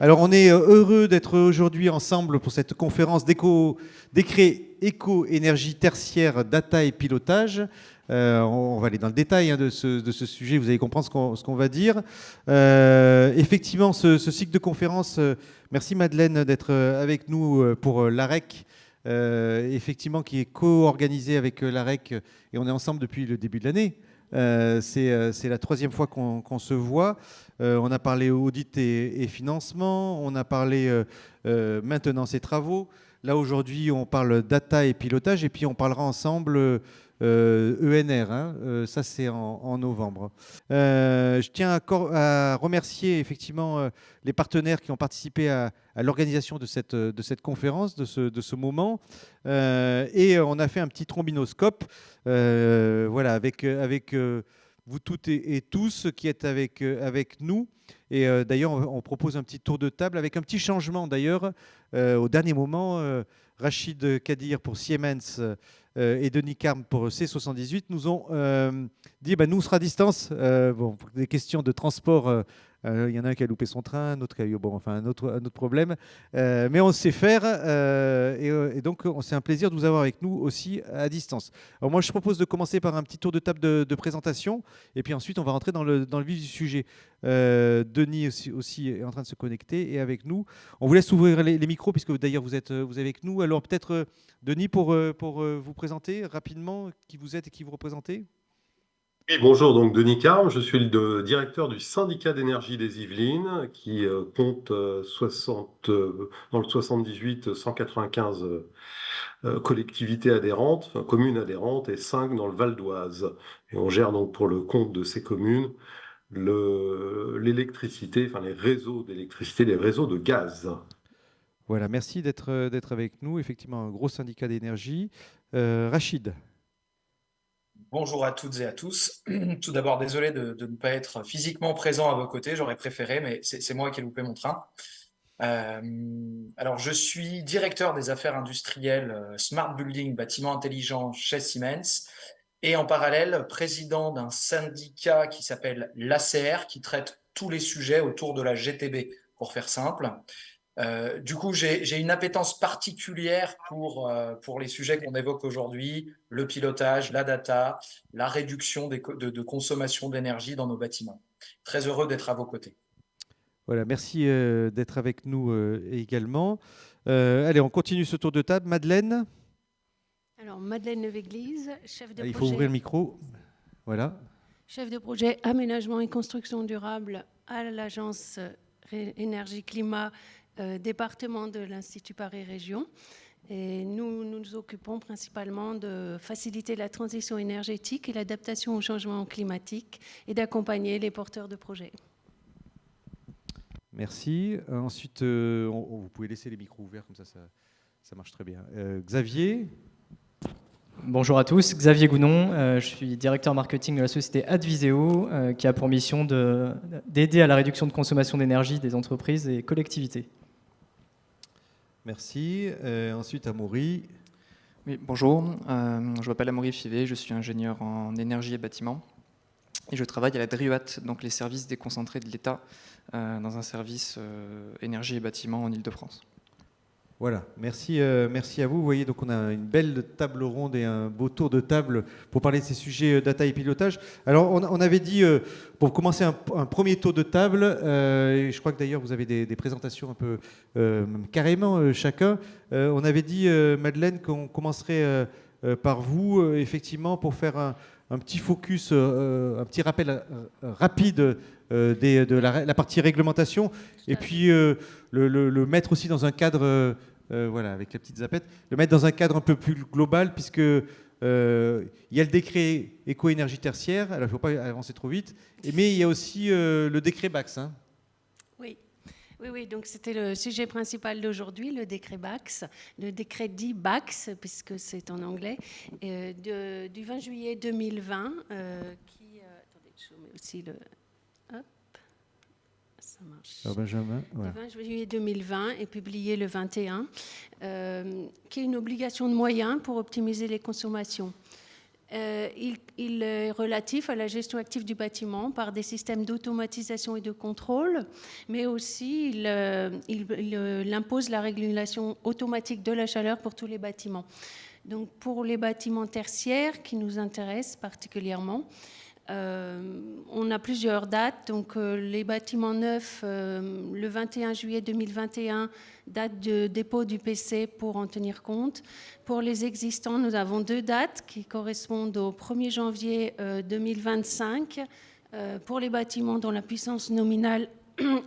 Alors, on est heureux d'être aujourd'hui ensemble pour cette conférence décret éco-énergie tertiaire, data et pilotage. On va aller dans le détail de ce sujet, vous allez comprendre ce qu'on va dire. Effectivement, ce cycle de conférence, merci Madeleine d'être avec nous pour l'AREC, effectivement, qui est co-organisé avec l'AREC, et on est ensemble depuis le début de l'année. C'est la troisième fois qu'on se voit. On a parlé audit et financement, on a parlé maintenance et travaux. Là, aujourd'hui, on parle data et pilotage, et puis on parlera ensemble ENR. Ça, c'est en novembre. Je tiens à remercier effectivement les partenaires qui ont participé à l'organisation de cette conférence, de ce moment. Et on a fait un petit trombinoscope, voilà, avec vous toutes et tous qui êtes avec nous. Et d'ailleurs, on propose un petit tour de table avec un petit changement d'ailleurs. Au dernier moment, Rachid Kadir pour Siemens et Denis Carme pour C78 nous ont dit nous, on sera à distance. Bon, pour des questions de transport, il y en a un qui a loupé son train, un autre qui a eu un autre problème. Mais on sait faire. Et donc, c'est un plaisir de vous avoir avec nous aussi à distance. Alors moi, je propose de commencer par un petit tour de table de présentation. Et puis ensuite, on va rentrer dans le vif du sujet. Denis aussi est en train de se connecter et avec nous. On vous laisse ouvrir les micros puisque d'ailleurs vous êtes avec nous. Alors peut-être Denis pour vous présenter rapidement qui vous êtes et qui vous représentez. Oui, bonjour, donc Denis Carme, je suis le directeur du syndicat d'énergie des Yvelines qui compte 60, dans le 78 195 collectivités adhérentes, enfin, communes adhérentes et 5 dans le Val d'Oise. Et on gère donc pour le compte de ces communes l'électricité, enfin les réseaux d'électricité, les réseaux de gaz. Voilà, merci d'être avec nous. Effectivement, un gros syndicat d'énergie. Rachid. Bonjour à toutes et à tous. Tout d'abord, désolé de ne pas être physiquement présent à vos côtés, j'aurais préféré, mais c'est moi qui ai loupé mon train. Alors, je suis directeur des affaires industrielles Smart Building, bâtiments intelligents chez Siemens, et en parallèle, président d'un syndicat qui s'appelle l'ACR, qui traite tous les sujets autour de la GTB, pour faire simple. Du coup, j'ai une appétence particulière pour les sujets qu'on évoque aujourd'hui, le pilotage, la data, la réduction de consommation d'énergie dans nos bâtiments. Très heureux d'être à vos côtés. Voilà, merci d'être avec nous également. Allez, on continue ce tour de table. Madeleine. Alors, Madeleine Neuve-Église, chef de projet. Il faut ouvrir le micro. Voilà. Chef de projet aménagement et construction durable à l'agence énergie-climat, département de l'Institut Paris Région. Et nous nous occupons principalement de faciliter la transition énergétique et l'adaptation au changement climatique et d'accompagner les porteurs de projets. Merci. Ensuite, vous pouvez laisser les micros ouverts, comme ça marche très bien. Xavier. Bonjour à tous, Xavier Gounon, je suis directeur marketing de la société Adviseo qui a pour mission d'aider à la réduction de consommation d'énergie des entreprises et collectivités. Merci. Ensuite, Amaury. Oui, bonjour, je m'appelle Amaury Fivet, je suis ingénieur en énergie et bâtiment et je travaille à la DRIUAT, donc les services déconcentrés de l'État, dans un service énergie et bâtiment en Île-de-France. Voilà, merci à vous. Vous voyez, donc on a une belle table ronde et un beau tour de table pour parler de ces sujets data et pilotage. Alors, on avait dit, pour commencer un premier tour de table, et je crois que d'ailleurs vous avez des présentations un peu carrément chacun, on avait dit, Madeleine, qu'on commencerait par vous, effectivement, pour faire un petit focus, un petit rappel rapide de la partie réglementation, et puis le mettre aussi dans un cadre... voilà, avec la petite zapette, le mettre dans un cadre un peu plus global, puisque il y a le décret éco-énergie tertiaire, alors il ne faut pas avancer trop vite, mais il y a aussi le décret BAX. Hein. Oui, donc c'était le sujet principal d'aujourd'hui, le décret BAX, le décret dit BAX, puisque c'est en anglais, du 20 juillet 2020, qui... attendez, je mets aussi le... Ça marche. Alors Benjamin, voilà. Le 20 juillet 2020 est publié le 21, qui est une obligation de moyens pour optimiser les consommations. Il est relatif à la gestion active du bâtiment par des systèmes d'automatisation et de contrôle, mais aussi il impose la régulation automatique de la chaleur pour tous les bâtiments. Donc pour les bâtiments tertiaires qui nous intéressent particulièrement, on a plusieurs dates. Donc les bâtiments neufs, le 21 juillet 2021, date de dépôt du PC pour en tenir compte. Pour les existants, nous avons 2 dates qui correspondent au 1er janvier 2025 pour les bâtiments dont la puissance nominale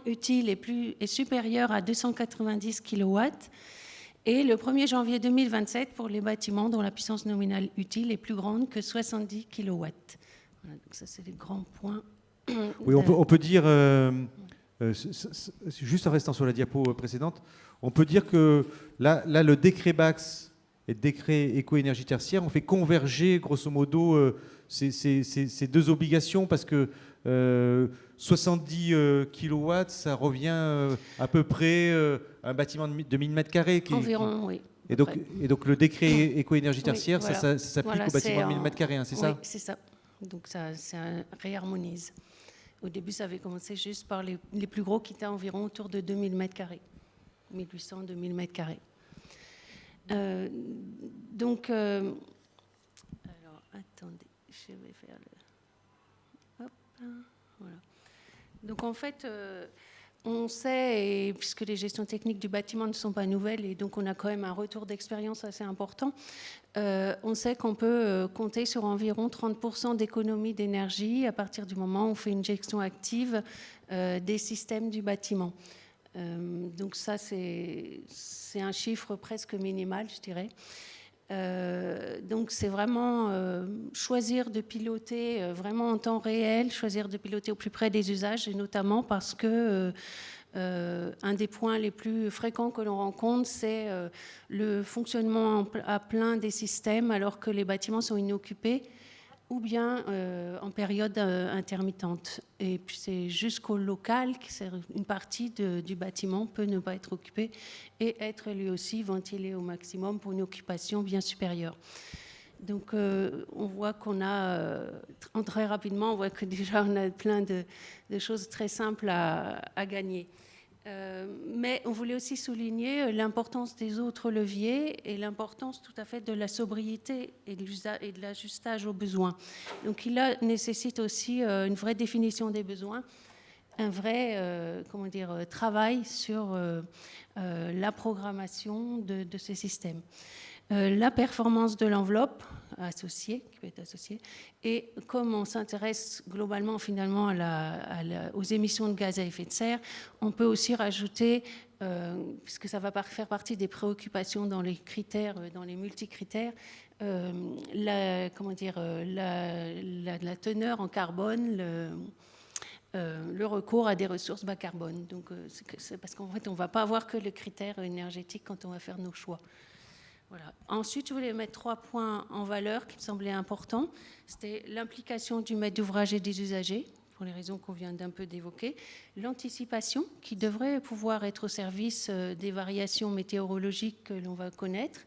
utile est supérieure à 290 kW. Et le 1er janvier 2027 pour les bâtiments dont la puissance nominale utile est plus grande que 70 kW. Voilà, donc ça, c'est les grands points. Oui, on peut dire, juste en restant sur la diapo précédente, on peut dire que là le décret BACS et le décret éco-énergie tertiaire ont fait converger, grosso modo, ces 2 obligations, parce que 70 kW, ça revient à peu près à un bâtiment de 1000 m². Environ, oui. Et donc le décret éco-énergie tertiaire, oui, voilà. ça s'applique aux bâtiments de 1000 m², hein, c'est ça ? Oui, c'est ça. Donc ça réharmonise. Au début, ça avait commencé juste par les plus gros qui étaient environ autour de 2000 m², 1800, 2000 m². Donc, alors, attendez, je vais faire le... Hop, voilà. Donc, en fait, on sait, et puisque les gestions techniques du bâtiment ne sont pas nouvelles, et donc on a quand même un retour d'expérience assez important, on sait qu'on peut compter sur environ 30% d'économie d'énergie à partir du moment où on fait une gestion active des systèmes du bâtiment. Donc ça, c'est un chiffre presque minimal, je dirais. Donc c'est vraiment choisir de piloter vraiment en temps réel, choisir de piloter au plus près des usages, et notamment parce que un des points les plus fréquents que l'on rencontre, c'est le fonctionnement à plein des systèmes alors que les bâtiments sont inoccupés, ou bien en période intermittente. Et puis c'est jusqu'au local que une partie du bâtiment peut ne pas être occupée et être lui aussi ventilé au maximum pour une occupation bien supérieure. Donc on voit qu'on a, très rapidement, on voit que déjà on a plein de choses très simples à gagner. Mais on voulait aussi souligner l'importance des autres leviers et l'importance tout à fait de la sobriété et de l'ajustage aux besoins. Donc il nécessite aussi une vraie définition des besoins, un vrai travail sur la programmation de ces systèmes. La performance de l'enveloppe associée, qui peut être associée, et comme on s'intéresse globalement finalement aux émissions de gaz à effet de serre, on peut aussi rajouter, puisque ça va faire partie des préoccupations dans les critères, dans les multicritères, la teneur en carbone, le recours à des ressources bas carbone. Donc c'est parce qu'en fait on ne va pas avoir que le critère énergétique quand on va faire nos choix. Voilà. Ensuite, je voulais mettre 3 points en valeur qui me semblaient importants. C'était l'implication du maître d'ouvrage et des usagers, pour les raisons qu'on vient d'un peu d'évoquer. L'anticipation, qui devrait pouvoir être au service des variations météorologiques que l'on va connaître.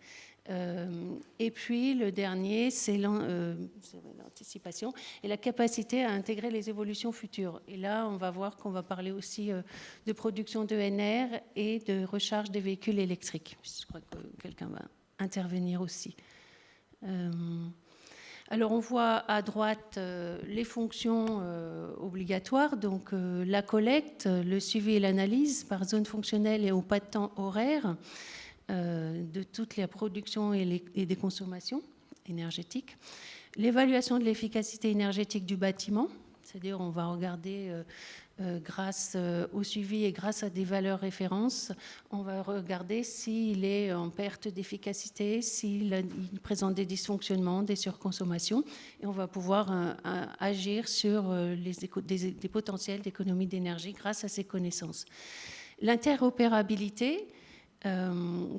Et puis, le dernier, c'est l'anticipation et la capacité à intégrer les évolutions futures. Et là, on va voir qu'on va parler aussi de production d'ENR et de recharge des véhicules électriques. Je crois que quelqu'un va intervenir aussi. Alors on voit à droite les fonctions obligatoires, donc la collecte, le suivi et l'analyse par zone fonctionnelle et au pas de temps horaire de toute la production et des consommations énergétiques, l'évaluation de l'efficacité énergétique du bâtiment, c'est-à-dire on va regarder grâce au suivi et grâce à des valeurs références, on va regarder s'il est en perte d'efficacité, s'il présente des dysfonctionnements, des surconsommations, et on va pouvoir agir sur des potentiels d'économie d'énergie grâce à ces connaissances. L'interopérabilité,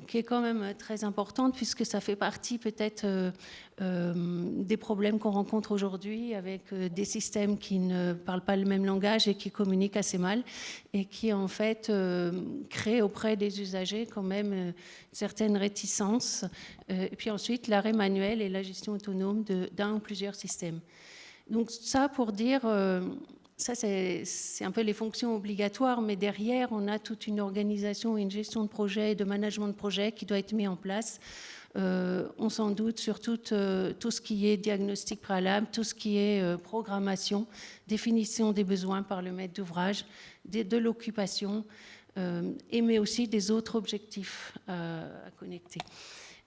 qui est quand même très importante puisque ça fait partie peut-être des problèmes qu'on rencontre aujourd'hui avec des systèmes qui ne parlent pas le même langage et qui communiquent assez mal et qui en fait créent auprès des usagers quand même une certaine réticence. Et puis ensuite l'arrêt manuel et la gestion autonome d'un ou plusieurs systèmes. Donc ça pour dire... ça, c'est un peu les fonctions obligatoires, mais derrière, on a toute une organisation, une gestion de projet, de management de projet qui doit être mis en place. On s'en doute sur tout ce qui est diagnostic préalable, tout ce qui est programmation, définition des besoins par le maître d'ouvrage, de l'occupation, mais aussi des autres objectifs à connecter.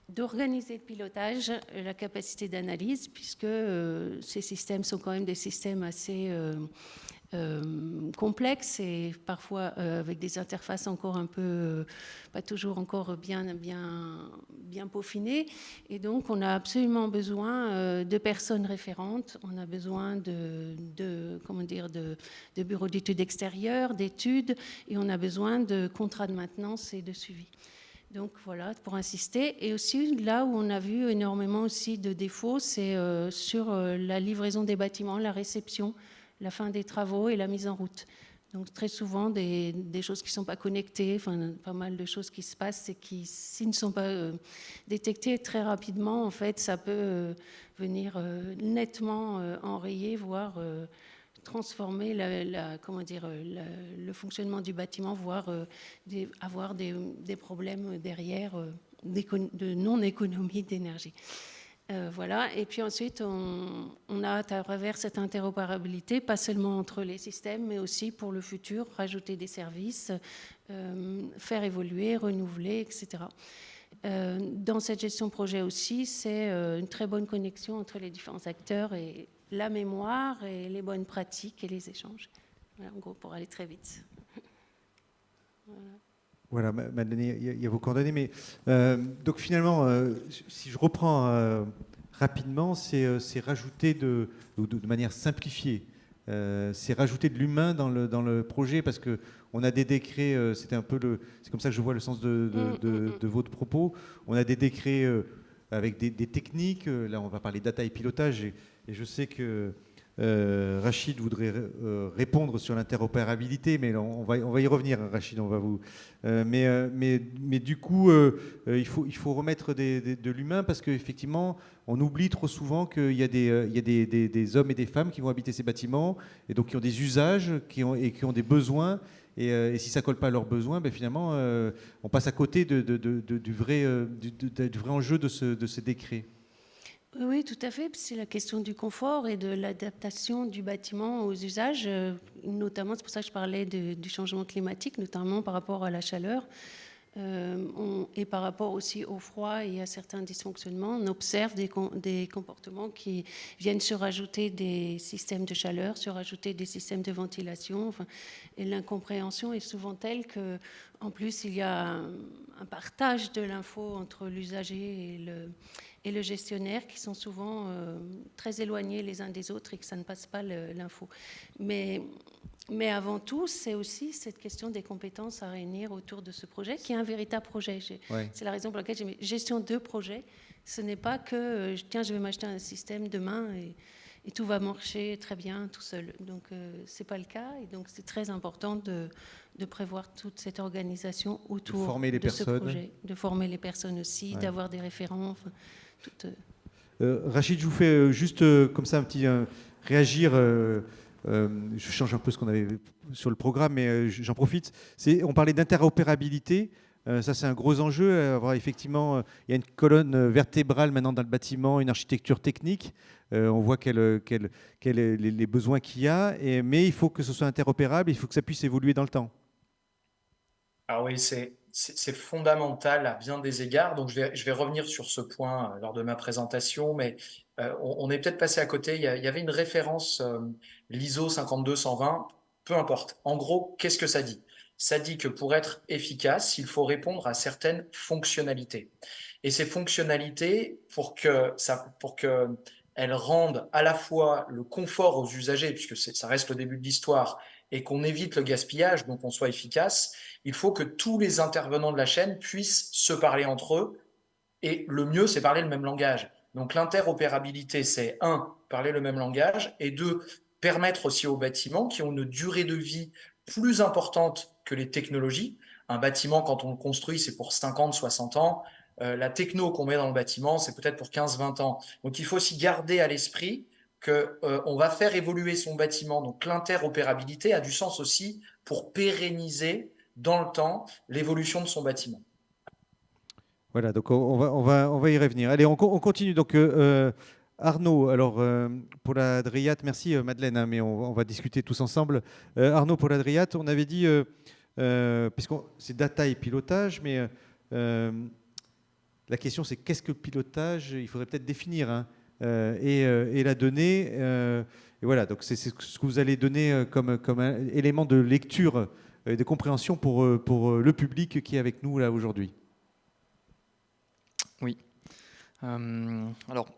D'organiser le pilotage, la capacité d'analyse, puisque ces systèmes sont quand même des systèmes assez complexes et parfois avec des interfaces encore un peu, pas toujours encore bien peaufinées. Et donc, on a absolument besoin de personnes référentes, on a besoin de bureaux d'études extérieures, d'études, et on a besoin de contrats de maintenance et de suivi. Donc voilà, pour insister. Et aussi, là où on a vu énormément aussi de défauts, c'est sur la livraison des bâtiments, la réception, la fin des travaux et la mise en route. Donc très souvent, des choses qui ne sont pas connectées, enfin, pas mal de choses qui se passent et qui, s'ils ne sont pas détectées très rapidement, en fait, ça peut venir nettement enrayer, voire... transformer le fonctionnement du bâtiment, voire avoir des problèmes derrière de non-économie d'énergie. Voilà. Et puis ensuite, on a à travers cette interopérabilité, pas seulement entre les systèmes, mais aussi pour le futur, rajouter des services, faire évoluer, renouveler, etc. Dans cette gestion de projet aussi, c'est une très bonne connexion entre les différents acteurs et la mémoire et les bonnes pratiques et les échanges. Voilà, en gros, pour aller très vite. Voilà, Madeleine, il y a vos coordonnées. Mais, donc finalement, si je reprends rapidement, c'est rajouter de manière simplifiée, c'est rajouter de l'humain dans le projet, parce qu'on a des décrets, c'est comme ça que je vois le sens de votre propos. On a des décrets avec des techniques. Là, on va parler data et pilotage. Et je sais que Rachid voudrait répondre sur l'interopérabilité, mais on va y revenir, Rachid. On va vous. Mais du coup, il faut remettre de l'humain, parce qu'effectivement, on oublie trop souvent qu'il y a des hommes et des femmes qui vont habiter ces bâtiments, et donc qui ont des usages, qui ont des besoins. Et si ça ne colle pas à leurs besoins, ben finalement, on passe à côté du vrai enjeu de ce décret. Oui, tout à fait. C'est la question du confort et de l'adaptation du bâtiment aux usages. Notamment, c'est pour ça que je parlais du changement climatique, notamment par rapport à la chaleur. Et par rapport aussi au froid et à certains dysfonctionnements, on observe des comportements qui viennent surajouter des systèmes de chaleur, surajouter des systèmes de ventilation. Enfin, et l'incompréhension est souvent telle qu'en plus, il y a un partage de l'info entre l'usager et le gestionnaire qui sont souvent très éloignés les uns des autres et que ça ne passe pas l'info. Mais avant tout, c'est aussi cette question des compétences à réunir autour de ce projet, qui est un véritable projet. Ouais. C'est la raison pour laquelle j'ai mis gestion de projet. Ce n'est pas que, tiens, je vais m'acheter un système demain et tout va marcher très bien tout seul. Donc, ce n'est pas le cas. Et donc, c'est très important de prévoir toute cette organisation autour de ce projet. De former les personnes aussi, d'avoir des référents. Enfin, Rachid, je vous fais juste comme ça un petit réagir. Je change un peu ce qu'on avait sur le programme, mais j'en profite. On parlait d'interopérabilité. Ça, c'est un gros enjeu. Effectivement, il y a une colonne vertébrale maintenant dans le bâtiment, une architecture technique. On voit les besoins qu'il y a, mais il faut que ce soit interopérable, il faut que ça puisse évoluer dans le temps. Alors oui, c'est fondamental à bien des égards. Donc, je vais revenir sur ce point lors de ma présentation, mais on est peut-être passé à côté. Il y avait une référence, l'ISO 52120, peu importe. En gros, qu'est-ce que ça dit? Ça dit que pour être efficace, il faut répondre à certaines fonctionnalités. Et ces fonctionnalités, pour que elles rendent à la fois le confort aux usagers, puisque ça reste le début de l'histoire, et qu'on évite le gaspillage, donc on soit efficace, il faut que tous les intervenants de la chaîne puissent se parler entre eux, et le mieux, c'est parler le même langage. Donc l'interopérabilité, c'est parler le même langage, et deux, permettre aussi aux bâtiments qui ont une durée de vie plus importante que les technologies. Un bâtiment, quand on le construit, c'est pour 50, 60 ans. La techno qu'on met dans le bâtiment, c'est peut-être pour 15, 20 ans. Donc il faut aussi garder à l'esprit qu'on va faire évoluer son bâtiment. Donc l'interopérabilité a du sens aussi pour pérenniser dans le temps l'évolution de son bâtiment. Voilà, donc on va y revenir. Allez, on continue. Donc, Arnaud, alors pour la Dryat, merci Madeleine, hein, mais on va discuter tous ensemble. Arnaud, pour la Dryat, on avait dit, puisque c'est data et pilotage, mais la question c'est qu'est-ce que le pilotage? Il faudrait peut-être définir, hein, et la donnée. Et voilà, donc c'est ce que vous allez donner comme un élément de lecture et de compréhension pour le public qui est avec nous là aujourd'hui. Oui. Alors,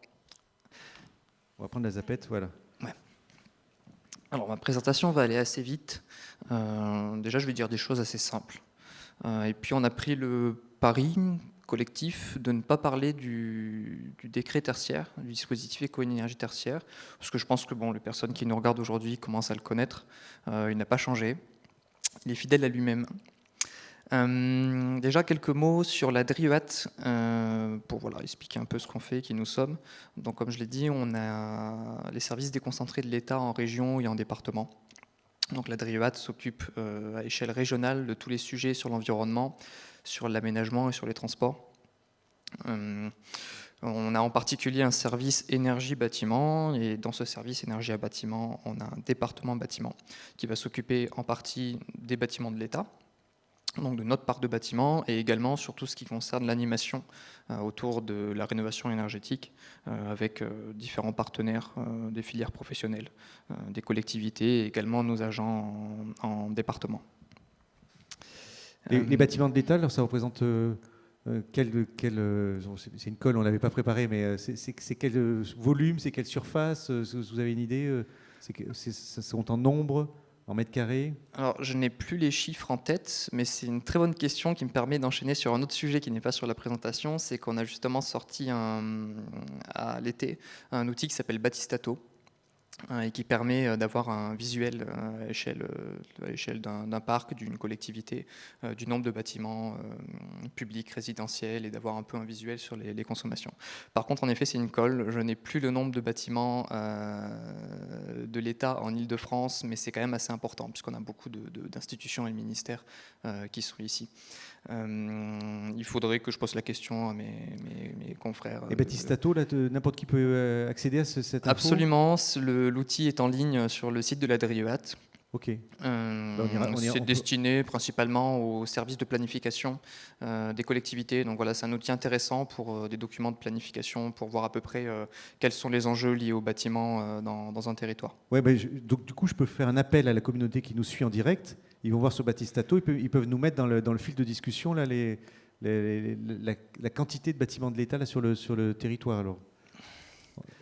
on va prendre la zapette, voilà. Ouais. Alors, ma présentation va aller assez vite. Déjà, je vais dire des choses assez simples. Et puis, on a pris le pari collectif de ne pas parler du décret tertiaire, du dispositif éco-énergie tertiaire, parce que je pense que bon, les personnes qui nous regardent aujourd'hui commencent à le connaître. Il n'a pas changé. Il est fidèle à lui-même. Déjà quelques mots sur la DRIUAT pour expliquer un peu ce qu'on fait, qui nous sommes. Donc comme je l'ai dit, on a les services déconcentrés de l'État en région et en département. Donc la DRIUAT s'occupe à échelle régionale de tous les sujets sur l'environnement, sur l'aménagement et sur les transports. On a en particulier un service énergie-bâtiment, et dans ce service énergie à bâtiment, on a un département bâtiment qui va s'occuper en partie des bâtiments de l'État, donc de notre parc de bâtiments, et également sur tout ce qui concerne l'animation autour de la rénovation énergétique avec différents partenaires des filières professionnelles, des collectivités et également nos agents en département. Les bâtiments de l'État, ça représente c'est une colle, on ne l'avait pas préparée, mais c'est quel volume, c'est quelle surface? Vous avez une idée? Ça sont en nombre? En mètres carrés? Alors, je n'ai plus les chiffres en tête, mais c'est une très bonne question qui me permet d'enchaîner sur un autre sujet qui n'est pas sur la présentation. C'est qu'on a justement sorti à l'été un outil qui s'appelle Batistato et qui permet d'avoir un visuel à l'échelle d'un parc, d'une collectivité, du nombre de bâtiments publics, résidentiels, et d'avoir un peu un visuel sur les consommations. Par contre, en effet, c'est une colle. Je n'ai plus le nombre de bâtiments de l'État en Île-de-France, mais c'est quand même assez important, puisqu'on a beaucoup d'institutions et de ministères qui sont ici. Il faudrait que je pose la question à mes confrères. Et Batistato, là, n'importe qui peut accéder à cette info? Absolument, l'outil est en ligne sur le site de la DRIUAT. Ok. C'est destiné principalement aux services de planification des collectivités. Donc voilà, c'est un outil intéressant pour des documents de planification, pour voir à peu près quels sont les enjeux liés au bâtiment dans un territoire. Ouais, donc du coup, je peux faire un appel à la communauté qui nous suit en direct. Ils vont voir sur Batistato, ils peuvent nous mettre dans le fil de discussion là, la quantité de bâtiments de l'État là, sur le territoire. Alors.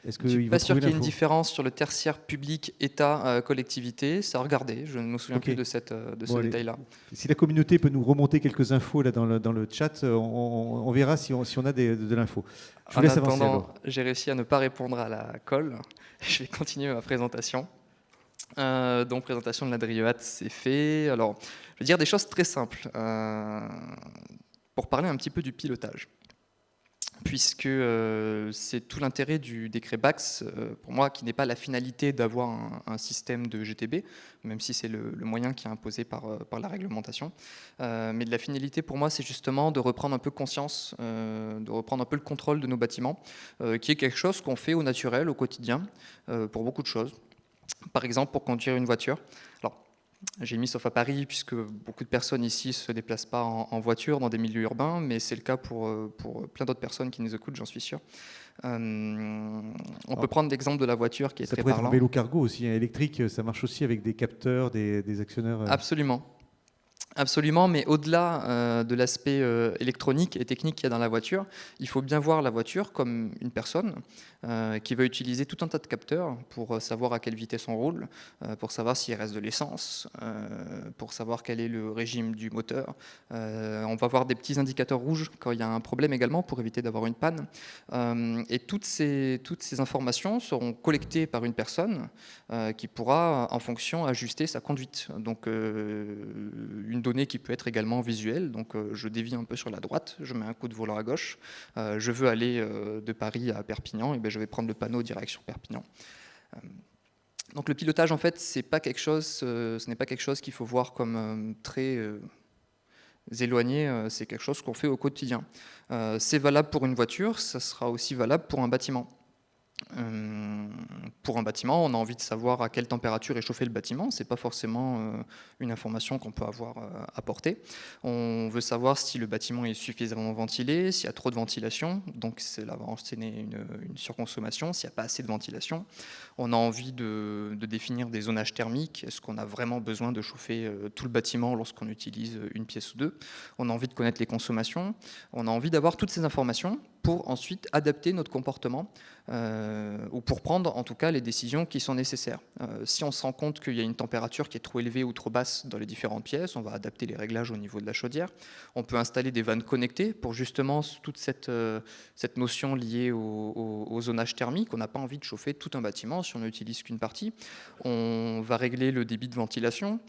Je ne suis pas sûr qu'il y ait une différence sur le tertiaire public, État, collectivité. Ça a regardé, je ne me souviens plus de ce détail-là. Si la communauté peut nous remonter quelques infos là, dans le chat, on verra si on a de l'info. Je vous laisse avancer. En attendant, j'ai réussi à ne pas répondre à la colle. Je vais continuer ma présentation. Donc présentation de la DRIUAT, c'est fait. Alors, je vais dire des choses très simples pour parler un petit peu du pilotage, puisque c'est tout l'intérêt du décret BACS, pour moi, qui n'est pas la finalité d'avoir un système de GTB, même si c'est le moyen qui est imposé par la réglementation. Mais de la finalité, pour moi, c'est justement de reprendre un peu conscience, de reprendre un peu le contrôle de nos bâtiments, qui est quelque chose qu'on fait au naturel, au quotidien, pour beaucoup de choses. Par exemple, pour conduire une voiture. Alors, j'ai mis sauf à Paris, puisque beaucoup de personnes ici ne se déplacent pas en voiture dans des milieux urbains, mais c'est le cas pour plein d'autres personnes qui nous écoutent, j'en suis sûr. On peut prendre l'exemple de la voiture qui est très parlant. Ça pourrait être un vélo cargo aussi, électrique, ça marche aussi avec des capteurs, des actionneurs. Absolument. Absolument, mais au-delà de l'aspect électronique et technique qu'il y a dans la voiture, il faut bien voir la voiture comme une personne qui va utiliser tout un tas de capteurs pour savoir à quelle vitesse on roule, pour savoir s'il reste de l'essence, pour savoir quel est le régime du moteur. On va voir des petits indicateurs rouges quand il y a un problème également pour éviter d'avoir une panne. Et toutes ces informations seront collectées par une personne qui pourra en fonction ajuster sa conduite. Donc une donnée qui peut être également visuelle, donc je dévie un peu sur la droite, je mets un coup de volant à gauche, je veux aller de Paris à Perpignan, et bien je vais prendre le panneau direction Perpignan. Donc le pilotage en fait ce n'est pas quelque chose qu'il faut voir comme très éloigné, c'est quelque chose qu'on fait au quotidien. C'est valable pour une voiture, ça sera aussi valable pour un bâtiment. Pour un bâtiment, on a envie de savoir à quelle température est chauffé le bâtiment. Ce n'est pas forcément une information qu'on peut avoir à portée. On veut savoir si le bâtiment est suffisamment ventilé, s'il y a trop de ventilation, donc là va enchaîner une surconsommation, s'il n'y a pas assez de ventilation. On a envie de définir des zonages thermiques. Est-ce qu'on a vraiment besoin de chauffer tout le bâtiment lorsqu'on utilise une pièce ou deux? On a envie de connaître les consommations. On a envie d'avoir toutes ces informations pour ensuite adapter notre comportement ou pour prendre en tout cas les décisions qui sont nécessaires. Si on se rend compte qu'il y a une température qui est trop élevée ou trop basse dans les différentes pièces, on va adapter les réglages au niveau de la chaudière. On peut installer des vannes connectées pour justement toute cette notion liée au zonage thermique. On n'a pas envie de chauffer tout un bâtiment si on n'utilise qu'une partie. On va régler le débit de ventilation,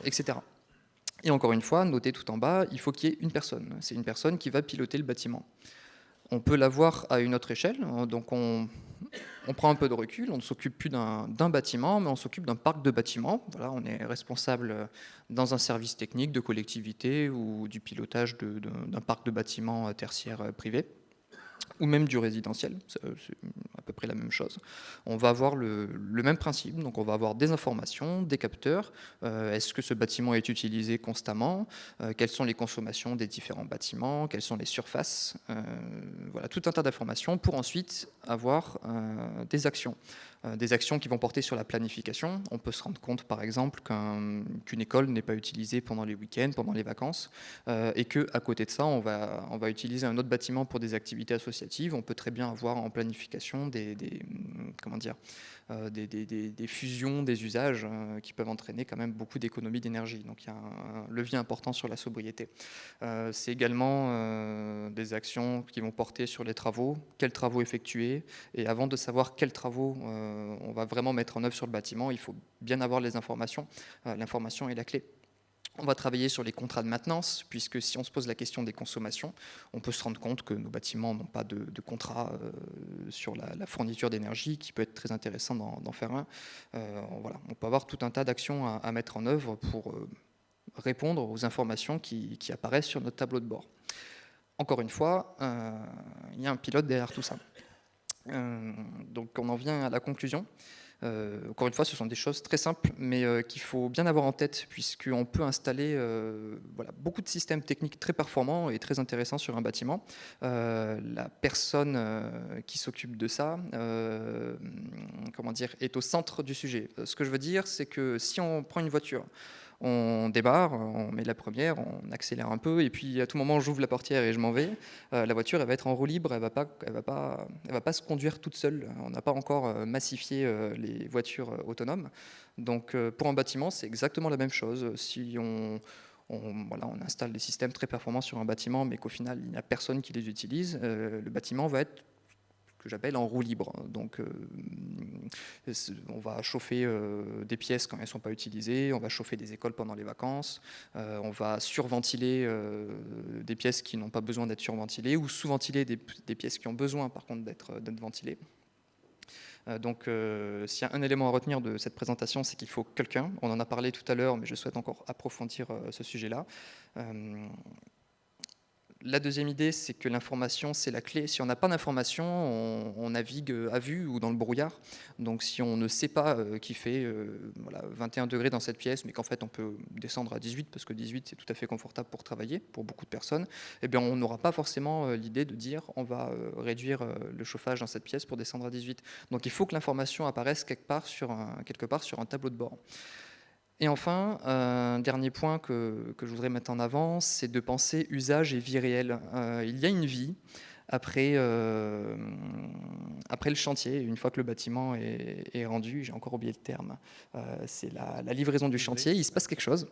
etc. Et encore une fois, notez tout en bas, il faut qu'il y ait une personne. C'est une personne qui va piloter le bâtiment. On peut l'avoir à une autre échelle, donc on prend un peu de recul, on ne s'occupe plus d'un bâtiment, mais on s'occupe d'un parc de bâtiments. Voilà, on est responsable dans un service technique de collectivité ou du pilotage d'un parc de bâtiments tertiaires privés, ou même du résidentiel, c'est à peu près la même chose. On va avoir le même principe, donc on va avoir des informations, des capteurs, est-ce que ce bâtiment est utilisé constamment, quelles sont les consommations des différents bâtiments, quelles sont les surfaces, voilà, tout un tas d'informations pour ensuite avoir des actions. Des actions qui vont porter sur la planification. On peut se rendre compte par exemple qu'une école n'est pas utilisée pendant les week-ends, pendant les vacances, et qu'à côté de ça, on va utiliser un autre bâtiment pour des activités associatives. On peut très bien avoir en planification des fusions des usages qui peuvent entraîner quand même beaucoup d'économies d'énergie. Donc il y a un levier important sur la sobriété. C'est également des actions qui vont porter sur les travaux, quels travaux effectuer, et avant de savoir quels travaux on va vraiment mettre en œuvre sur le bâtiment, il faut bien avoir les informations. L'information est la clé. On va travailler sur les contrats de maintenance, puisque si on se pose la question des consommations, on peut se rendre compte que nos bâtiments n'ont pas de contrat sur la fourniture d'énergie, qui peut être très intéressant d'en faire un. Voilà. On peut avoir tout un tas d'actions à mettre en œuvre pour répondre aux informations qui apparaissent sur notre tableau de bord. Encore une fois, il y a un pilote derrière tout ça. Donc on en vient à la conclusion. Encore une fois, ce sont des choses très simples, mais qu'il faut bien avoir en tête, puisqu'on peut installer voilà, beaucoup de systèmes techniques très performants et très intéressants sur un bâtiment. La personne qui s'occupe de ça comment dire, est au centre du sujet. Ce que je veux dire, c'est que si on prend une voiture, on démarre, on met la première, on accélère un peu, et puis à tout moment j'ouvre la portière et je m'en vais. La voiture, elle va être en roue libre, elle va pas se conduire toute seule. On n'a pas encore massifié les voitures autonomes. Donc pour un bâtiment, c'est exactement la même chose. Si voilà, on installe des systèmes très performants sur un bâtiment, mais qu'au final il n'y a personne qui les utilise, le bâtiment va être que j'appelle en roue libre. Donc on va chauffer des pièces quand elles ne sont pas utilisées, on va chauffer des écoles pendant les vacances, on va surventiler des pièces qui n'ont pas besoin d'être surventilées, ou sous-ventiler des pièces qui ont besoin par contre d'être ventilées. Donc s'il y a un élément à retenir de cette présentation, c'est qu'il faut quelqu'un. On en a parlé tout à l'heure, mais je souhaite encore approfondir ce sujet-là. La deuxième idée, c'est que l'information, c'est la clé. Si on n'a pas d'information, on navigue à vue ou dans le brouillard. Donc si on ne sait pas qu'il fait voilà, 21 degrés dans cette pièce, mais qu'en fait on peut descendre à 18, parce que 18 c'est tout à fait confortable pour travailler, pour beaucoup de personnes, eh bien on n'aura pas forcément l'idée de dire on va réduire le chauffage dans cette pièce pour descendre à 18. Donc il faut que l'information apparaisse quelque part sur un tableau de bord. Et enfin, un dernier point que je voudrais mettre en avant, c'est de penser usage et vie réelle. Il y a une vie après, après le chantier, une fois que le bâtiment est rendu, j'ai encore oublié le terme, c'est la livraison du chantier, il se passe quelque chose.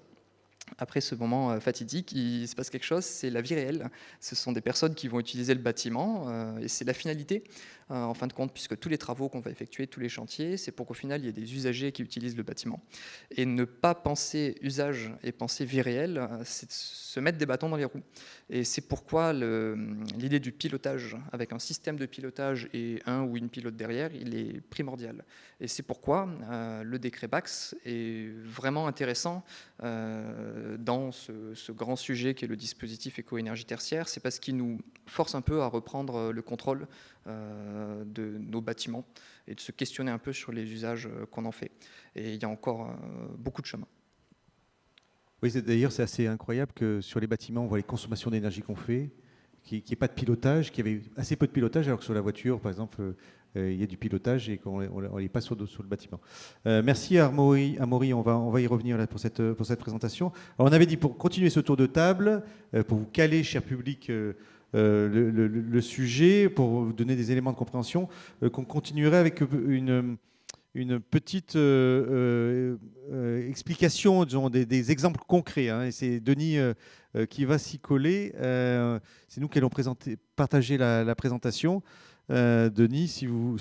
Après ce moment fatidique, il se passe quelque chose, c'est la vie réelle. Ce sont des personnes qui vont utiliser le bâtiment et c'est la finalité, en fin de compte, puisque tous les travaux qu'on va effectuer, tous les chantiers, c'est pour qu'au final, il y ait des usagers qui utilisent le bâtiment. Et ne pas penser usage et penser vie réelle, c'est de se mettre des bâtons dans les roues. Et c'est pourquoi l'idée du pilotage, avec un système de pilotage et un ou une pilote derrière, il est primordial. Et c'est pourquoi le décret BAX est vraiment intéressant dans ce grand sujet qui est le dispositif éco-énergie tertiaire. C'est parce qu'il nous force un peu à reprendre le contrôle de nos bâtiments et de se questionner un peu sur les usages qu'on en fait. Et il y a encore beaucoup de chemin. Oui, d'ailleurs, c'est assez incroyable que sur les bâtiments, on voit les consommations d'énergie qu'on fait, qu'il n'y ait pas de pilotage, qu'il y avait assez peu de pilotage, alors que sur la voiture, par exemple, il y a du pilotage et qu'on n'est pas sur le bâtiment. Merci Amaury, on va y revenir là pour cette présentation. Alors, on avait dit pour continuer ce tour de table, pour vous caler, cher public, le sujet, pour vous donner des éléments de compréhension, qu'on continuerait avec une petite explication, disons, des exemples concrets. Hein, et c'est Denis qui va s'y coller. C'est nous qui allons partager la présentation. Denis, si vous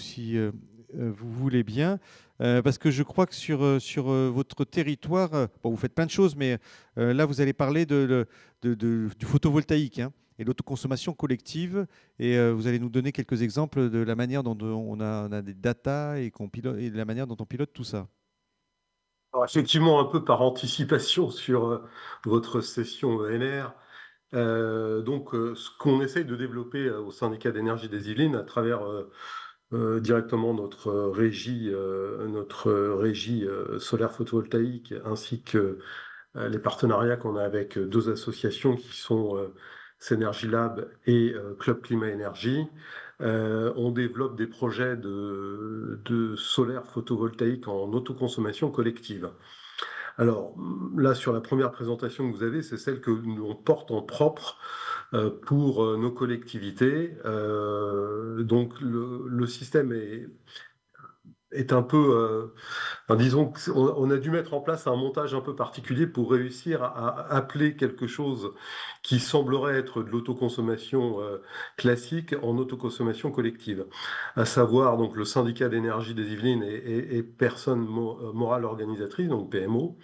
voulez bien. Parce que je crois que sur votre territoire, bon, vous faites plein de choses, mais là, vous allez parler du photovoltaïque, hein, et l'autoconsommation collective. Et vous allez nous donner quelques exemples de la manière dont on a des datas et de la manière dont on pilote tout ça. Alors, effectivement, un peu par anticipation sur votre session ENR, ce qu'on essaye de développer au syndicat d'énergie des Yvelines à travers directement notre régie solaire photovoltaïque ainsi que les partenariats qu'on a avec deux associations qui sont Synergy Lab et Club Climat Énergie. On développe des projets de solaire photovoltaïque en autoconsommation collective. Alors là, sur la première présentation que vous avez, c'est celle que l'on porte en propre pour nos collectivités. Donc le système est un peu, disons qu'on a dû mettre en place un montage un peu particulier pour réussir à appeler quelque chose qui semblerait être de l'autoconsommation classique en autoconsommation collective, à savoir donc le syndicat d'énergie des Yvelines et personne morale organisatrice, donc PMO,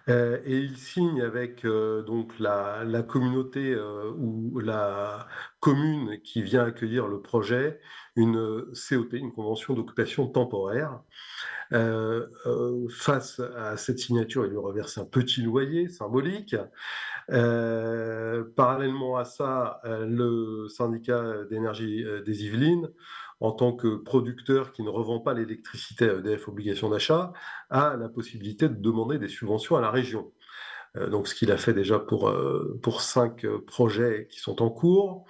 et il signe avec donc la communauté ou la commune qui vient accueillir le projet une COT, une convention d'occupation temporaire. Face à cette signature, il lui reverse un petit loyer symbolique. Parallèlement à ça, le syndicat d'énergie des Yvelines, en tant que producteur qui ne revend pas l'électricité à EDF obligation d'achat, a la possibilité de demander des subventions à la région. Donc, ce qu'il a fait déjà pour 5 projets qui sont en cours.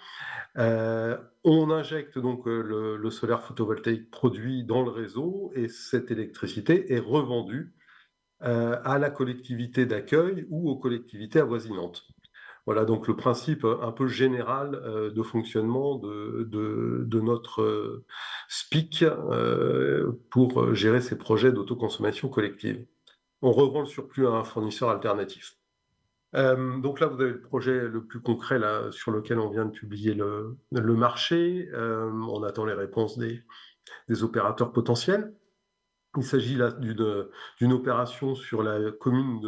On injecte donc le solaire photovoltaïque produit dans le réseau et cette électricité est revendue à la collectivité d'accueil ou aux collectivités avoisinantes. Voilà donc le principe un peu général de fonctionnement de notre SPIC pour gérer ces projets d'autoconsommation collective. On revend le surplus à un fournisseur alternatif. Donc là, vous avez le projet le plus concret là, sur lequel on vient de publier le marché. On attend les réponses des opérateurs potentiels. Il s'agit là d'une opération sur la commune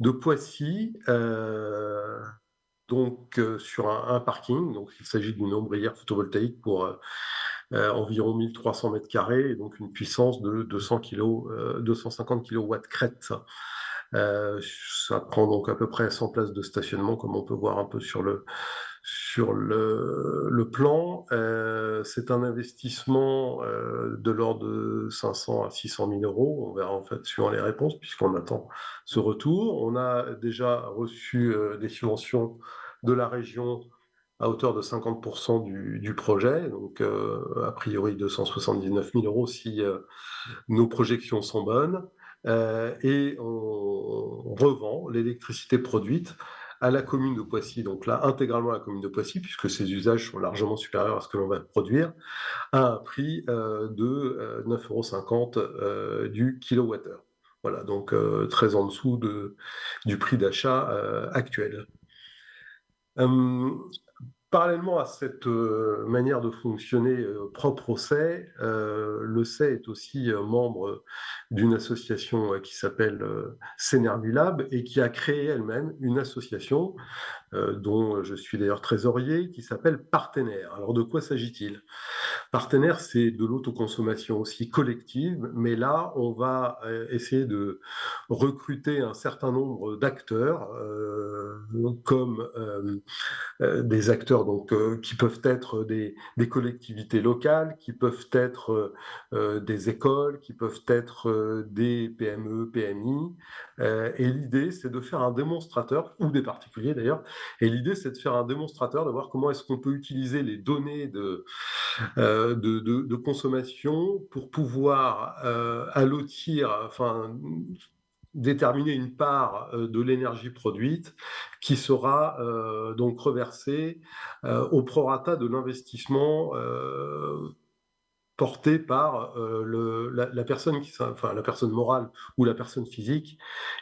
de Poissy, sur un parking. Donc, il s'agit d'une ombrière photovoltaïque pour environ 1300 mètres carrés, et donc une puissance de 250 kW crête. Ça prend donc à peu près 100 places de stationnement, comme on peut voir un peu sur le plan. C'est un investissement de l'ordre de 500 à 600 000 euros. On verra en fait suivant les réponses, puisqu'on attend ce retour. On a déjà reçu des subventions de la région à hauteur de 50% du projet, donc a priori 279 000 euros si nos projections sont bonnes. et on revend l'électricité produite à la commune de Poissy, donc là intégralement à la commune de Poissy, puisque ces usages sont largement supérieurs à ce que l'on va produire, à un prix de 9,50 € du kilowattheure. Voilà, donc très en dessous du prix d'achat actuel. Parallèlement à cette manière de fonctionner propre au CEI, le CEI est aussi membre d'une association qui s'appelle Cenergulab et qui a créé elle-même une association dont je suis d'ailleurs trésorier, qui s'appelle Partenaire. Alors de quoi s'agit-il? Partenaire, c'est de l'autoconsommation aussi collective, mais là, on va essayer de recruter un certain nombre d'acteurs, comme des acteurs donc, qui peuvent être des collectivités locales, qui peuvent être des écoles, qui peuvent être des PME, PMI. Et l'idée, c'est de faire un démonstrateur, ou des particuliers d'ailleurs, et l'idée, c'est de faire un démonstrateur, de voir comment est-ce qu'on peut utiliser les données de consommation pour pouvoir allotir, enfin, déterminer une part de l'énergie produite qui sera donc reversée au prorata de l'investissement porté par la personne enfin, la personne morale ou la personne physique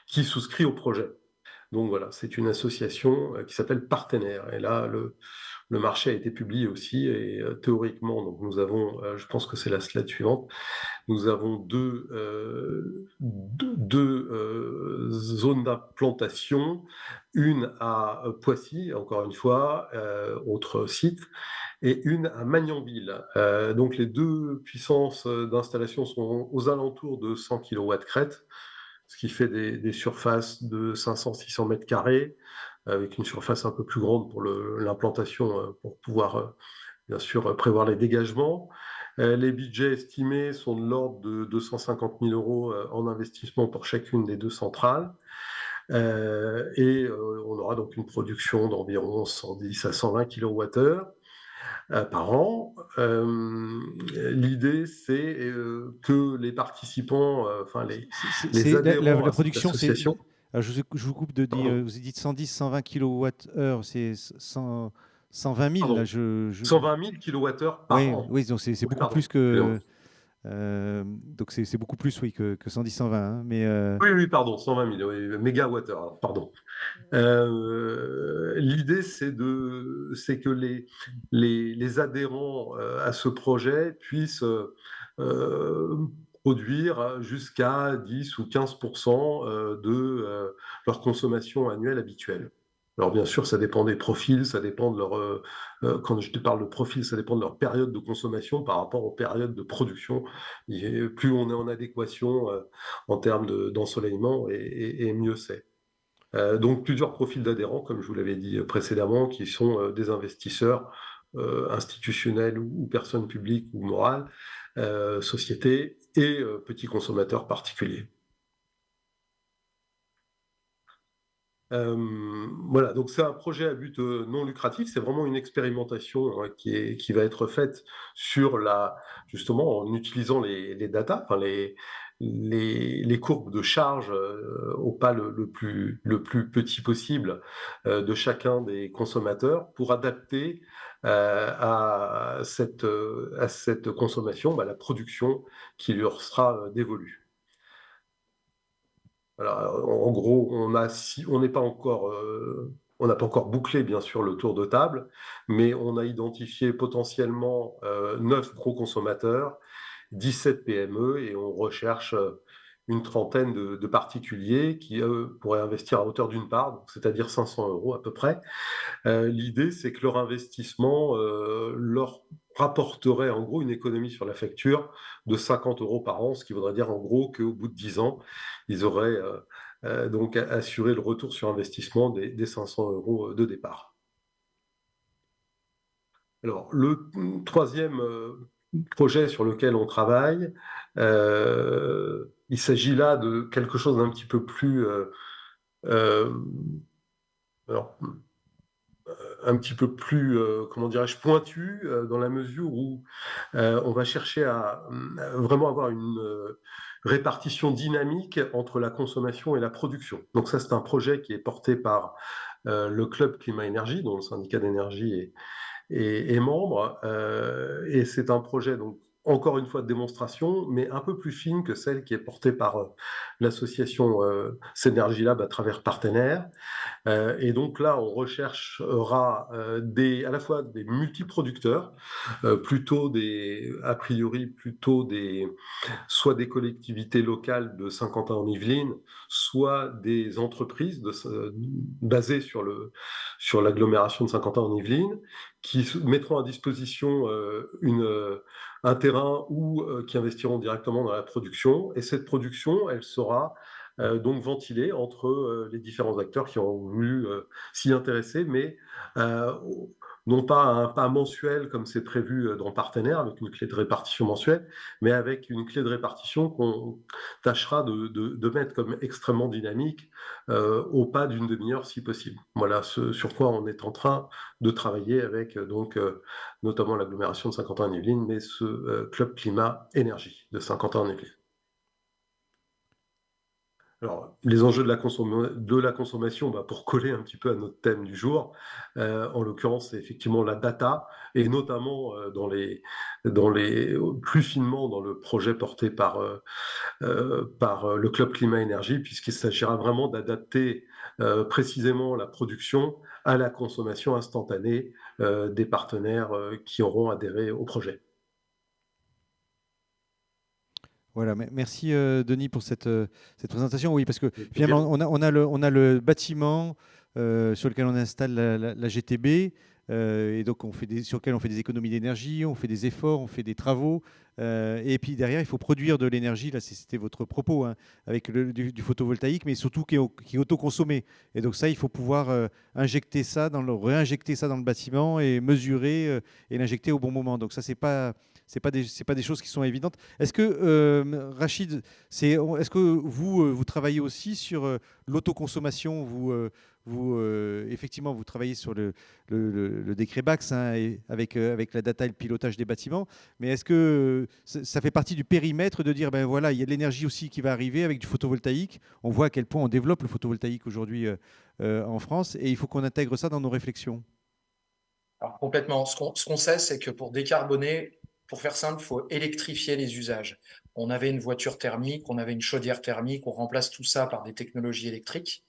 qui souscrit au projet. Donc voilà, c'est une association qui s'appelle Partenaire. Et là, le marché a été publié aussi, et théoriquement, donc nous avons, je pense que c'est la slide suivante, nous avons deux zones d'implantation, une à Poissy, encore une fois, autre site, et une à Magnanville. Donc les deux puissances d'installation sont aux alentours de 100 kW crête, ce qui fait des surfaces de 500-600 mètres carrés, avec une surface un peu plus grande pour l'implantation, pour pouvoir bien sûr prévoir les dégagements. Les budgets estimés sont de l'ordre de 250 000 € en investissement pour chacune des deux centrales. Et on aura donc une production d'environ 110 à 120 kWh par an. L'idée, c'est que les participants, enfin les adhérents la à cette production, c'est. association. Je vous coupe de dire, vous dites 110, 120 kWh, c'est 120 000. Là, 120 000 kWh par an. Oui, donc c'est Oui, beaucoup pardon, plus que. Donc c'est beaucoup plus, oui, que 110, 120. Hein, mais oui, pardon, 120 000 oui, mégawattheures, pardon. L'idée, c'est que les adhérents à ce projet puissent produire jusqu'à 10 ou 15% de leur consommation annuelle habituelle. Alors bien sûr, ça dépend des profils, ça dépend de leur... quand je te parle de profil, ça dépend de leur période de consommation par rapport aux périodes de production. Et plus on est en adéquation en termes d'ensoleillement, et mieux c'est. Donc plusieurs profils d'adhérents, comme je vous l'avais dit précédemment, qui sont des investisseurs institutionnels ou personnes publiques ou morales, sociétés et petits consommateurs particuliers. Voilà, donc c'est un projet à but non lucratif, c'est vraiment une expérimentation qui va être faite sur justement en utilisant les data, enfin les courbes de charge au pas le plus petit possible de chacun des consommateurs pour adapter à cette consommation la production qui leur sera dévolue. Alors, en gros, on n'est pas encore, on n'a pas encore bouclé, bien sûr, le tour de table, mais on a identifié potentiellement 9 gros consommateurs, 17 PME, et on recherche une trentaine de particuliers qui, eux, pourraient investir à hauteur d'une part, c'est-à-dire 500 € à peu près. L'idée, c'est que leur investissement leur rapporterait en gros une économie sur la facture de 50 € par an, ce qui voudrait dire en gros qu'au bout de 10 ans, ils auraient donc assuré le retour sur investissement des 500 € de départ. Alors, le troisième projet sur lequel on travaille, il s'agit là de quelque chose d'un petit peu plus... alors, un petit peu plus, comment dirais-je, pointu, dans la mesure où on va chercher à vraiment avoir répartition dynamique entre la consommation et la production. Donc ça, c'est un projet qui est porté par le Club Climat-Énergie, dont le syndicat d'énergie est membre. Et c'est un projet, donc, encore une fois, de démonstration, mais un peu plus fine que celle qui est portée par l'association Synergy Lab à travers partenaires. Et donc là, on recherchera à la fois des multiproducteurs, a priori plutôt soit des collectivités locales de Saint-Quentin-en-Yvelines, soit des entreprises basées sur l'agglomération de Saint-Quentin-en-Yvelines, qui mettront à disposition un terrain ou qui investiront directement dans la production. Et cette production, elle sera donc ventilée entre les différents acteurs qui ont voulu s'y intéresser, mais euh, non pas un pas mensuel comme c'est prévu dans Partenaire, avec une clé de répartition mensuelle, mais avec une clé de répartition qu'on tâchera de mettre comme extrêmement dynamique au pas d'une demi-heure si possible. Voilà sur quoi on est en train de travailler avec notamment l'agglomération de Saint-Quentin-en-Yvelines, mais ce club climat-énergie de Saint-Quentin-en-Yvelines. Alors, les enjeux de la consommation, pour coller un petit peu à notre thème du jour, en l'occurrence, c'est effectivement la data, et notamment plus finement dans le projet porté par le Club Climat-Énergie, puisqu'il s'agira vraiment d'adapter précisément la production à la consommation instantanée des partenaires qui auront adhéré au projet. Voilà, merci Denis pour cette présentation. Oui, parce que finalement, on a le bâtiment sur lequel on installe la GTB, et donc sur lequel on fait des économies d'énergie, on fait des efforts, on fait des travaux, et puis derrière, il faut produire de l'énergie. Là, c'était votre propos, hein, avec du photovoltaïque, mais surtout qui est autoconsommé. Et donc ça, il faut pouvoir réinjecter ça dans le bâtiment et mesurer et l'injecter au bon moment. Donc ça, c'est pas des choses qui sont évidentes. Est-ce que, Rachid, est-ce que vous travaillez aussi sur l'autoconsommation effectivement, vous travaillez sur le décret BAX, hein, avec la data et le pilotage des bâtiments, mais est-ce que ça fait partie du périmètre de dire, ben voilà, il y a de l'énergie aussi qui va arriver avec du photovoltaïque. On voit à quel point on développe le photovoltaïque aujourd'hui en France, et il faut qu'on intègre ça dans nos réflexions. Alors, complètement. Ce qu'on sait, c'est que pour décarboner, pour faire simple, il faut électrifier les usages. On avait une voiture thermique, on avait une chaudière thermique, on remplace tout ça par des technologies électriques.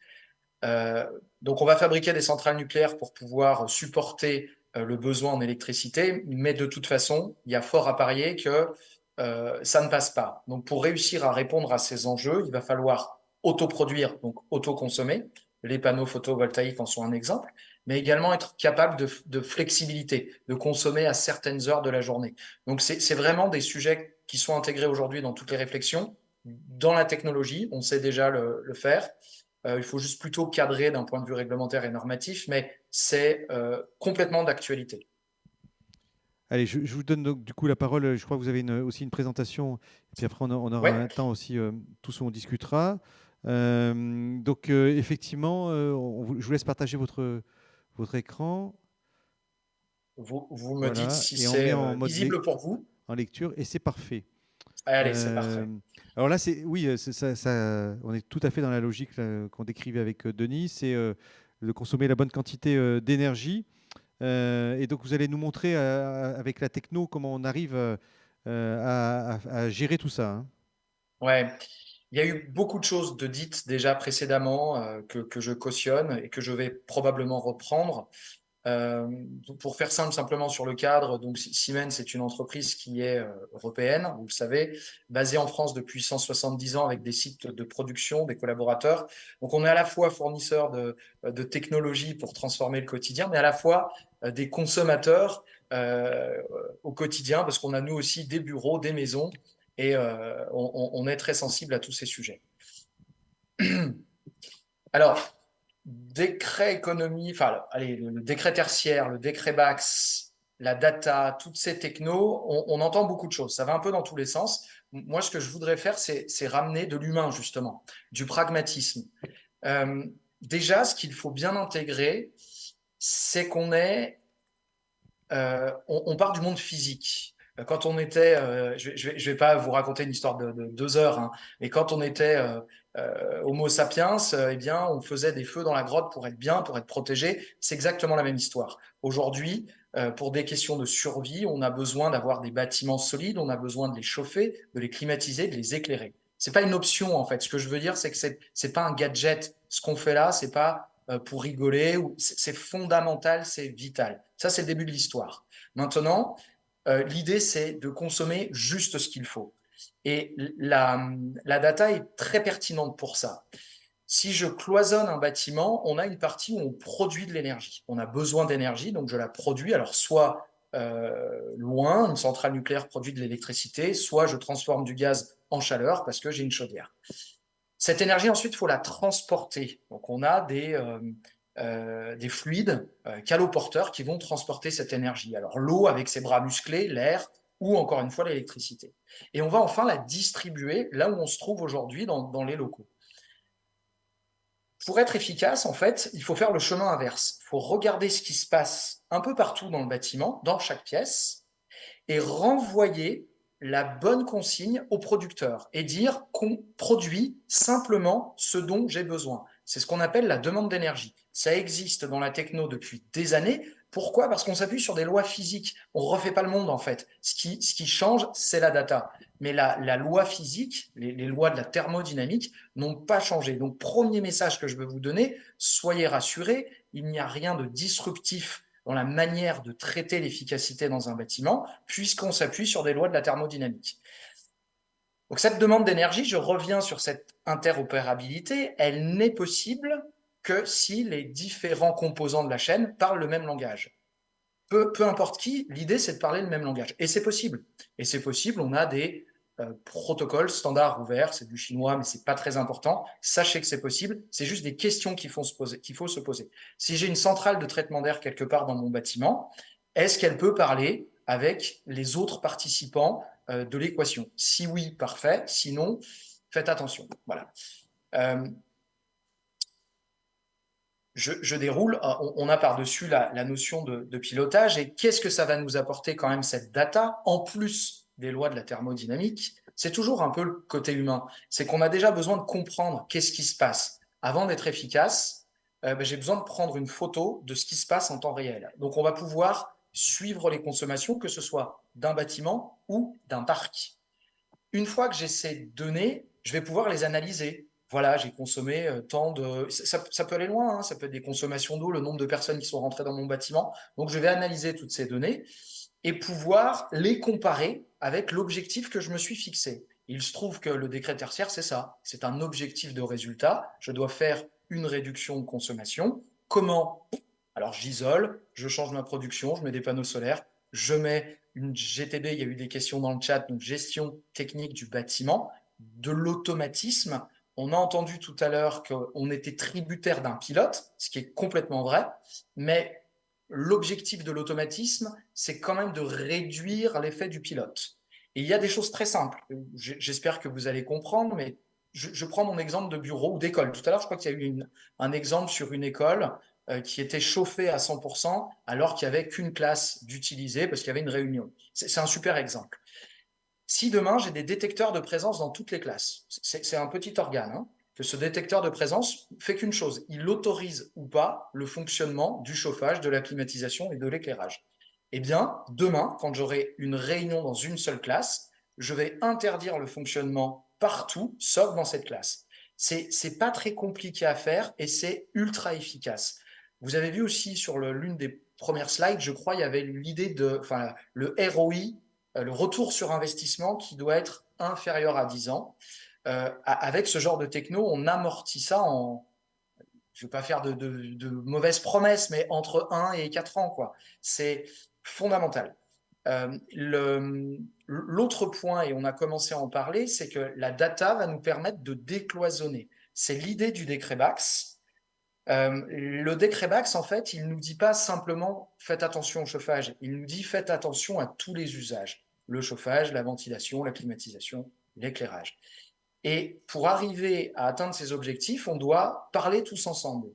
Donc, on va fabriquer des centrales nucléaires pour pouvoir supporter le besoin en électricité, mais de toute façon, il y a fort à parier que ça ne passe pas. Donc, pour réussir à répondre à ces enjeux, il va falloir autoproduire, donc autoconsommer. Les panneaux photovoltaïques en sont un exemple, mais également être capable de flexibilité, de consommer à certaines heures de la journée. Donc, c'est vraiment des sujets qui sont intégrés aujourd'hui dans toutes les réflexions. Dans la technologie, on sait déjà le faire. Il faut juste plutôt cadrer d'un point de vue réglementaire et normatif, mais c'est complètement d'actualité. Allez, je vous donne donc du coup la parole. Je crois que vous avez aussi une présentation, et puis après on aura un temps aussi, tous on discutera. Donc effectivement, je vous laisse partager votre écran. Vous me dites si c'est visible pour vous. En lecture, et c'est parfait. Allez, c'est parfait. Alors là, on est tout à fait dans la logique qu'on décrivait avec Denis, c'est de consommer la bonne quantité d'énergie. Et donc, vous allez nous montrer avec la techno comment on arrive à gérer tout ça. Hein. Ouais, il y a eu beaucoup de choses de dites déjà précédemment que je cautionne et que je vais probablement reprendre. Pour faire simple simplement sur le cadre, donc Siemens est une entreprise qui est européenne, vous le savez, basée en France depuis 170 ans avec des sites de production, des collaborateurs. Donc on est à la fois fournisseur de technologies pour transformer le quotidien, mais à la fois des consommateurs au quotidien, parce qu'on a nous aussi des bureaux, des maisons, et on est très sensible à tous ces sujets. Alors, décret économie, enfin, allez, le décret tertiaire, le décret BAX, la data, toutes ces technos, on entend beaucoup de choses. Ça va un peu dans tous les sens. Moi, ce que je voudrais faire, c'est ramener de l'humain, justement, du pragmatisme. Déjà, ce qu'il faut bien intégrer, c'est qu'on part du monde physique. Quand on était, je vais pas vous raconter une histoire de 2 heures, hein, mais quand on était Homo sapiens, eh bien, on faisait des feux dans la grotte pour être bien, pour être protégé. C'est exactement la même histoire. Aujourd'hui, pour des questions de survie, on a besoin d'avoir des bâtiments solides, on a besoin de les chauffer, de les climatiser, de les éclairer. C'est pas une option en fait. Ce que je veux dire, c'est que c'est pas un gadget. Ce qu'on fait là, c'est pas pour rigoler. C'est fondamental, c'est vital. Ça, c'est le début de l'histoire. Maintenant, l'idée, c'est de consommer juste ce qu'il faut. Et la data est très pertinente pour ça. Si je cloisonne un bâtiment, on a une partie où on produit de l'énergie. On a besoin d'énergie, donc je la produis. Alors, soit loin, une centrale nucléaire produit de l'électricité, soit je transforme du gaz en chaleur parce que j'ai une chaudière. Cette énergie, ensuite, il faut la transporter. Donc, on a des fluides caloporteurs qui vont transporter cette énergie. Alors, l'eau avec ses bras musclés, l'air, ou encore une fois l'électricité. Et on va enfin la distribuer là où on se trouve aujourd'hui dans les locaux. Pour être efficace, en fait, il faut faire le chemin inverse. Il faut regarder ce qui se passe un peu partout dans le bâtiment, dans chaque pièce, et renvoyer la bonne consigne au producteur et dire qu'on produit simplement ce dont j'ai besoin. C'est ce qu'on appelle la demande d'énergie. Ça existe dans la techno depuis des années. Pourquoi? Parce qu'on s'appuie sur des lois physiques. On ne refait pas le monde, en fait. Ce qui change, c'est la data. Mais la loi physique, les lois de la thermodynamique n'ont pas changé. Donc, premier message que je veux vous donner, soyez rassurés, il n'y a rien de disruptif dans la manière de traiter l'efficacité dans un bâtiment, puisqu'on s'appuie sur des lois de la thermodynamique. Donc cette demande d'énergie, je reviens sur cette interopérabilité, elle n'est possible que si les différents composants de la chaîne parlent le même langage. Peu importe qui, l'idée c'est de parler le même langage. Et c'est possible. Et c'est possible, on a des protocoles standards ouverts, c'est du chinois, mais c'est pas très important. Sachez que c'est possible, c'est juste des questions qu'il faut se poser. Si j'ai une centrale de traitement d'air quelque part dans mon bâtiment, est-ce qu'elle peut parler avec les autres participants de l'équation? Si oui, parfait. Sinon, faites attention. Voilà. Je déroule. On a par-dessus la notion de pilotage. Et qu'est-ce que ça va nous apporter quand même cette data, en plus des lois de la thermodynamique? C'est toujours un peu le côté humain. C'est qu'on a déjà besoin de comprendre qu'est-ce qui se passe. Avant d'être efficace, j'ai besoin de prendre une photo de ce qui se passe en temps réel. Donc, on va pouvoir suivre les consommations, que ce soit d'un bâtiment ou d'un parc. Une fois que j'ai ces données, je vais pouvoir les analyser. Voilà, j'ai consommé tant de... Ça peut aller loin, hein, ça peut être des consommations d'eau, le nombre de personnes qui sont rentrées dans mon bâtiment. Donc, je vais analyser toutes ces données et pouvoir les comparer avec l'objectif que je me suis fixé. Il se trouve que le décret tertiaire, c'est ça. C'est un objectif de résultat. Je dois faire une réduction de consommation. Comment? Alors, j'isole, je change ma production, je mets des panneaux solaires, je mets une GTB, il y a eu des questions dans le chat, donc gestion technique du bâtiment, de l'automatisme. On a entendu tout à l'heure qu'on était tributaire d'un pilote, ce qui est complètement vrai, mais l'objectif de l'automatisme, c'est quand même de réduire l'effet du pilote. Et il y a des choses très simples. J'espère que vous allez comprendre, mais je prends mon exemple de bureau ou d'école. Tout à l'heure, je crois qu'il y a eu un exemple sur une école qui était chauffée à 100% alors qu'il n'y avait qu'une classe d'utiliser parce qu'il y avait une réunion. C'est un super exemple. Si demain, j'ai des détecteurs de présence dans toutes les classes, c'est un petit organe, hein, que ce détecteur de présence fait qu'une chose, il autorise ou pas le fonctionnement du chauffage, de la climatisation et de l'éclairage. Eh bien, demain, quand j'aurai une réunion dans une seule classe, je vais interdire le fonctionnement partout, sauf dans cette classe. C'est pas très compliqué à faire et c'est ultra efficace. Vous avez vu aussi sur l'une des premières slides, je crois, il y avait l'idée de, enfin, le ROI, le retour sur investissement qui doit être inférieur à 10 ans. Avec ce genre de techno, on amortit ça en, je ne veux pas faire de mauvaises promesses, mais entre 1 et 4 ans, quoi. C'est fondamental. L'autre point, et on a commencé à en parler, c'est que la data va nous permettre de décloisonner. C'est l'idée du décret Bax. Le décret Bax, en fait, il ne nous dit pas simplement faites attention au chauffage, il nous dit faites attention à tous les usages. Le chauffage, la ventilation, la climatisation, l'éclairage. Et pour arriver à atteindre ces objectifs, on doit parler tous ensemble.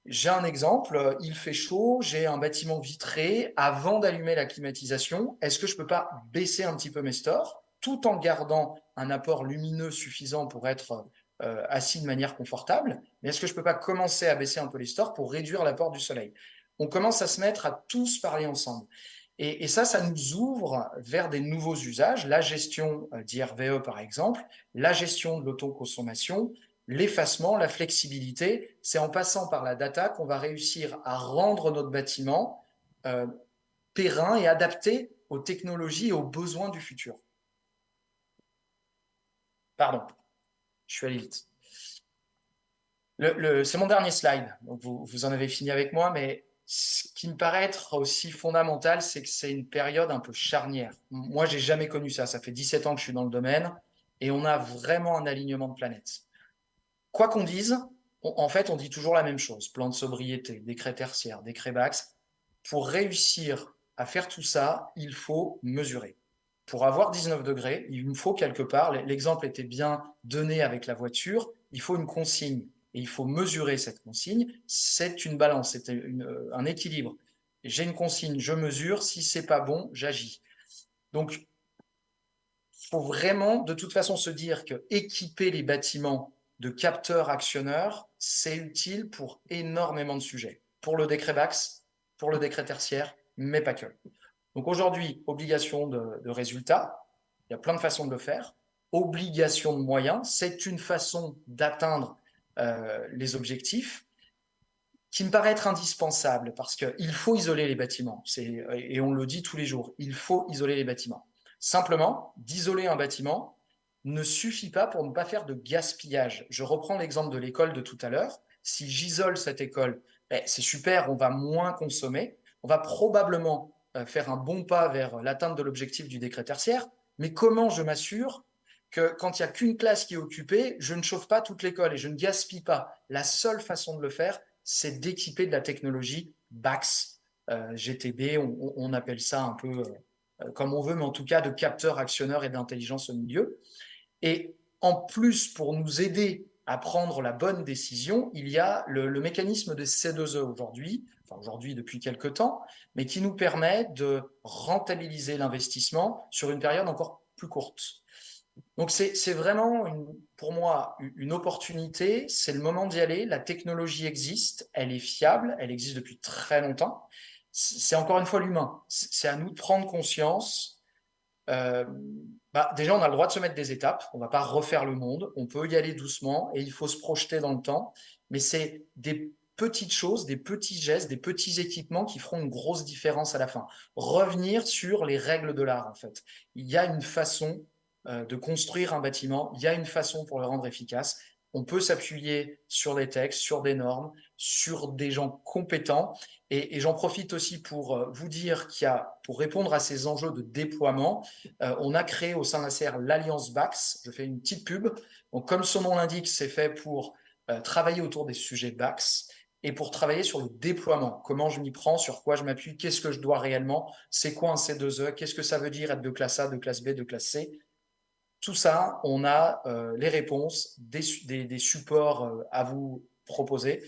J'ai un exemple, il fait chaud, j'ai un bâtiment vitré, avant d'allumer la climatisation, est-ce que je ne peux pas baisser un petit peu mes stores tout en gardant un apport lumineux suffisant pour être assis de manière confortable, mais est-ce que je ne peux pas commencer à baisser un peu les stores pour réduire l'apport du soleil? On commence à se mettre à tous parler ensemble. Et ça nous ouvre vers des nouveaux usages, la gestion d'IRVE par exemple, la gestion de l'autoconsommation, l'effacement, la flexibilité. C'est en passant par la data qu'on va réussir à rendre notre bâtiment périn et adapté aux technologies et aux besoins du futur. Pardon, je suis allé vite. C'est mon dernier slide, donc vous en avez fini avec moi, mais ce qui me paraît être aussi fondamental, c'est que c'est une période un peu charnière. Moi, j'ai jamais connu ça. Ça fait 17 ans que je suis dans le domaine et on a vraiment un alignement de planètes. Quoi qu'on dise, en fait, on dit toujours la même chose. Plan de sobriété, décret tertiaire, décret BAX. Pour réussir à faire tout ça, il faut mesurer. Pour avoir 19 degrés, il nous faut quelque part, l'exemple était bien donné avec la voiture, il faut une consigne. Et il faut mesurer cette consigne. C'est une balance, c'est un équilibre. J'ai une consigne, je mesure. Si c'est pas bon, j'agis. Donc, il faut vraiment, de toute façon, se dire que équiper les bâtiments de capteurs actionneurs, c'est utile pour énormément de sujets. Pour le décret BAX, pour le décret tertiaire, mais pas que. Donc aujourd'hui, obligation de résultat, il y a plein de façons de le faire. Obligation de moyens, c'est une façon d'atteindre les objectifs qui me paraît être indispensable parce qu'il faut isoler les bâtiments. Et on le dit tous les jours, il faut isoler les bâtiments. Simplement, d'isoler un bâtiment ne suffit pas pour ne pas faire de gaspillage. Je reprends l'exemple de l'école de tout à l'heure. Si j'isole cette école, c'est super, on va moins consommer. On va probablement faire un bon pas vers l'atteinte de l'objectif du décret tertiaire. Mais comment je m'assure que quand il n'y a qu'une classe qui est occupée, je ne chauffe pas toute l'école et je ne gaspille pas? La seule façon de le faire, c'est d'équiper de la technologie BAX, GTB, on appelle ça un peu comme on veut, mais en tout cas de capteurs actionneurs et d'intelligence au milieu. Et en plus, pour nous aider à prendre la bonne décision, il y a le mécanisme de C2E aujourd'hui, enfin aujourd'hui depuis quelques temps, mais qui nous permet de rentabiliser l'investissement sur une période encore plus courte. Donc c'est vraiment, pour moi, une opportunité, c'est le moment d'y aller, la technologie existe, elle est fiable, elle existe depuis très longtemps. C'est encore une fois l'humain, c'est à nous de prendre conscience. Déjà, on a le droit de se mettre des étapes, on ne va pas refaire le monde, on peut y aller doucement et il faut se projeter dans le temps, mais c'est des petites choses, des petits gestes, des petits équipements qui feront une grosse différence à la fin. Revenir sur les règles de l'art, en fait. Il y a une façon de construire un bâtiment, il y a une façon pour le rendre efficace. On peut s'appuyer sur des textes, sur des normes, sur des gens compétents. Et j'en profite aussi pour vous dire qu'il y a, pour répondre à ces enjeux de déploiement, on a créé au sein de la CR l'Alliance BAX. Je fais une petite pub. Donc, comme son nom l'indique, c'est fait pour travailler autour des sujets BAX et pour travailler sur le déploiement. Comment je m'y prends, sur quoi je m'appuie, qu'est-ce que je dois réellement, c'est quoi un C2E, qu'est-ce que ça veut dire être de classe A, de classe B, de classe C. Tout ça, on a les réponses, des supports à vous proposer.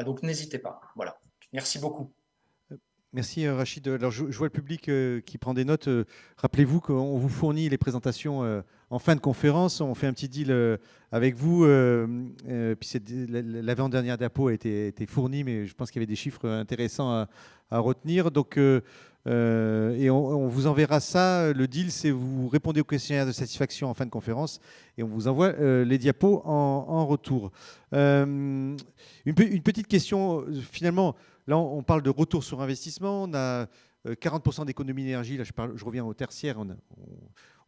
Donc, n'hésitez pas. Voilà. Merci beaucoup. Merci Rachid. Alors, je vois le public qui prend des notes. Rappelez-vous qu'on vous fournit les présentations en fin de conférence. On fait un petit deal avec vous. Puis l'avant-dernière diapo a été fournie, mais je pense qu'il y avait des chiffres intéressants à retenir. Donc, et on vous enverra ça. Le deal, c'est vous répondez au questionnaire de satisfaction en fin de conférence et on vous envoie les diapos en retour. Une petite question, finalement. Là, on parle de retour sur investissement. On a 40% d'économie d'énergie. Là, je reviens au tertiaire. On ne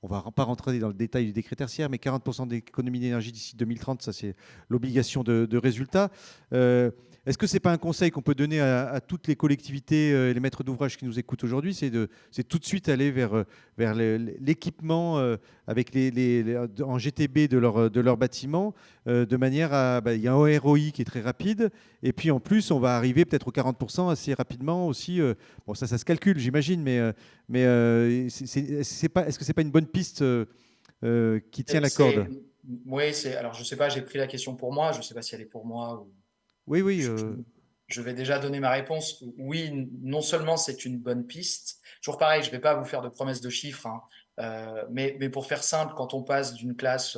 va pas rentrer dans le détail du décret tertiaire, mais 40% d'économie d'énergie d'ici 2030, ça, c'est l'obligation de résultat. Est-ce que ce n'est pas un conseil qu'on peut donner à toutes les collectivités et les maîtres d'ouvrage qui nous écoutent aujourd'hui? C'est tout de suite aller vers l'équipement avec en GTB de leur bâtiment, de manière à... il y a un ROI qui est très rapide, et puis en plus, on va arriver peut-être aux 40% assez rapidement aussi. Bon, ça se calcule, j'imagine, mais est-ce que ce n'est pas une bonne piste qui tient la corde? Oui, alors je ne sais pas, j'ai pris la question pour moi, je ne sais pas si elle est pour moi ou... Oui. je vais déjà donner ma réponse. Oui, non seulement c'est une bonne piste, toujours pareil, je ne vais pas vous faire de promesses de chiffres, hein, mais pour faire simple, quand on passe d'une classe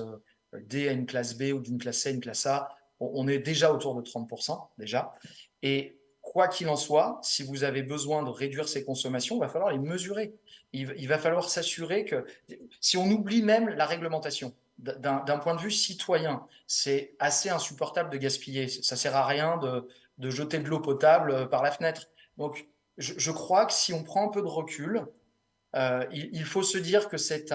D à une classe B ou d'une classe C à une classe A, on est déjà autour de 30% déjà. Et quoi qu'il en soit, si vous avez besoin de réduire ces consommations, il va falloir les mesurer. Il va falloir s'assurer que, si on oublie même la réglementation, d'un point de vue citoyen, c'est assez insupportable de gaspiller. Ça ne sert à rien de jeter de l'eau potable par la fenêtre. Donc, je crois que si on prend un peu de recul, il faut se dire que c'est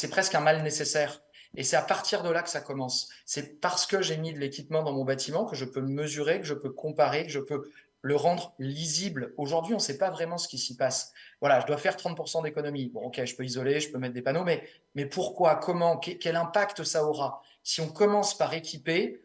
presque un mal nécessaire. Et c'est à partir de là que ça commence. C'est parce que j'ai mis de l'équipement dans mon bâtiment que je peux mesurer, que je peux comparer, que je peux le rendre lisible. Aujourd'hui, on ne sait pas vraiment ce qui s'y passe. Voilà, je dois faire 30% d'économie. Bon, ok, je peux isoler, je peux mettre des panneaux, mais pourquoi, comment, quel impact ça aura? Si on commence par équiper,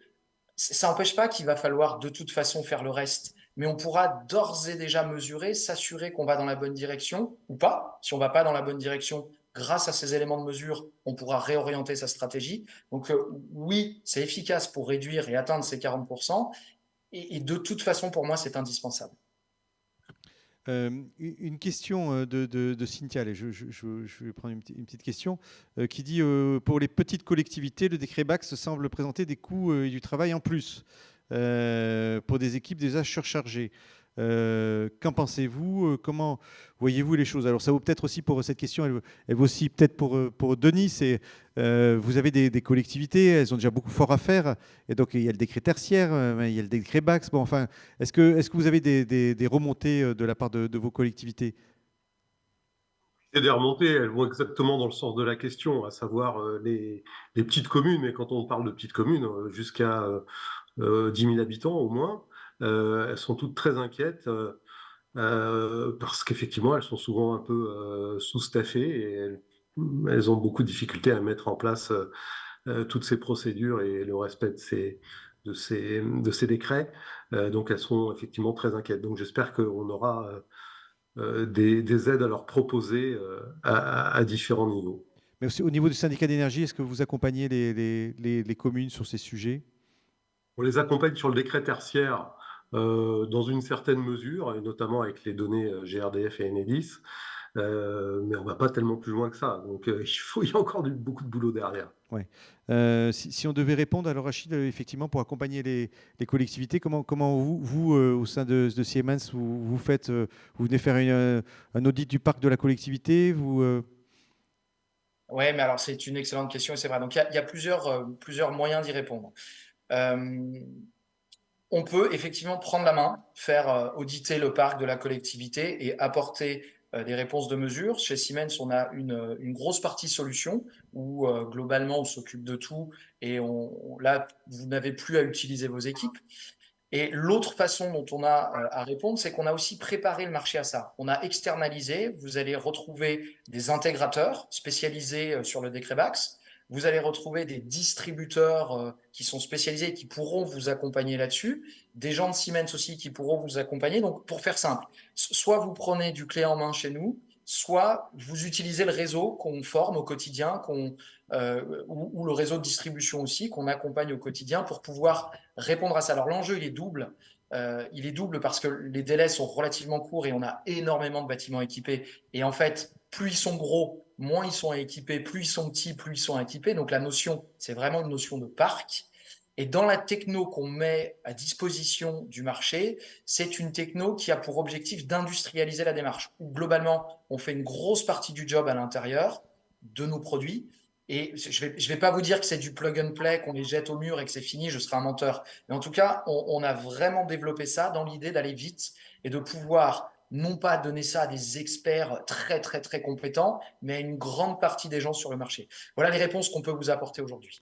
ça n'empêche pas qu'il va falloir de toute façon faire le reste. Mais on pourra d'ores et déjà mesurer, s'assurer qu'on va dans la bonne direction ou pas. Si on ne va pas dans la bonne direction, grâce à ces éléments de mesure, on pourra réorienter sa stratégie. Donc oui, c'est efficace pour réduire et atteindre ces 40%. Et de toute façon, pour moi, c'est indispensable. Une question de Cynthia, allez, je vais prendre une petite question, qui dit pour les petites collectivités, le décret BAX semble présenter des coûts et du travail en plus pour des équipes déjà surchargées. Qu'en pensez-vous? Comment voyez-vous les choses? Alors ça vaut peut-être aussi pour cette question, elle vaut aussi peut-être pour Denis. Vous avez des collectivités, elles ont déjà beaucoup fort à faire, et donc il y a le décret tertiaire, il y a le décret BAX. Bon, enfin, est-ce que vous avez des remontées de la part de vos collectivités? Et des remontées, elles vont exactement dans le sens de la question, à savoir les petites communes. Mais quand on parle de petites communes, jusqu'à 10 000 habitants au moins, elles sont toutes très inquiètes parce qu'effectivement, elles sont souvent un peu sous-staffées et elles ont beaucoup de difficultés à mettre en place toutes ces procédures et le respect de ces décrets. Donc, elles sont effectivement très inquiètes. Donc, j'espère qu'on aura des aides à leur proposer à différents niveaux. Mais aussi, au niveau du syndicat d'énergie, est-ce que vous accompagnez les communes sur ces sujets? On les accompagne sur le décret tertiaire dans une certaine mesure, et notamment avec les données GRDF et Enedis, mais on ne va pas tellement plus loin que ça. Donc il y a encore beaucoup de boulot derrière. Ouais. Si on devait répondre, alors Rachid, effectivement, pour accompagner les collectivités, comment vous au sein de Siemens, vous faites, vous venez faire un audit du parc de la collectivité, Oui, mais alors c'est une excellente question et c'est vrai. Donc il y a plusieurs moyens d'y répondre. On peut effectivement prendre la main, faire auditer le parc de la collectivité et apporter des réponses de mesure. Chez Siemens, on a une grosse partie solution où globalement on s'occupe de tout et là, vous n'avez plus à utiliser vos équipes. Et l'autre façon dont on a à répondre, c'est qu'on a aussi préparé le marché à ça. On a externalisé, vous allez retrouver des intégrateurs spécialisés sur le décret BAX. Vous allez retrouver des distributeurs qui sont spécialisés et qui pourront vous accompagner là-dessus. Des gens de Siemens aussi qui pourront vous accompagner. Donc, pour faire simple, soit vous prenez du clé en main chez nous, soit vous utilisez le réseau qu'on forme au quotidien, ou le réseau de distribution aussi, qu'on accompagne au quotidien pour pouvoir répondre à ça. Alors, l'enjeu, il est double. Il est double parce que les délais sont relativement courts et on a énormément de bâtiments équipés. Et en fait, plus ils sont gros, moins ils sont équipés, plus ils sont petits, plus ils sont équipés. Donc la notion, c'est vraiment une notion de parc. Et dans la techno qu'on met à disposition du marché, c'est une techno qui a pour objectif d'industrialiser la démarche. Où globalement, on fait une grosse partie du job à l'intérieur de nos produits. Et je vais pas vous dire que c'est du plug and play, qu'on les jette au mur et que c'est fini, je serai un menteur. Mais en tout cas, on a vraiment développé ça dans l'idée d'aller vite et de pouvoir non pas donner ça à des experts très, très, très compétents, mais à une grande partie des gens sur le marché. Voilà les réponses qu'on peut vous apporter aujourd'hui.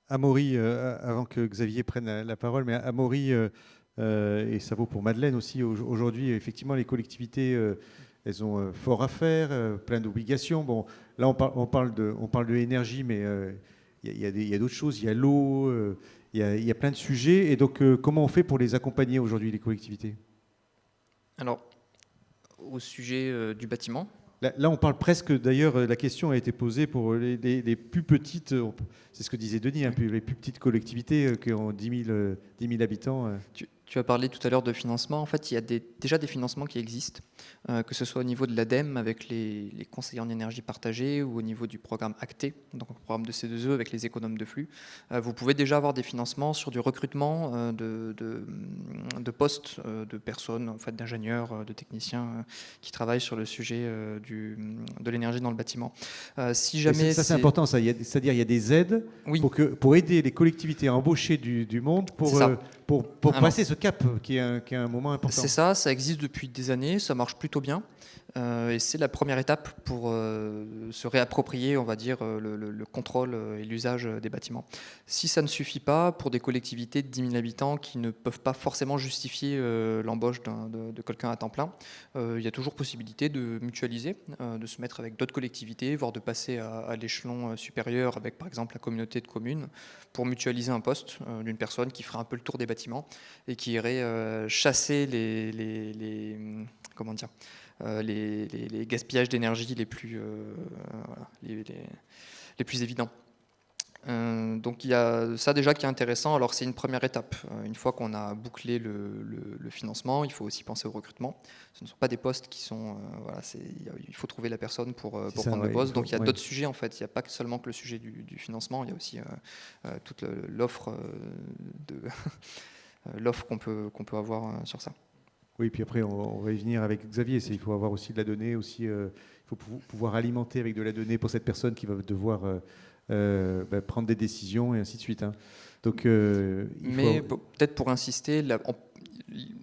Amaury, avant que Xavier prenne la parole, mais Amaury, et ça vaut pour Madeleine aussi, aujourd'hui, effectivement, les collectivités, elles ont fort à faire, plein d'obligations. Bon, là, on parle de l'énergie, mais il y a d'autres choses. Il y a l'eau, il y a plein de sujets. Et donc, comment on fait pour les accompagner aujourd'hui, les collectivités? Alors, au sujet du bâtiment, Là, on parle presque, d'ailleurs, la question a été posée pour les plus petites, c'est ce que disait Denis, hein, les plus petites collectivités qui ont 10 000 habitants. Tu as parlé tout à l'heure de financement. En fait, il y a déjà des financements qui existent, que ce soit au niveau de l'ADEME avec les conseillers en énergie partagée ou au niveau du programme ACTE, donc un programme de C2E avec les économes de flux. Vous pouvez déjà avoir des financements sur du recrutement de postes de personnes, en fait, d'ingénieurs, de techniciens qui travaillent sur le sujet de l'énergie dans le bâtiment. Si jamais ça, c'est important, c'est-à-dire il y a des aides oui. pour aider les collectivités à embaucher du monde pour passer ce cap qui est un moment important. C'est ça, ça existe depuis des années, ça marche plutôt bien. Et c'est la première étape pour se réapproprier, on va dire, le contrôle et l'usage des bâtiments. Si ça ne suffit pas, pour des collectivités de 10 000 habitants qui ne peuvent pas forcément justifier l'embauche de quelqu'un à temps plein, il y a toujours possibilité de mutualiser, de se mettre avec d'autres collectivités, voire de passer à l'échelon supérieur avec par exemple la communauté de communes pour mutualiser un poste d'une personne qui ferait un peu le tour des bâtiments et qui irait chasser les gaspillages d'énergie les plus évidents. Donc il y a ça déjà qui est intéressant. Alors c'est une première étape. Une fois qu'on a bouclé le financement, il faut aussi penser au recrutement. Ce ne sont pas des postes qui sont... il faut trouver la personne pour prendre le poste. Donc il y a d'autres sujets en fait. Il n'y a pas seulement que le sujet du financement, il y a aussi toute l'offre l'offre qu'on peut avoir sur ça. Oui, puis après, on va y venir avec Xavier. Il faut avoir aussi de la donnée, il faut pouvoir alimenter avec de la donnée pour cette personne qui va devoir prendre des décisions et ainsi de suite. Hein. Donc, peut-être pour insister,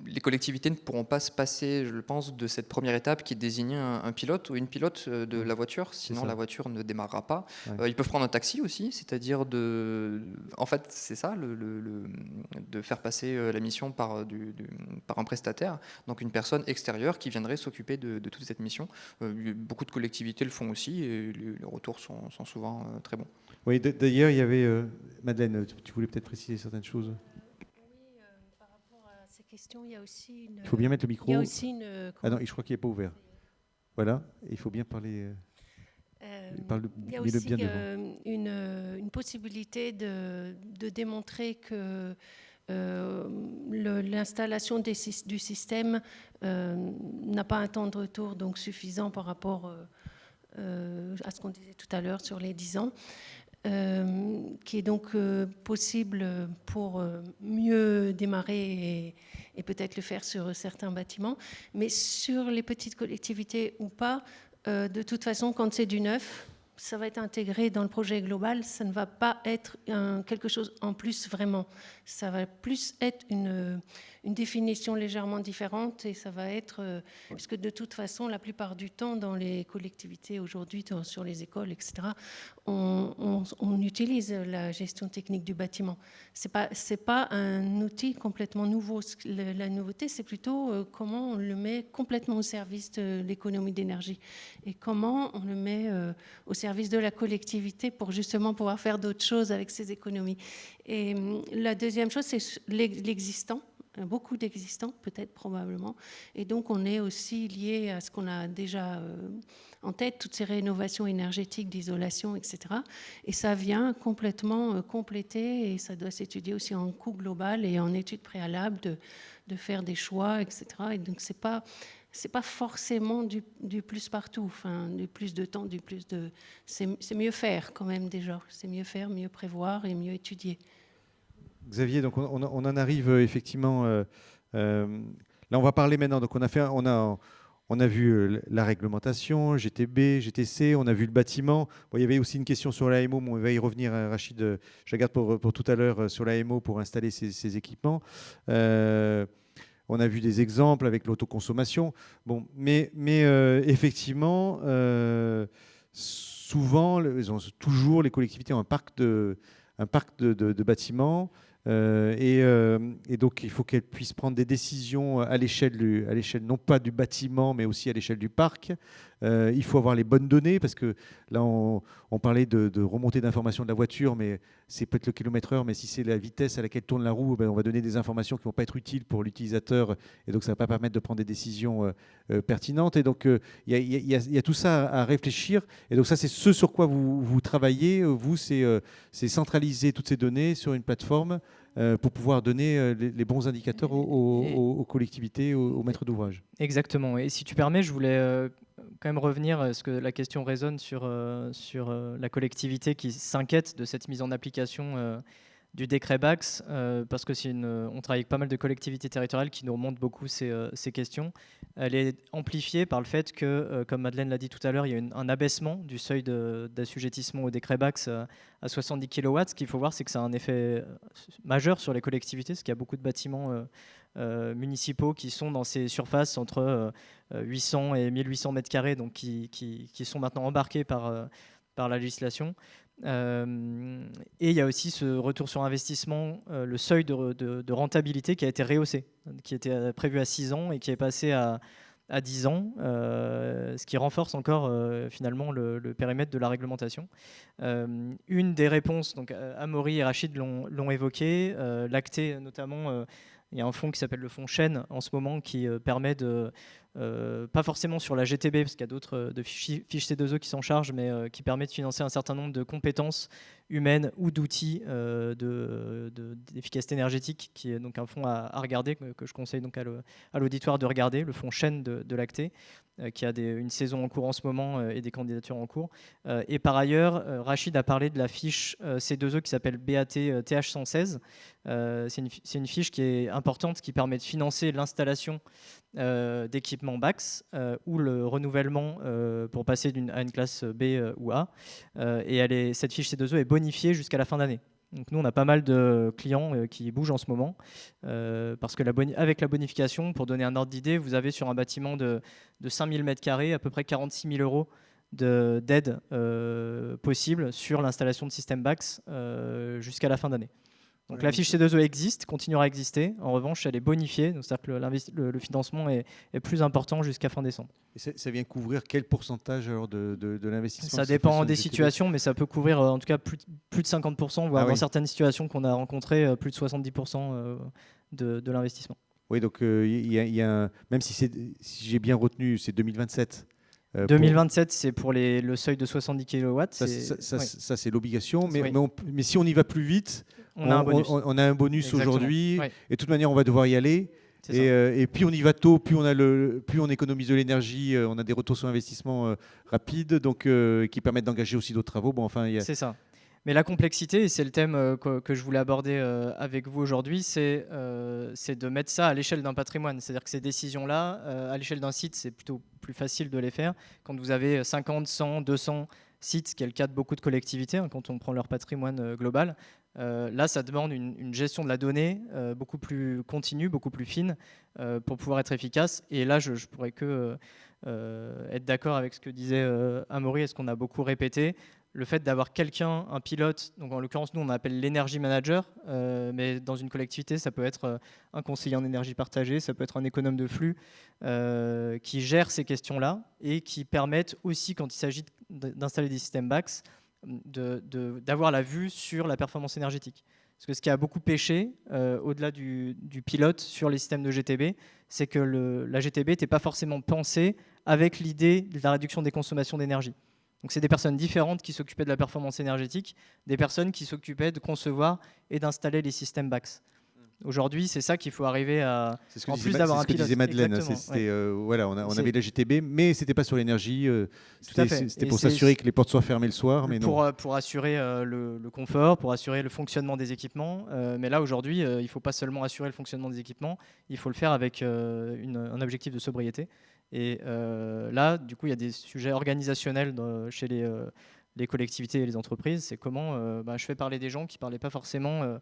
les collectivités ne pourront pas se passer, je pense, de cette première étape qui est de désigner un pilote ou une pilote de la voiture, sinon la voiture ne démarrera pas. Ouais. Ils peuvent prendre un taxi aussi, c'est-à-dire en fait, c'est ça, de faire passer la mission par un prestataire, donc une personne extérieure qui viendrait s'occuper de toute cette mission. Beaucoup de collectivités le font aussi et les retours sont souvent très bons. Oui, d'ailleurs, il y avait... Madeleine, tu voulais peut-être préciser certaines choses ? Il y a aussi il faut bien mettre le micro. Il y a aussi ah non, je crois qu'il n'est pas ouvert. Voilà, il faut bien parler. Il y a aussi une possibilité de démontrer que l'installation du système n'a pas un temps de retour donc suffisant par rapport à ce qu'on disait tout à l'heure sur les 10 ans. Qui est donc possible pour mieux démarrer et peut-être le faire sur certains bâtiments. Mais sur les petites collectivités ou pas, de toute façon, quand c'est du neuf, ça va être intégré dans le projet global. Ça ne va pas être quelque chose en plus vraiment. Ça va plus être une définition légèrement différente et ça va être... puisque de toute façon, la plupart du temps, dans les collectivités aujourd'hui, sur les écoles, etc., on utilise la gestion technique du bâtiment. C'est pas un outil complètement nouveau. La nouveauté, c'est plutôt comment on le met complètement au service de l'économie d'énergie et comment on le met au service de la collectivité pour justement pouvoir faire d'autres choses avec ces économies. Et la deuxième chose, c'est l'existant. Beaucoup d'existants, peut-être, probablement. Et donc, on est aussi lié à ce qu'on a déjà en tête, toutes ces rénovations énergétiques, d'isolation, etc. Et ça vient complètement compléter, et ça doit s'étudier aussi en coût global et en études préalables de faire des choix, etc. Et donc, c'est pas forcément du plus partout, enfin, du plus de temps, c'est mieux faire quand même déjà. C'est mieux faire, mieux prévoir et mieux étudier. Xavier, donc on en arrive effectivement. Là, on va parler maintenant. Donc, on a vu la réglementation, GTB, GTC, on a vu le bâtiment. Bon, il y avait aussi une question sur l'AMO, mais on va y revenir, Rachid. Je la garde pour tout à l'heure sur l'AMO pour installer ces équipements. On a vu des exemples avec l'autoconsommation. Bon, mais effectivement, souvent, toujours les collectivités ont un parc de bâtiments. Et donc, il faut qu'elles puissent prendre des décisions à l'échelle non pas du bâtiment, mais aussi à l'échelle du parc. Il faut avoir les bonnes données, parce que là, on parlait de remontée d'informations de la voiture, mais c'est peut-être le kilomètre-heure, mais si c'est la vitesse à laquelle tourne la roue, on va donner des informations qui ne vont pas être utiles pour l'utilisateur, et donc ça ne va pas permettre de prendre des décisions pertinentes. Et donc, il y a tout ça à réfléchir. Et donc ça, c'est ce sur quoi vous travaillez. Vous, c'est centraliser toutes ces données sur une plateforme pour pouvoir donner les bons indicateurs aux collectivités, aux maîtres d'ouvrage. Exactement. Et si tu permets, je voulais quand même revenir, parce que la question résonne sur la collectivité qui s'inquiète de cette mise en application du décret BAX, parce que on travaille avec pas mal de collectivités territoriales qui nous remontent beaucoup ces questions. Elle est amplifiée par le fait que, comme Madeleine l'a dit tout à l'heure, il y a un abaissement du seuil d'assujettissement au décret BAX à 70 kW. Ce qu'il faut voir, c'est que ça a un effet majeur sur les collectivités, parce qu'il y a beaucoup de bâtiments municipaux qui sont dans ces surfaces entre 800 et 1800 mètres carrés, donc qui sont maintenant embarqués par la législation. Et il y a aussi ce retour sur investissement, le seuil de rentabilité qui a été rehaussé, qui était prévu à 6 ans et qui est passé à 10 ans, ce qui renforce encore finalement le périmètre de la réglementation. Une des réponses, donc Amaury et Rachid l'ont évoqué, Lacté notamment. Il y a un fonds qui s'appelle le fonds Chêne en ce moment qui permet de, pas forcément sur la GTB, parce qu'il y a d'autres fiches C2E qui s'en chargent, mais qui permet de financer un certain nombre de compétences humaines ou d'outils d'efficacité énergétique, qui est donc un fonds à regarder, que je conseille donc à l'auditoire de regarder, le fonds Chêne de Lacté, qui a une saison en cours en ce moment et des candidatures en cours. Et par ailleurs, Rachid a parlé de la fiche C2E qui s'appelle BAT TH116. C'est une fiche qui est importante, qui permet de financer l'installation d'équipements BAX ou le renouvellement pour passer à une classe B ou A. Et cette fiche C2E est bonifiée jusqu'à la fin d'année. Donc nous, on a pas mal de clients qui bougent en ce moment, parce que avec la bonification, pour donner un ordre d'idée, vous avez sur un bâtiment de 5000 m² à peu près 46 000 euros d'aide possible sur l'installation de système BAX jusqu'à la fin d'année. Donc la fiche C2E existe, continuera à exister. En revanche, elle est bonifiée, donc c'est-à-dire que le financement est plus important jusqu'à fin décembre. Et ça vient couvrir quel pourcentage alors de l'investissement? Ça dépend des situations, mais ça peut couvrir en tout cas plus de 50%, voire dans certaines situations qu'on a rencontrées, plus de 70% de l'investissement. Oui, donc même si j'ai bien retenu, c'est 2027. 2027, c'est pour le seuil de 70 kW. Ça, c'est l'obligation. Mais si on y va plus vite, on a un bonus aujourd'hui. Oui. Et de toute manière, on va devoir y aller. Et puis on y va tôt, plus on économise de l'énergie, on a des retours sur investissement rapides, donc, qui permettent d'engager aussi d'autres travaux. C'est ça. Mais la complexité, et c'est le thème que je voulais aborder avec vous aujourd'hui, c'est de mettre ça à l'échelle d'un patrimoine. C'est-à-dire que ces décisions-là, à l'échelle d'un site, c'est plutôt plus facile de les faire. Quand vous avez 50, 100, 200 sites, ce qui est le cas de beaucoup de collectivités, quand on prend leur patrimoine global, là, ça demande une gestion de la donnée beaucoup plus continue, beaucoup plus fine, pour pouvoir être efficace. Et là, je pourrais que être d'accord avec ce que disait Amaury et ce qu'on a beaucoup répété. Le fait d'avoir quelqu'un, un pilote, donc en l'occurrence nous on appelle l'énergie manager, mais dans une collectivité ça peut être un conseiller en énergie partagée, ça peut être un économe de flux qui gère ces questions-là et qui permettent aussi, quand il s'agit d'installer des systèmes BAX, d'avoir la vue sur la performance énergétique. Parce que ce qui a beaucoup pêché, au-delà du pilote sur les systèmes de GTB, c'est que la GTB n'était pas forcément pensée avec l'idée de la réduction des consommations d'énergie. Donc c'est des personnes différentes qui s'occupaient de la performance énergétique, des personnes qui s'occupaient de concevoir et d'installer les systèmes BAX. Aujourd'hui, c'est ça qu'il faut arriver à... En plus d'avoir un pilote. C'est ce que disait Madeleine. On avait la GTB, mais ce n'était pas sur l'énergie. C'était pour s'assurer que les portes soient fermées le soir. Mais pour assurer le confort, pour assurer le fonctionnement des équipements. Mais là, aujourd'hui, il ne faut pas seulement assurer le fonctionnement des équipements, il faut le faire avec un objectif de sobriété. Et là, du coup, il y a des sujets organisationnels chez les collectivités et les entreprises. C'est comment je fais parler des gens qui ne parlaient pas forcément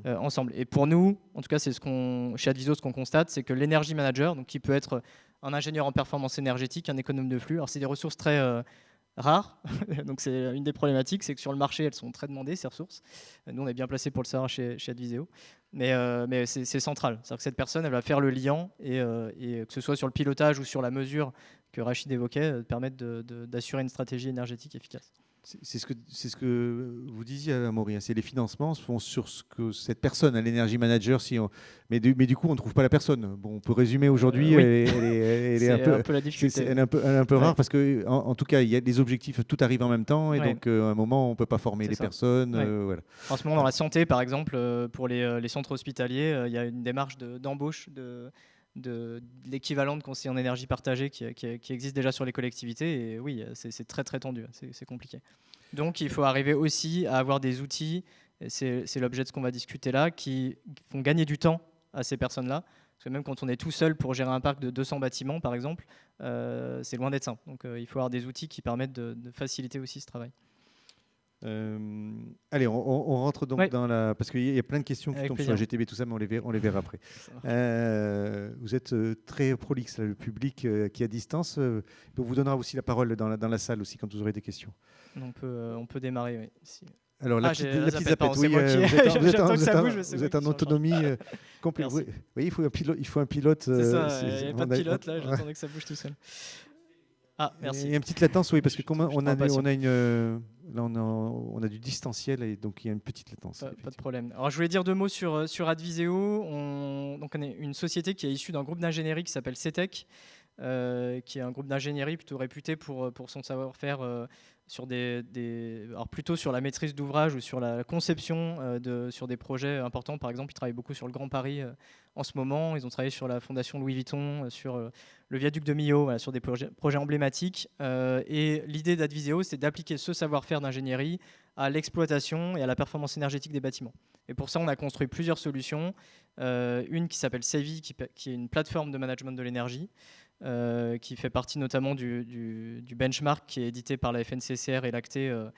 ensemble. Et pour nous, en tout cas, c'est chez Adviso, ce qu'on constate, c'est que l'énergie manager, donc qui peut être un ingénieur en performance énergétique, un économe de flux, alors c'est des ressources très rares. Donc c'est une des problématiques, c'est que sur le marché, elles sont très demandées, ces ressources. Nous, on est bien placés pour le savoir chez Adviso. Mais c'est central. C'est-à-dire que cette personne, elle va faire le lien et que ce soit sur le pilotage ou sur la mesure que Rachid évoquait permettent d'assurer une stratégie énergétique efficace. C'est ce que vous disiez, Amaury, c'est les financements se font sur ce que cette personne, l'energy manager, mais du coup, on ne trouve pas la personne. Bon, on peut résumer aujourd'hui, oui. elle est un peu la difficulté. Elle est un peu rare parce que, en tout cas, il y a des objectifs, tout arrive en même temps, et donc à un moment, on ne peut pas former les personnes. Voilà. En ce moment, dans la santé, par exemple, pour les centres hospitaliers, il y a une démarche d'embauche de l'équivalent de conseiller en énergie partagée qui existe déjà sur les collectivités. Et oui, c'est très très tendu, c'est compliqué. Donc il faut arriver aussi à avoir des outils, c'est l'objet de ce qu'on va discuter là, qui font gagner du temps à ces personnes-là. Parce que même quand on est tout seul pour gérer un parc de 200 bâtiments, par exemple, c'est loin d'être simple. Donc il faut avoir des outils qui permettent de faciliter aussi ce travail. Allez, on rentre donc dans la... Parce qu'il y a plein de questions qui tombent sur la GTB, tout ça, mais on les verra après. Vous êtes très prolixe, là, le public qui est à distance. On vous donnera aussi la parole dans la salle aussi, quand vous aurez des questions. On peut démarrer, oui. Si. Alors, la petite zapette, oui, vous êtes en autonomie complète. Vous voyez, il faut un pilote. C'est ça, il n'y a pas de pilote, là, j'attendais que ça bouge tout seul. Ah, merci. Il y a une petite latence, oui, parce que on a du distanciel et donc il y a une petite latence. Pas de problème. Alors je voulais dire 2 mots sur Adviseo. On est une société qui est issue d'un groupe d'ingénierie qui s'appelle CETEC, qui est un groupe d'ingénierie plutôt réputé pour son savoir-faire plutôt sur la maîtrise d'ouvrage ou sur la conception sur des projets importants. Par exemple, ils travaillent beaucoup sur le Grand Paris en ce moment. Ils ont travaillé sur la Fondation Louis Vuitton, sur le viaduc de Millau, sur des projets emblématiques. Et l'idée d'Adviseo, c'est d'appliquer ce savoir-faire d'ingénierie à l'exploitation et à la performance énergétique des bâtiments. Et pour ça, on a construit plusieurs solutions. Une qui s'appelle Savvy, qui est une plateforme de management de l'énergie, qui fait partie notamment du benchmark qui est édité par la FNCCR et l'ACTE,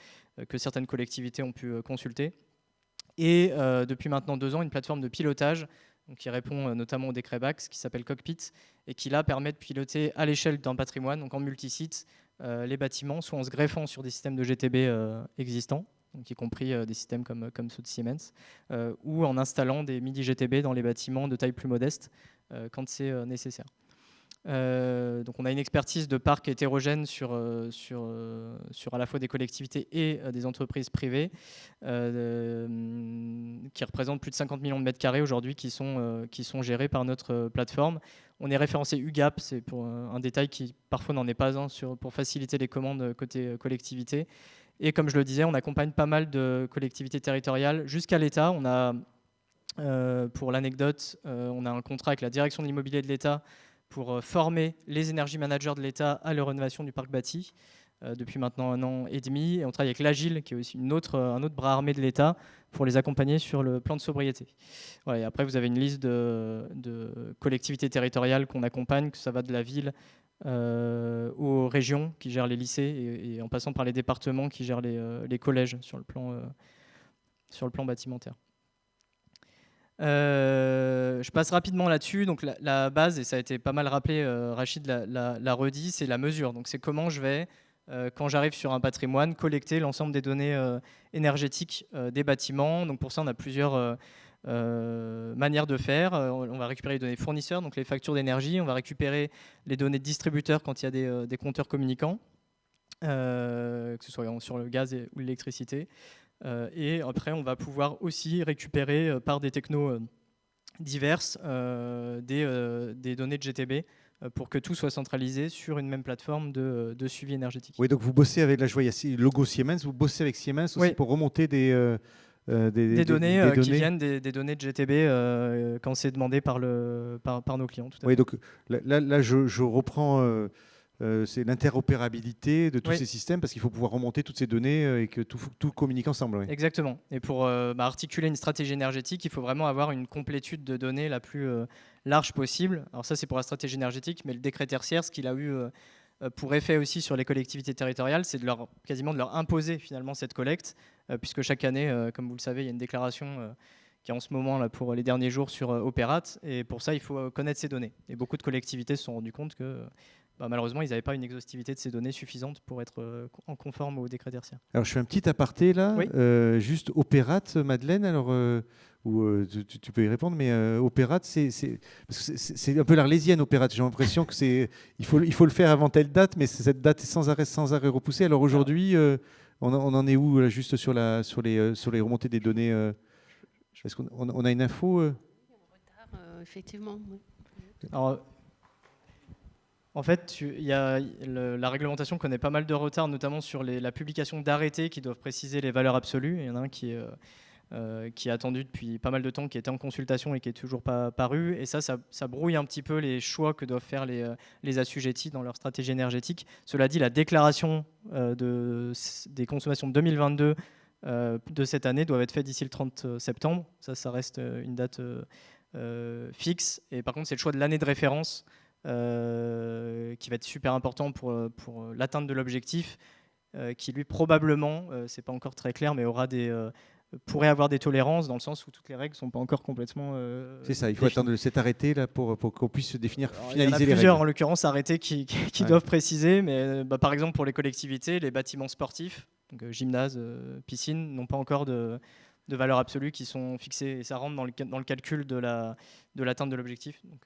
que certaines collectivités ont pu consulter. Et depuis maintenant 2 ans, une plateforme de pilotage donc qui répond notamment au décret BACS, qui s'appelle Cockpit, et qui là permet de piloter à l'échelle d'un patrimoine, donc en multisite, les bâtiments, soit en se greffant sur des systèmes de GTB existants, donc y compris des systèmes comme ceux de Siemens, ou en installant des MIDI GTB dans les bâtiments de taille plus modeste quand c'est nécessaire. Donc on a une expertise de parc hétérogène sur à la fois des collectivités et des entreprises privées qui représentent plus de 50 millions de mètres carrés aujourd'hui qui sont gérés par notre plateforme. On est référencé UGAP, c'est pour un détail qui parfois n'en est pas un, pour faciliter les commandes côté collectivité. Et comme je le disais, on accompagne pas mal de collectivités territoriales jusqu'à l'État. On a, pour l'anecdote, on a un contrat avec la direction de l'immobilier de l'État pour former les énergie managers de l'État à la rénovation du parc bâti depuis maintenant 1 an et demi. Et on travaille avec l'Agile, qui est aussi un autre bras armé de l'État, pour les accompagner sur le plan de sobriété. Voilà, et après, vous avez une liste de collectivités territoriales qu'on accompagne, que ça va de la ville aux régions qui gèrent les lycées et en passant par les départements qui gèrent les collèges sur le plan bâtimentaire. Je passe rapidement là-dessus. Donc la base, et ça a été pas mal rappelé, Rachid l'a redit, c'est la mesure. Donc c'est comment je vais, quand j'arrive sur un patrimoine, collecter l'ensemble des données énergétiques des bâtiments. Donc pour ça, on a plusieurs manières de faire. On va récupérer les données fournisseurs, donc les factures d'énergie. On va récupérer les données de distributeurs quand il y a des compteurs communicants, que ce soit sur le gaz ou l'électricité. Et après, on va pouvoir aussi récupérer par des technos diverses des données de GTB pour que tout soit centralisé sur une même plateforme de suivi énergétique. Oui, donc vous bossez avec, là je vois, il y a le logo Siemens, vous bossez avec Siemens aussi pour remonter des données qui viennent des données de GTB quand c'est demandé par nos clients. Tout à fait. Donc là je reprends... c'est l'interopérabilité de tous ces systèmes parce qu'il faut pouvoir remonter toutes ces données et que tout communique ensemble. Oui. Exactement. Et pour articuler une stratégie énergétique, il faut vraiment avoir une complétude de données la plus large possible. Alors ça, c'est pour la stratégie énergétique, mais le décret tertiaire, ce qu'il a eu pour effet aussi sur les collectivités territoriales, c'est quasiment de leur imposer finalement cette collecte, puisque chaque année, comme vous le savez, il y a une déclaration qui est en ce moment là, pour les derniers jours sur Opérat, et pour ça, il faut connaître ces données. Et beaucoup de collectivités se sont rendues compte que malheureusement, ils n'avaient pas une exhaustivité de ces données suffisante pour être en conforme au décret tertiaire. Alors, je fais un petit aparté là. Oui. Juste Opérat, Madeleine. Alors, tu peux y répondre, mais Opérate, c'est un peu l'Arlésienne, Opérate. J'ai l'impression que il faut le faire avant telle date, mais cette date est sans arrêt repoussée. Alors aujourd'hui, on en est où là, juste sur les remontées des données est-ce qu'on a une info Effectivement, oui. Alors, en fait, la réglementation connaît pas mal de retard, notamment sur la publication d'arrêtés qui doivent préciser les valeurs absolues. Il y en a un qui est attendu depuis pas mal de temps, qui était en consultation et qui n'est toujours pas paru. Et ça brouille un petit peu les choix que doivent faire les assujettis dans leur stratégie énergétique. Cela dit, la déclaration des consommations de 2022 de cette année doit être faite d'ici le 30 septembre. Ça reste une date fixe. Et par contre, c'est le choix de l'année de référence qui va être super important pour l'atteinte de l'objectif, qui lui probablement, c'est pas encore très clair, mais pourrait avoir des tolérances dans le sens où toutes les règles ne sont pas encore complètement c'est ça, il faut attendre cet arrêté là pour qu'on puisse définir, finaliser les règles. Il y en a plusieurs en l'occurrence arrêtés qui doivent préciser, mais par exemple pour les collectivités, les bâtiments sportifs, donc gymnase, piscine, n'ont pas encore de valeurs absolues qui sont fixées, et ça rentre dans le calcul de l'atteinte de l'objectif. Donc,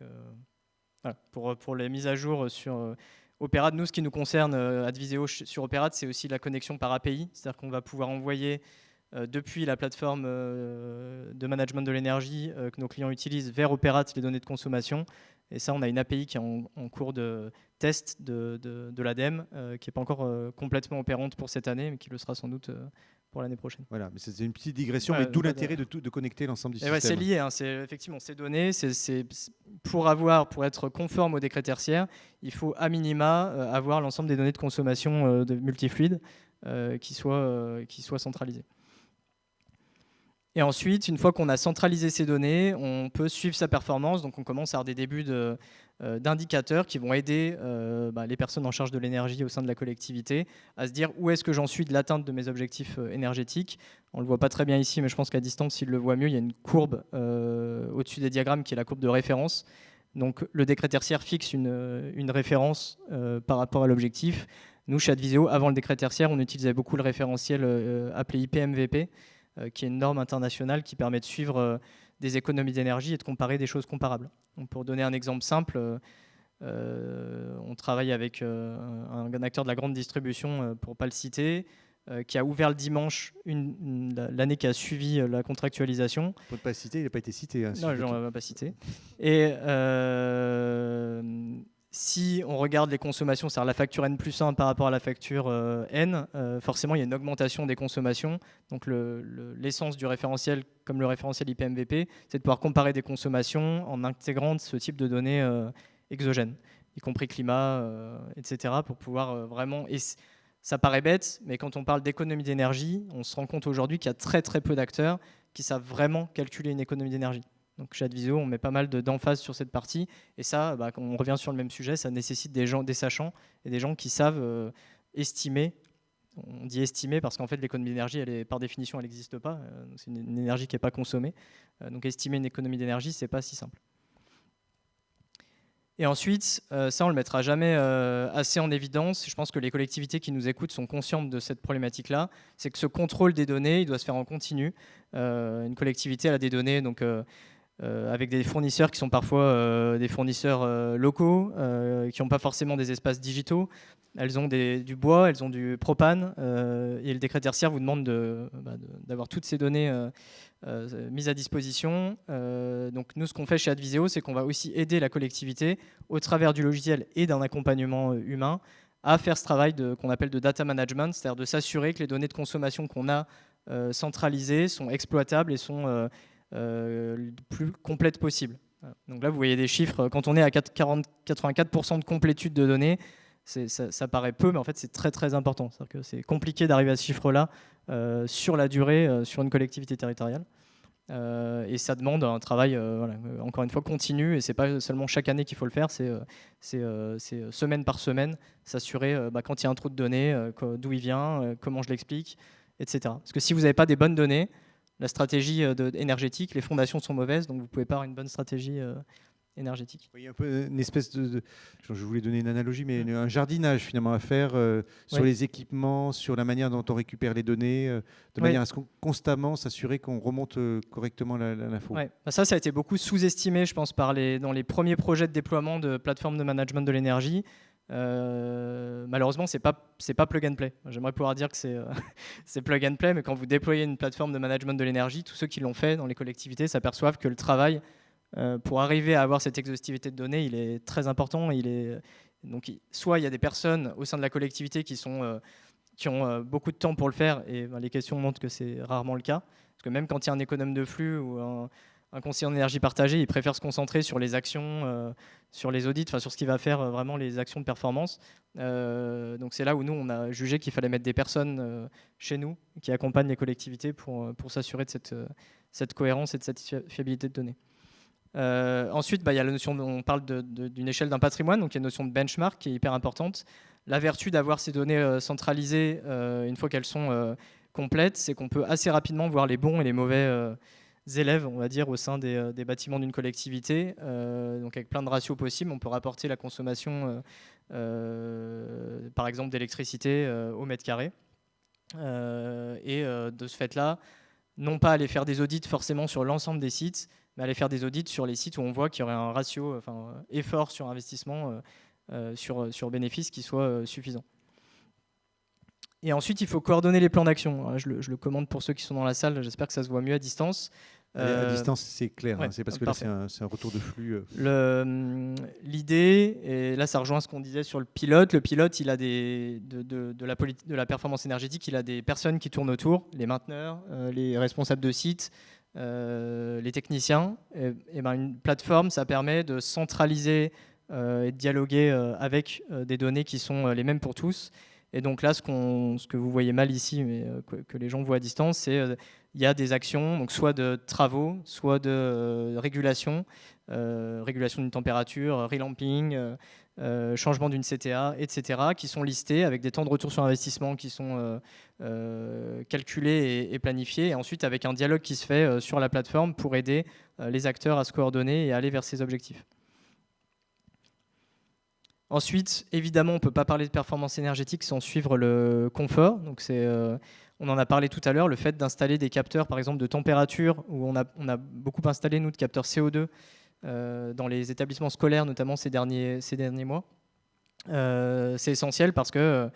voilà, pour les mises à jour sur Opérate, nous ce qui nous concerne Adviseo sur Opérate, c'est aussi la connexion par API, c'est-à-dire qu'on va pouvoir envoyer depuis la plateforme de management de l'énergie que nos clients utilisent vers Opérate les données de consommation. Et ça, on a une API qui est en cours de test de l'ADEME, qui n'est pas encore complètement opérante pour cette année, mais qui le sera sans doute pour l'année prochaine. Voilà, mais c'est une petite digression, mais d'où l'intérêt de connecter l'ensemble du système. Ouais, c'est lié, hein, effectivement, ces données, pour être conforme au décret tertiaire, il faut à minima avoir l'ensemble des données de consommation de multifluides qui soient centralisées. Et ensuite, une fois qu'on a centralisé ces données, on peut suivre sa performance. Donc, on commence à avoir des débuts d'indicateurs qui vont aider les personnes en charge de l'énergie au sein de la collectivité à se dire où est-ce que j'en suis de l'atteinte de mes objectifs énergétiques. On ne le voit pas très bien ici, mais je pense qu'à distance, s'il le voit mieux, il y a une courbe au-dessus des diagrammes qui est la courbe de référence. Donc, le décret tertiaire fixe une référence par rapport à l'objectif. Nous, chez Adviseo, avant le décret tertiaire, on utilisait beaucoup le référentiel appelé IPMVP, qui est une norme internationale qui permet de suivre des économies d'énergie et de comparer des choses comparables. Donc, pour donner un exemple simple, on travaille avec un acteur de la grande distribution, pour ne pas le citer, qui a ouvert le dimanche l'année qui a suivi la contractualisation. Pour ne pas le citer, il n'a pas été cité. Hein, non, je ne vais pas citer. Et si on regarde les consommations, c'est-à-dire la facture N+1 par rapport à la facture N, forcément, il y a une augmentation des consommations. Donc, l'essence du référentiel, comme le référentiel IPMVP, c'est de pouvoir comparer des consommations en intégrant ce type de données exogènes, y compris climat, etc., pour pouvoir vraiment... Et ça paraît bête, mais quand on parle d'économie d'énergie, on se rend compte aujourd'hui qu'il y a très, très peu d'acteurs qui savent vraiment calculer une économie d'énergie. Donc chez Adviseo, on met pas mal d'emphase sur cette partie. Et ça, quand on revient sur le même sujet, ça nécessite des sachants et des gens qui savent estimer. On dit estimer parce qu'en fait, l'économie d'énergie, par définition, elle n'existe pas. C'est une énergie qui n'est pas consommée. Donc estimer une économie d'énergie, ce n'est pas si simple. Et ensuite, ça, on ne le mettra jamais assez en évidence. Je pense que les collectivités qui nous écoutent sont conscientes de cette problématique-là. C'est que ce contrôle des données, il doit se faire en continu. Une collectivité, elle a des données... donc avec des fournisseurs qui sont parfois des fournisseurs locaux, qui n'ont pas forcément des espaces digitaux. Elles ont du bois, elles ont du propane, et le décret tertiaire vous demande d'avoir toutes ces données mises à disposition. Donc nous, ce qu'on fait chez Adviseo, c'est qu'on va aussi aider la collectivité, au travers du logiciel et d'un accompagnement humain, à faire ce travail qu'on appelle de data management, c'est-à-dire de s'assurer que les données de consommation qu'on a centralisées sont exploitables et sont... le plus complète possible. Donc là, vous voyez des chiffres. Quand on est à 84% de complétude de données, ça paraît peu, mais en fait, c'est très, très important. C'est-à-dire que c'est compliqué d'arriver à ce chiffre-là sur la durée, sur une collectivité territoriale. Et ça demande un travail, encore une fois, continu. Et ce n'est pas seulement chaque année qu'il faut le faire, c'est semaine par semaine, s'assurer quand il y a un trou de données, d'où il vient, comment je l'explique, etc. Parce que si vous n'avez pas des bonnes données, la stratégie énergétique, les fondations sont mauvaises, donc vous ne pouvez pas avoir une bonne stratégie énergétique. Il y a un peu une espèce je voulais donner une analogie, mais un jardinage finalement à faire sur les équipements, sur la manière dont on récupère les données, de manière à ce qu'on constamment s'assurer qu'on remonte correctement l'info. Ouais. Ça a été beaucoup sous-estimé, je pense, dans les premiers projets de déploiement de plateformes de management de l'énergie. Malheureusement, c'est pas plug and play. J'aimerais pouvoir dire que c'est plug and play, mais quand vous déployez une plateforme de management de l'énergie, tous ceux qui l'ont fait dans les collectivités s'aperçoivent que le travail pour arriver à avoir cette exhaustivité de données, il est très important. Donc, soit il y a des personnes au sein de la collectivité qui ont beaucoup de temps pour le faire, et les questions montrent que c'est rarement le cas. Parce que même quand il y a un économe de flux ou un conseiller en énergie partagée, il préfère se concentrer sur les actions, sur les audits, sur ce qui va faire vraiment les actions de performance. Donc c'est là où nous, on a jugé qu'il fallait mettre des personnes chez nous qui accompagnent les collectivités pour s'assurer de cette cohérence et de cette fiabilité de données. Ensuite, il y a la notion, on parle d'une échelle d'un patrimoine, donc il y a une notion de benchmark qui est hyper importante. La vertu d'avoir ces données centralisées, une fois qu'elles sont complètes, c'est qu'on peut assez rapidement voir les bons et les mauvais élèves, on va dire, au sein des bâtiments d'une collectivité. Donc avec plein de ratios possibles, on peut rapporter la consommation, par exemple, d'électricité au mètre carré. De ce fait-là, non pas aller faire des audits forcément sur l'ensemble des sites, mais aller faire des audits sur les sites où on voit qu'il y aurait un ratio, effort sur investissement, sur bénéfice qui soit suffisant. Et ensuite, il faut coordonner les plans d'action. Je le commande pour ceux qui sont dans la salle, j'espère que ça se voit mieux à distance. À distance, c'est clair, ouais, c'est parce que là, c'est un retour de flux. L'idée, et là ça rejoint ce qu'on disait sur le pilote, il a de la performance énergétique, il a des personnes qui tournent autour, les mainteneurs, les responsables de site, les techniciens. Une plateforme, ça permet de centraliser et de dialoguer avec des données qui sont les mêmes pour tous. Et donc là, ce que vous voyez mal ici, mais que les gens voient à distance, c'est il y a des actions, donc soit de travaux, soit de régulation, régulation d'une température, relamping, changement d'une CTA, etc., qui sont listés avec des temps de retour sur investissement qui sont calculés et planifiés, et ensuite avec un dialogue qui se fait sur la plateforme pour aider les acteurs à se coordonner et à aller vers ces objectifs. Ensuite, évidemment, on ne peut pas parler de performance énergétique sans suivre le confort. Donc on en a parlé tout à l'heure, le fait d'installer des capteurs, par exemple, de température, où on a beaucoup installé, nous, de capteurs CO2 dans les établissements scolaires, notamment ces derniers mois. C'est essentiel parce que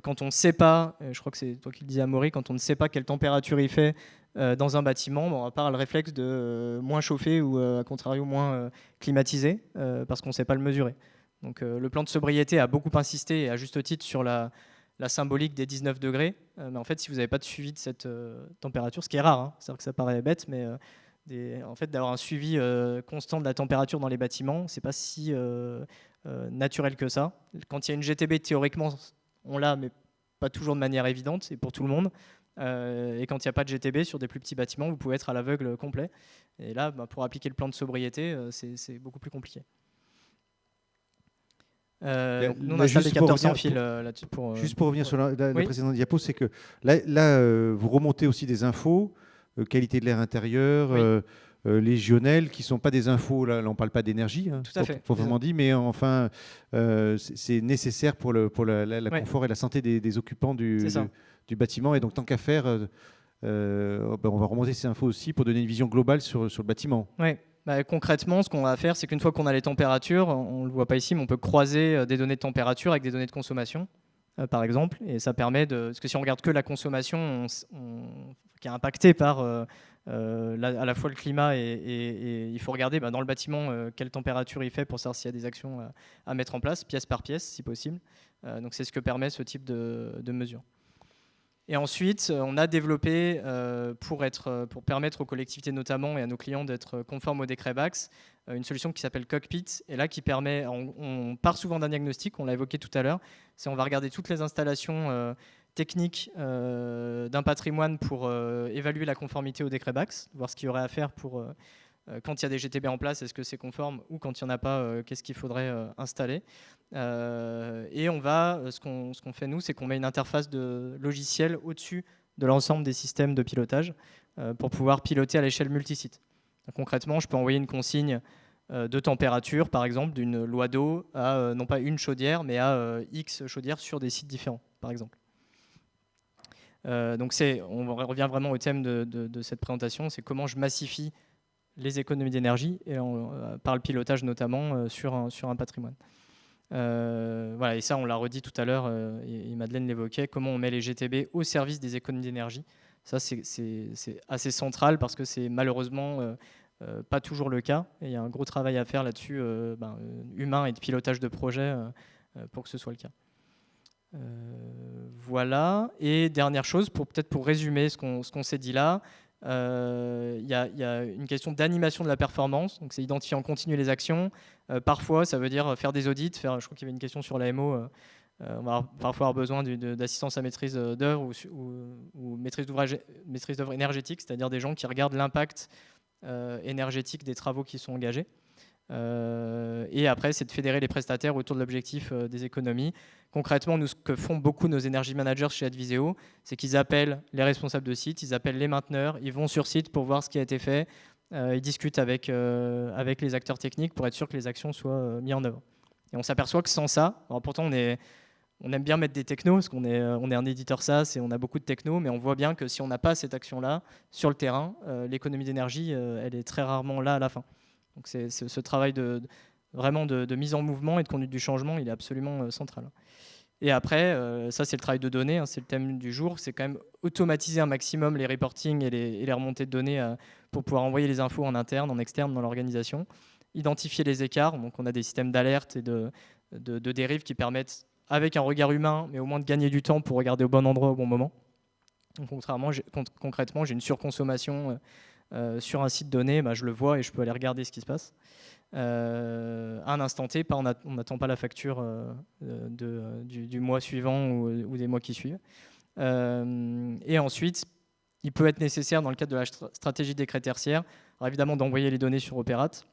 quand on ne sait pas, je crois que c'est toi qui le disais, Amaury, quand on ne sait pas quelle température il fait dans un bâtiment, on va pas le réflexe de moins chauffer ou, à contrario, moins climatisé, parce qu'on ne sait pas le mesurer. Donc le plan de sobriété a beaucoup insisté, et à juste titre, sur la symbolique des 19 degrés. Mais en fait, si vous n'avez pas de suivi de cette température, ce qui est rare, c'est-à-dire que ça paraît bête, mais en fait, d'avoir un suivi constant de la température dans les bâtiments, c'est pas si naturel que ça. Quand il y a une GTB, théoriquement, on l'a, mais pas toujours de manière évidente, et pour tout le monde. Et quand il n'y a pas de GTB sur des plus petits bâtiments, vous pouvez être à l'aveugle complet. Et là, pour appliquer le plan de sobriété, c'est beaucoup plus compliqué. Nous, on installe des capteurs sans fil là-dessus. Juste pour revenir sur la précédente diapo, c'est que là vous remontez aussi des infos, qualité de l'air intérieur, légionnelle, qui ne sont pas des infos, là on ne parle pas d'énergie, tout à fait, proprement dit, mais enfin, c'est nécessaire pour la confort et la santé des occupants du bâtiment. Et donc, tant qu'à faire, on va remonter ces infos aussi pour donner une vision globale sur le bâtiment. Oui. Concrètement, ce qu'on va faire, c'est qu'une fois qu'on a les températures, on ne le voit pas ici, mais on peut croiser des données de température avec des données de consommation, par exemple. Et ça permet parce que si on regarde que la consommation, qui est impactée par à la fois le climat, et il faut regarder dans le bâtiment quelle température il fait pour savoir s'il y a des actions à mettre en place, pièce par pièce, si possible. Donc c'est ce que permet ce type de mesure. Et ensuite, on a développé, pour permettre aux collectivités notamment et à nos clients d'être conformes au décret BACS, une solution qui s'appelle Cockpit, et là qui permet, on part souvent d'un diagnostic, on l'a évoqué tout à l'heure, c'est on va regarder toutes les installations techniques d'un patrimoine pour évaluer la conformité au décret BACS, voir ce qu'il y aurait à faire pour, quand il y a des GTB en place, est-ce que c'est conforme, ou quand il n'y en a pas, qu'est-ce qu'il faudrait installer. Et ce qu'on fait nous, c'est qu'on met une interface de logiciel au-dessus de l'ensemble des systèmes de pilotage pour pouvoir piloter à l'échelle multisite. Donc, concrètement, je peux envoyer une consigne de température, par exemple, d'une loi d'eau à non pas une chaudière, mais à X chaudières sur des sites différents, par exemple. Donc on revient vraiment au thème de cette présentation, c'est comment je massifie les économies d'énergie et par le pilotage notamment sur un patrimoine. Voilà, et ça on l'a redit tout à l'heure et Madeleine l'évoquait, comment on met les GTB au service des économies d'énergie. Ça c'est assez central parce que c'est malheureusement pas toujours le cas et il y a un gros travail à faire là-dessus, humain et de pilotage de projet pour que ce soit le cas. Voilà, et dernière chose, peut-être pour résumer ce qu'on s'est dit là, il y a une question d'animation de la performance, donc c'est identifier en continu les actions. Parfois, ça veut dire faire des audits, je crois qu'il y avait une question sur l'AMO, on va parfois avoir besoin d'assistance à maîtrise d'œuvre ou maîtrise d'œuvre énergétique, c'est-à-dire des gens qui regardent l'impact énergétique des travaux qui sont engagés. Et après, c'est de fédérer les prestataires autour de l'objectif des économies. Concrètement, nous, ce que font beaucoup nos energy managers chez Adviseo, c'est qu'ils appellent les responsables de site, ils appellent les mainteneurs, ils vont sur site pour voir ce qui a été fait, ils discutent avec les acteurs techniques pour être sûr que les actions soient mises en œuvre. Et on s'aperçoit que sans ça, alors pourtant on aime bien mettre des technos, parce qu'on est un éditeur SaaS et on a beaucoup de technos, mais on voit bien que si on n'a pas cette action-là sur le terrain, l'économie d'énergie, elle est très rarement là à la fin. Donc ce travail vraiment de mise en mouvement et de conduite du changement, il est absolument central. Et après, ça c'est le travail de données, hein, c'est le thème du jour, c'est quand même automatiser un maximum les reporting et les remontées de données pour pouvoir envoyer les infos en interne, en externe dans l'organisation, identifier les écarts, donc on a des systèmes d'alerte et de dérive qui permettent, avec un regard humain, mais au moins de gagner du temps pour regarder au bon endroit au bon moment. Donc concrètement, j'ai une surconsommation sur un site donné, je le vois et je peux aller regarder ce qui se passe. À un instant T, on n'attend pas la facture du mois suivant ou des mois qui suivent. Et ensuite, il peut être nécessaire, dans le cadre de la stratégie décret tertiaire, alors évidemment d'envoyer les données sur Opérate,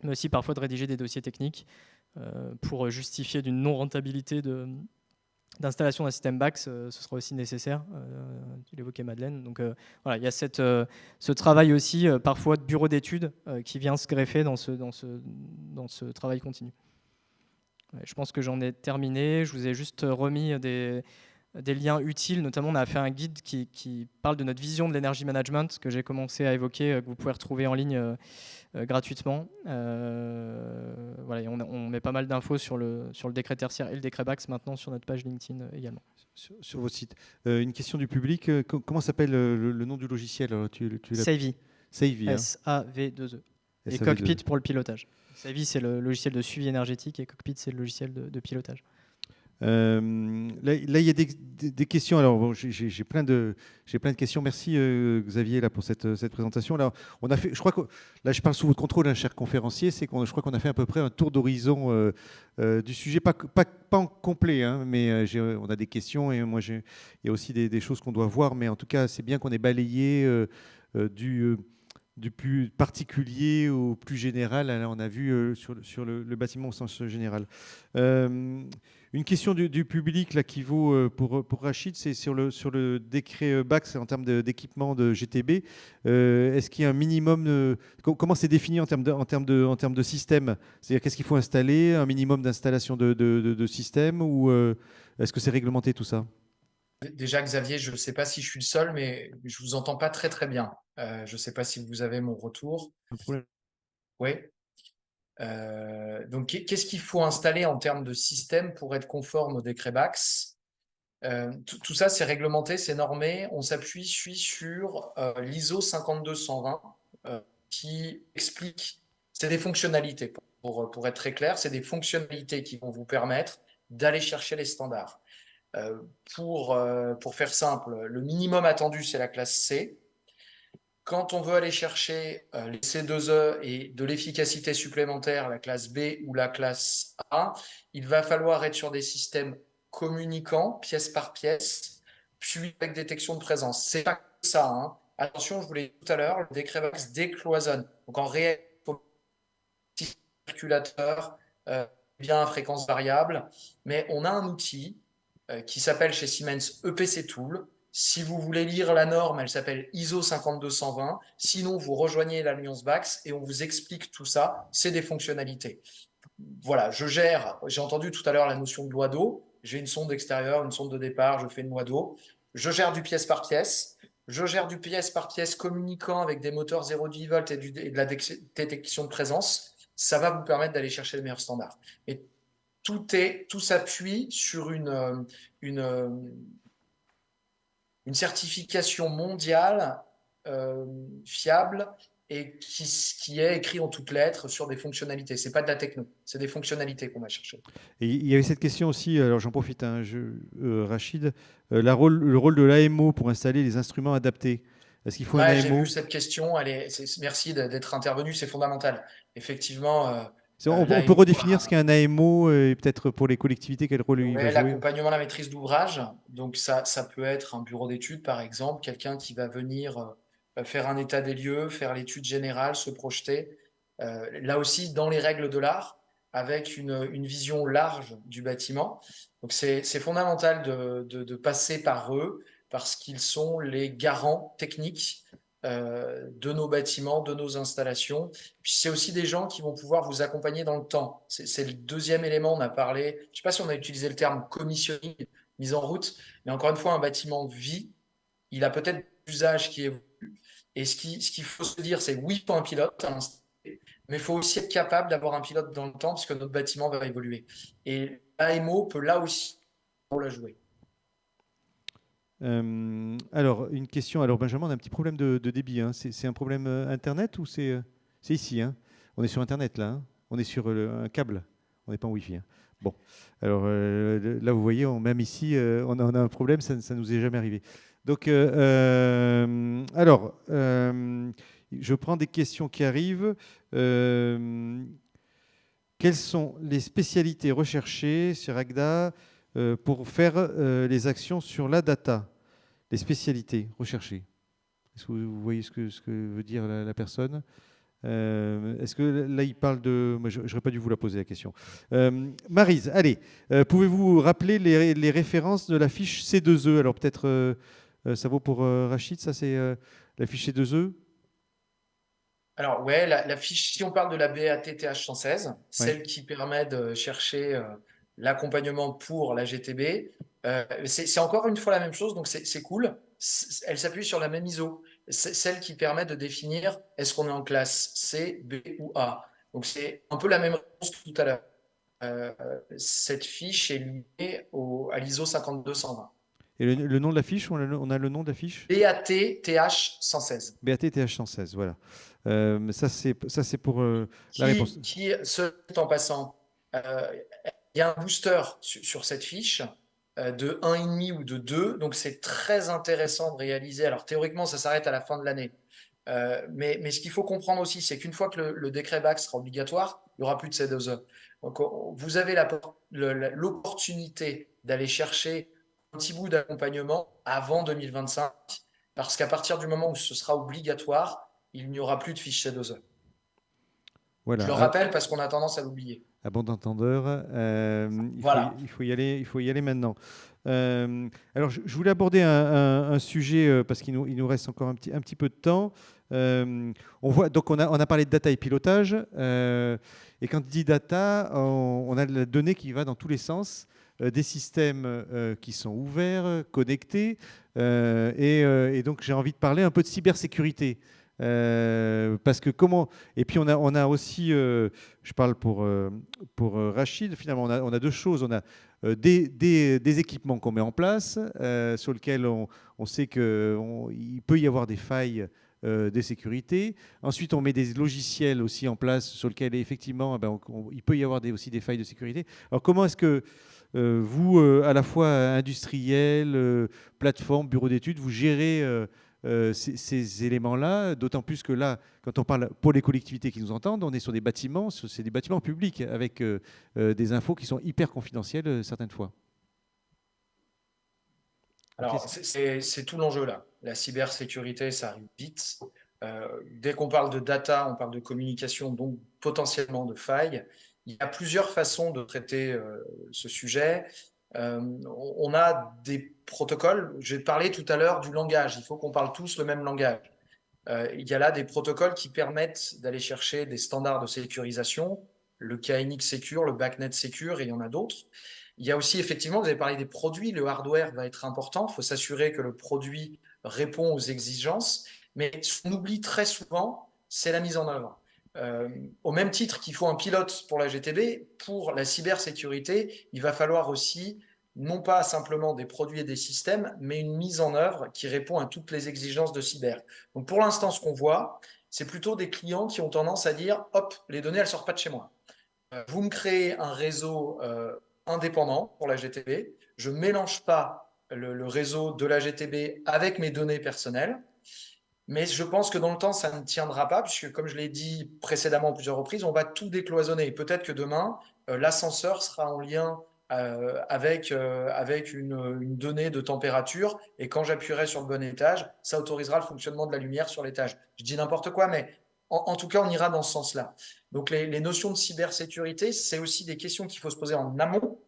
mais aussi parfois de rédiger des dossiers techniques pour justifier d'une non-rentabilité d'installation d'un système BACS, ce sera aussi nécessaire, tu l'évoquais Madeleine. Donc voilà, il y a ce travail aussi parfois de bureau d'études qui vient se greffer dans ce travail continu. Ouais, je pense que j'en ai terminé, je vous ai juste remis des liens utiles, notamment on a fait un guide qui parle de notre vision de l'energy management que j'ai commencé à évoquer, que vous pouvez retrouver en ligne gratuitement. Voilà, on met pas mal d'infos sur le décret tertiaire et le décret BACS maintenant sur notre page LinkedIn également. Sur vos sites. Une question du public, comment s'appelle le nom du logiciel? Savvy. Savvy. S-A-V-2-E. Et Cockpit pour le pilotage. Savvy, c'est le logiciel de suivi énergétique et Cockpit, c'est le logiciel de pilotage. Là, il y a des questions. Alors, bon, j'ai plein de questions. Merci Xavier là pour cette présentation. Là, on a fait. Je crois que là, je parle sous votre contrôle, hein, cher conférencier. Je crois qu'on a fait à peu près un tour d'horizon du sujet, pas en complet, hein, mais on a des questions et moi, il y a aussi des choses qu'on doit voir. Mais en tout cas, c'est bien qu'on ait balayé du plus particulier au plus général. Là, on a vu sur le bâtiment au sens général. Une question du public là, qui vaut pour Rachid, c'est sur le décret BACS en termes d'équipement de GTB. Est-ce qu'il y a un minimum comment c'est défini en termes de système? C'est-à-dire qu'est-ce qu'il faut installer? Un minimum d'installation de système ou est-ce que c'est réglementé tout ça? Déjà, Xavier, je ne sais pas si je suis le seul, mais je ne vous entends pas très très bien. Je ne sais pas si vous avez mon retour. Pas de problème. Oui. Donc, qu'est-ce qu'il faut installer en termes de système pour être conforme au décret BACS? Tout ça, c'est réglementé, c'est normé. On s'appuie sur l'ISO 52120 qui explique, c'est des fonctionnalités, pour être très clair, c'est des fonctionnalités qui vont vous permettre d'aller chercher les standards. Pour faire simple, le minimum attendu, c'est la classe C. Quand on veut aller chercher les C2E et de l'efficacité supplémentaire, la classe B ou la classe A, il va falloir être sur des systèmes communicants, pièce par pièce, puis avec détection de présence. C'est pas que ça, hein. Attention, je vous l'ai dit tout à l'heure, le décret BACS décloisonne. Donc en réel, circulateur, bien à fréquence variable, mais on a un outil qui s'appelle chez Siemens EPC Tool, Si vous voulez lire la norme, elle s'appelle ISO 52120. Sinon, vous rejoignez l'Alliance BAX et on vous explique tout ça. C'est des fonctionnalités. Voilà, j'ai entendu tout à l'heure la notion de loi d'eau. J'ai une sonde extérieure, une sonde de départ, je fais une loi d'eau. Je gère du pièce par pièce. Je gère du pièce par pièce communiquant avec des moteurs 0,10 volts et de la détection de présence. Ça va vous permettre d'aller chercher le meilleur standard. Et tout s'appuie sur une certification mondiale fiable et qui est écrit en toutes lettres sur des fonctionnalités. Ce n'est pas de la techno, c'est des fonctionnalités qu'on va chercher. Et il y avait cette question aussi, alors j'en profite, hein, Rachid, le rôle de l'AMO pour installer les instruments adaptés. Est-ce qu'il faut un J'ai AMO? vu cette question, merci d'être intervenu, c'est fondamental. Effectivement, On peut l'AMO redéfinir ce qu'est un AMO et peut-être pour les collectivités, quel rôle il va jouer? l'accompagnement à la maîtrise d'ouvrage. Donc ça peut être un bureau d'études, par exemple, quelqu'un qui va venir faire un état des lieux, faire l'étude générale, se projeter. Là aussi, dans les règles de l'art, avec une vision large du bâtiment. Donc c'est fondamental de passer par eux parce qu'ils sont les garants techniques de nos bâtiments, de nos installations. Puis c'est aussi des gens qui vont pouvoir vous accompagner dans le temps. C'est le deuxième élément. On a parlé, je ne sais pas si on a utilisé le terme commissioning, mise en route, mais encore une fois, un bâtiment vit, il a peut-être l'usage qui évolue. Et ce qu'il faut se dire, c'est oui, il faut un pilote, mais il faut aussi être capable d'avoir un pilote dans le temps parce que notre bâtiment va évoluer. Et l'AMO peut là aussi la jouer. Alors, une question. Alors, Benjamin, on a un petit problème de débit. Hein. C'est un problème Internet ou c'est ici, hein? On est sur Internet, là. Hein. On est sur un câble. On n'est pas en Wi-Fi. Hein. Bon. Alors, là, vous voyez, même ici, on a un problème. Ça ne nous est jamais arrivé. Donc, alors, je prends des questions qui arrivent. Quelles sont les spécialités recherchées sur Agda pour faire les actions sur la data? Les spécialités recherchées. Est-ce que vous voyez ce que veut dire la personne? Est-ce que là, il parle de... Moi, je n'aurais pas dû vous la poser la question. Maryse, allez, pouvez-vous rappeler les références de la fiche C2E? Alors peut-être, ça vaut pour Rachid, ça c'est la fiche C2E? Alors ouais, la fiche, si on parle de la BAT-TH 116, celle qui permet de chercher l'accompagnement pour la GTB, c'est encore une fois la même chose, donc c'est cool. Elle s'appuie sur la même ISO. C'est celle qui permet de définir est-ce qu'on est en classe C, B ou A. Donc c'est un peu la même réponse que tout à l'heure. Cette fiche est liée à l'ISO 52120. Et le nom de la fiche, on a le nom de la fiche? BAT-TH 116. BAT-TH 116, voilà. Ça, c'est pour la réponse. En passant, il y a un booster sur cette fiche de 1,5 ou de 2, donc c'est très intéressant de réaliser. Alors théoriquement, ça s'arrête à la fin de l'année. Mais ce qu'il faut comprendre aussi, c'est qu'une fois que le décret BAC sera obligatoire, il n'y aura plus de C2E. Donc vous avez l'opportunité d'aller chercher un petit bout d'accompagnement avant 2025, parce qu'à partir du moment où ce sera obligatoire, il n'y aura plus de fiche C2E. Voilà. Je le rappelle parce qu'on a tendance à l'oublier. À bon entendeur, il faut y aller maintenant. Alors, je voulais aborder un sujet parce qu'il nous reste encore un petit peu de temps. On a parlé de data et pilotage. Et quand on dit data, on a de la donnée qui va dans tous les sens, des systèmes qui sont ouverts, connectés. Et donc, j'ai envie de parler un peu de cybersécurité. Parce que et puis on a aussi, je parle pour Rachid, finalement on a deux choses. On a des équipements qu'on met en place sur lesquels on sait qu'il peut y avoir des failles de sécurité. Ensuite, on met des logiciels aussi en place sur lesquels effectivement il peut y avoir aussi des failles de sécurité. Alors comment est-ce que vous, à la fois industriel, plateforme, bureau d'études, vous gérez ces éléments-là, d'autant plus que là, quand on parle pour les collectivités qui nous entendent, on est sur des bâtiments, c'est des bâtiments publics avec des infos qui sont hyper confidentielles certaines fois. Alors, c'est tout l'enjeu là. La cybersécurité, ça arrive vite. Dès qu'on parle de data, on parle de communication, donc potentiellement de failles. Il y a plusieurs façons de traiter ce sujet. On a des protocoles. J'ai parlé tout à l'heure du langage. Il faut qu'on parle tous le même langage. Il y a là des protocoles qui permettent d'aller chercher des standards de sécurisation, le KNX Secure, le BACnet Secure, et il y en a d'autres. Il y a aussi, effectivement, vous avez parlé des produits, le hardware va être important. Il faut s'assurer que le produit répond aux exigences. Mais ce qu'on oublie très souvent, c'est la mise en œuvre. Au même titre qu'il faut un pilote pour la GTB, pour la cybersécurité, il va falloir aussi non pas simplement des produits et des systèmes, mais une mise en œuvre qui répond à toutes les exigences de cyber. Donc pour l'instant, ce qu'on voit, c'est plutôt des clients qui ont tendance à dire « hop, les données, elles ne sortent pas de chez moi. Vous me créez un réseau indépendant pour la GTB, je ne mélange pas le réseau de la GTB avec mes données personnelles. » Mais je pense que dans le temps, ça ne tiendra pas, puisque comme je l'ai dit précédemment à plusieurs reprises, on va tout décloisonner. Peut-être que demain, l'ascenseur sera en lien avec une donnée de température, et quand j'appuierai sur le bon étage, ça autorisera le fonctionnement de la lumière sur l'étage. Je dis n'importe quoi, mais en tout cas, on ira dans ce sens-là. Donc les notions de cybersécurité, c'est aussi des questions qu'il faut se poser en amont.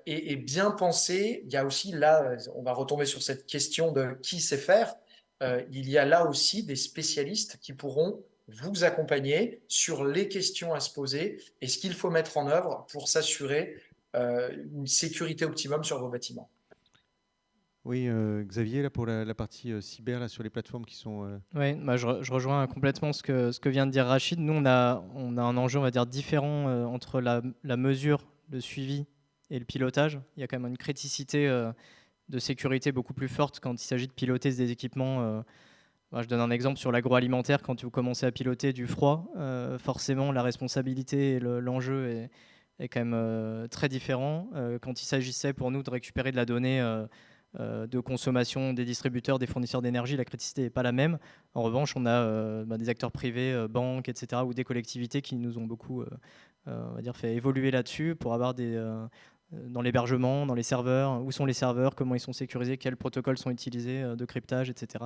Et bien penser, il y a aussi là, on va retomber sur cette question de qui sait faire. Il y a là aussi des spécialistes qui pourront vous accompagner sur les questions à se poser et ce qu'il faut mettre en œuvre pour s'assurer une sécurité optimum sur vos bâtiments. Oui, Xavier, là, pour la partie cyber, là, sur les plateformes qui sont... Oui, bah, je rejoins complètement ce que vient de dire Rachid. Nous, on a un enjeu, on va dire, différent entre la mesure, le suivi et le pilotage. Il y a quand même une criticité de sécurité beaucoup plus forte quand il s'agit de piloter des équipements. Je donne un exemple sur l'agroalimentaire. Quand vous commencez à piloter du froid, forcément, la responsabilité et l'enjeu est quand même très différent. Quand il s'agissait pour nous de récupérer de la donnée de consommation des distributeurs, des fournisseurs d'énergie, la criticité n'est pas la même. En revanche, on a des acteurs privés, banques, etc., ou des collectivités qui nous ont beaucoup on va dire, fait évoluer là-dessus pour avoir dans l'hébergement, dans les serveurs, où sont les serveurs, comment ils sont sécurisés, quels protocoles sont utilisés de cryptage, etc.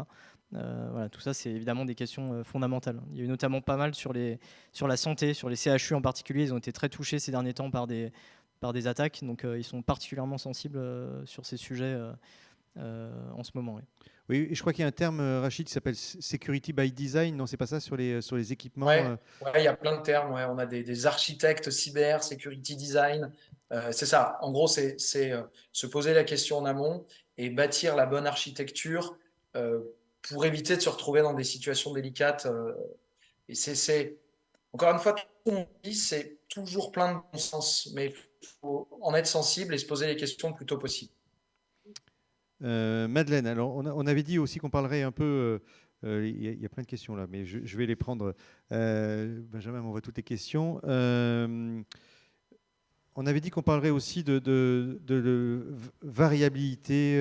Voilà, tout ça, c'est évidemment des questions fondamentales. Il y a eu notamment pas mal sur la santé, sur les CHU en particulier. Ils ont été très touchés ces derniers temps par des attaques, donc ils sont particulièrement sensibles sur ces sujets en ce moment. Oui. Oui, et je crois qu'il y a un terme, Rachid, qui s'appelle Security by Design. Non, c'est pas ça sur les équipements. Ouais, il y a plein de termes. Ouais. On a des architectes cyber, security design. C'est ça. En gros, c'est se poser la question en amont et bâtir la bonne architecture pour éviter de se retrouver dans des situations délicates. Et encore une fois, tout ce qu'on dit, c'est toujours plein de bon sens, mais il faut en être sensible et se poser les questions le plus tôt possible. Madeleine, alors on avait dit aussi qu'on parlerait un peu, il y a plein de questions là, mais je vais les prendre. Benjamin m'envoie toutes les questions. On avait dit qu'on parlerait aussi de variabilité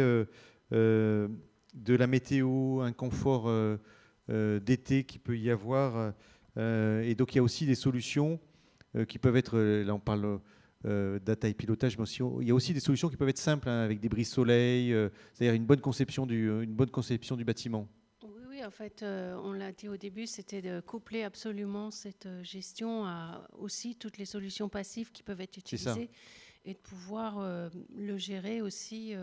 de la météo, un confort d'été qui peut y avoir. Et donc il y a aussi des solutions qui peuvent être, là on parle data et pilotage, mais aussi, il y a aussi des solutions qui peuvent être simples, hein, avec des brises-soleil, c'est-à-dire une bonne conception du bâtiment. Oui, en fait, on l'a dit au début, c'était de coupler absolument cette gestion à aussi toutes les solutions passives qui peuvent être utilisées et de pouvoir le gérer aussi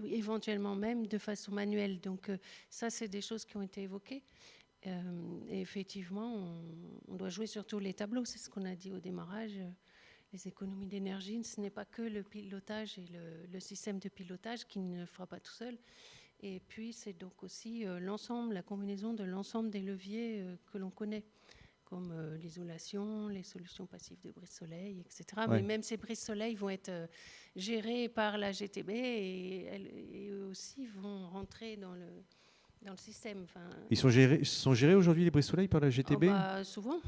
éventuellement même de façon manuelle. Donc ça, c'est des choses qui ont été évoquées. Et effectivement, on doit jouer sur tous les tableaux, c'est ce qu'on a dit au démarrage. Les économies d'énergie, ce n'est pas que le pilotage et le système de pilotage qui ne le fera pas tout seul. Et puis, c'est donc aussi l'ensemble, la combinaison de l'ensemble des leviers que l'on connaît, comme l'isolation, les solutions passives de brise-soleil, etc. Ouais. Mais même ces brises-soleil vont être gérées par la GTB et eux aussi vont rentrer dans le système. Enfin, ils sont gérés aujourd'hui, les brises-soleil, par la GTB ? Souvent.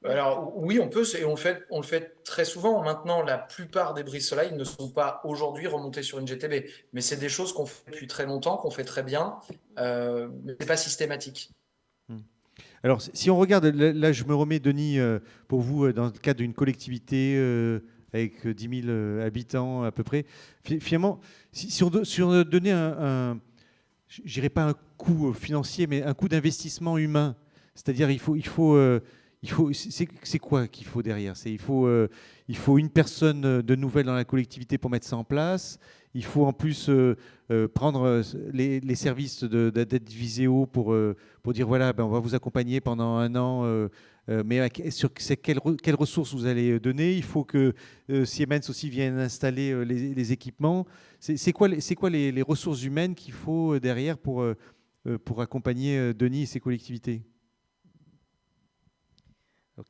Alors oui, on peut, et on le fait très souvent. Maintenant, la plupart des brises-soleil ne sont pas aujourd'hui remontés sur une GTB, mais c'est des choses qu'on fait depuis très longtemps, qu'on fait très bien, mais c'est pas systématique. Alors, si on regarde, là je me remets, Denis, pour vous, dans le cadre d'une collectivité avec 10 000 habitants à peu près, finalement, si on donnait je dirais pas un coût financier, mais un coût d'investissement humain, c'est-à-dire il faut c'est quoi qu'il faut derrière? Il faut une personne de nouvelle dans la collectivité pour mettre ça en place. Il faut en plus prendre les services d'aide Viséo pour dire voilà, ben, on va vous accompagner pendant un an. Mais sur quelles ressources vous allez donner? Il faut que Siemens aussi vienne installer les équipements. C'est quoi les ressources humaines qu'il faut derrière pour accompagner Denis et ses collectivités?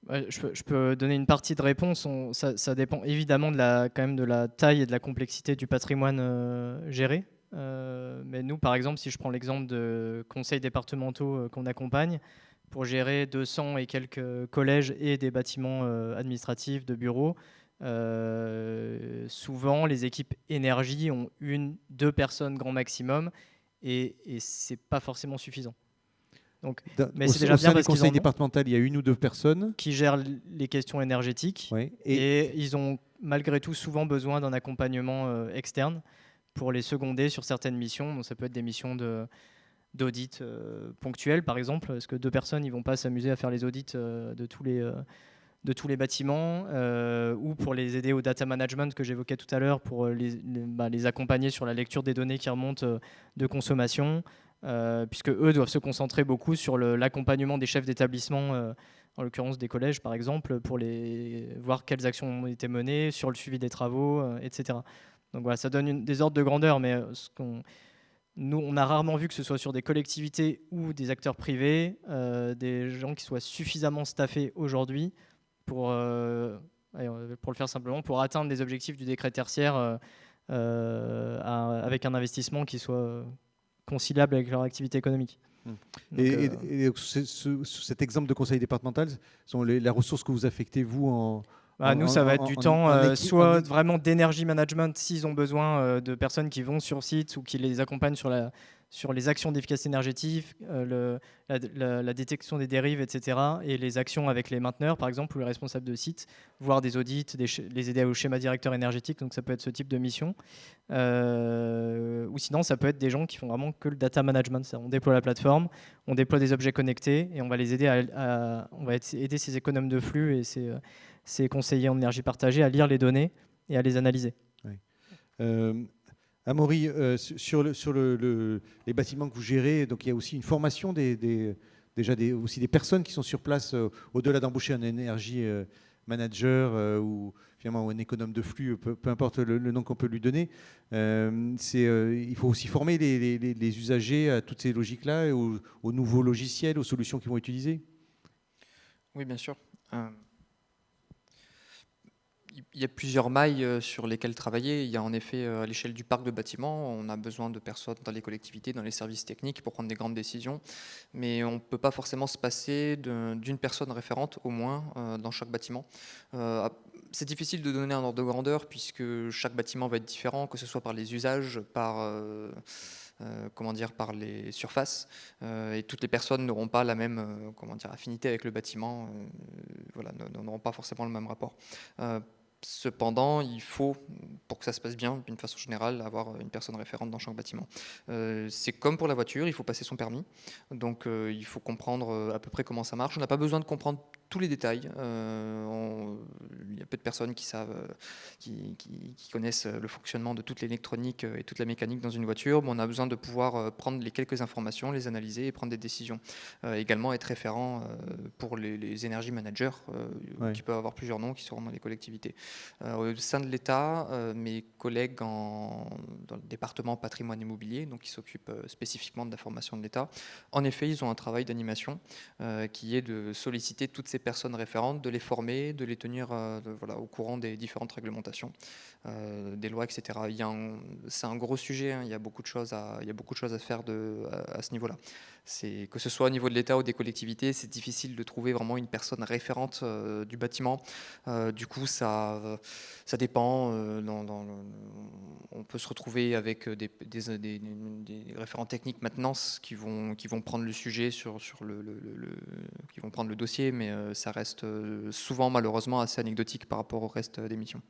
Ouais, je peux donner une partie de réponse. Ça dépend évidemment quand même de la taille et de la complexité du patrimoine géré. Mais nous, par exemple, si je prends l'exemple de conseils départementaux qu'on accompagne, pour gérer 200 et quelques collèges et des bâtiments administratifs, de bureaux, souvent les équipes énergie ont 1-2 personnes grand maximum, et c'est pas forcément suffisant. Donc, mais c'est déjà bien parce conseil départemental, il y a 1 ou 2 personnes qui gèrent les questions énergétiques, ouais, et ils ont malgré tout souvent besoin d'un accompagnement externe pour les seconder sur certaines missions. Donc ça peut être des missions d'audit ponctuels, par exemple, parce que 2 personnes ils vont pas s'amuser à faire les audits de tous les bâtiments, ou pour les aider au data management que j'évoquais tout à l'heure, pour les accompagner sur la lecture des données qui remontent de consommation. Puisque eux doivent se concentrer beaucoup sur l'accompagnement des chefs d'établissement, en l'occurrence des collèges par exemple, pour voir quelles actions ont été menées, sur le suivi des travaux, etc. Donc voilà, ça donne des ordres de grandeur, mais nous, on a rarement vu que ce soit sur des collectivités ou des acteurs privés, des gens qui soient suffisamment staffés aujourd'hui pour le faire simplement, pour atteindre les objectifs du décret tertiaire avec un investissement qui soit conciliable avec leur activité économique. Donc, et cet exemple de conseil départemental, sont la ressource que vous affectez, vous, nous, ça va être du temps, soit vraiment d'énergie management, s'ils ont besoin de personnes qui vont sur site ou qui les accompagnent sur les actions d'efficacité énergétique, la détection des dérives, etc. Et les actions avec les mainteneurs, par exemple, ou les responsables de site, voire des audits, les aider au schéma directeur énergétique. Donc ça peut être ce type de mission. Ou sinon, ça peut être des gens qui font vraiment que le data management. On déploie la plateforme, on déploie des objets connectés, et on va les aider on va aider ces économes de flux et ces conseillers en énergie partagée à lire les données et à les analyser. Oui. Amaury, sur les bâtiments que vous gérez, donc il y a aussi une formation aussi des personnes qui sont sur place, au-delà d'embaucher un énergie manager ou finalement un économe de flux, peu importe le nom qu'on peut lui donner. Il faut aussi former les usagers à toutes ces logiques-là, et aux nouveaux logiciels, aux solutions qu'ils vont utiliser. Oui, bien sûr. Il y a plusieurs mailles sur lesquelles travailler. Il y a en effet, à l'échelle du parc de bâtiments, on a besoin de personnes dans les collectivités, dans les services techniques pour prendre des grandes décisions. Mais on ne peut pas forcément se passer d'une personne référente, au moins, dans chaque bâtiment. C'est difficile de donner un ordre de grandeur, puisque chaque bâtiment va être différent, que ce soit par les usages, par les surfaces, et toutes les personnes n'auront pas la même affinité avec le bâtiment, n'auront pas forcément le même rapport. Cependant, il faut, pour que ça se passe bien, d'une façon générale, avoir une personne référente dans chaque bâtiment. C'est comme pour la voiture, il faut passer son permis. Donc il faut comprendre à peu près comment ça marche. On n'a pas besoin de comprendre tous les détails. Il y a peu de personnes qui savent, qui connaissent le fonctionnement de toute l'électronique et toute la mécanique dans une voiture, mais on a besoin de pouvoir prendre les quelques informations, les analyser et prendre des décisions. Également être référent pour les énergie managers, qui peuvent avoir plusieurs noms, qui seront dans les collectivités. Au sein de l'État, mes collègues dans le département patrimoine immobilier, donc qui s'occupent spécifiquement de la formation de l'État, en effet, ils ont un travail d'animation qui est de solliciter toutes ces personnes référentes, de les former, de les tenir au courant des différentes réglementations, des lois, etc. C'est un gros sujet, hein, il y a beaucoup de choses à faire à ce niveau-là. Que ce soit au niveau de l'État ou des collectivités, c'est difficile de trouver vraiment une personne référente du bâtiment. Du coup, ça dépend. On peut se retrouver avec des référents techniques maintenance qui vont prendre le sujet qui vont prendre le dossier, mais ça reste souvent malheureusement assez anecdotique par rapport au reste des missions.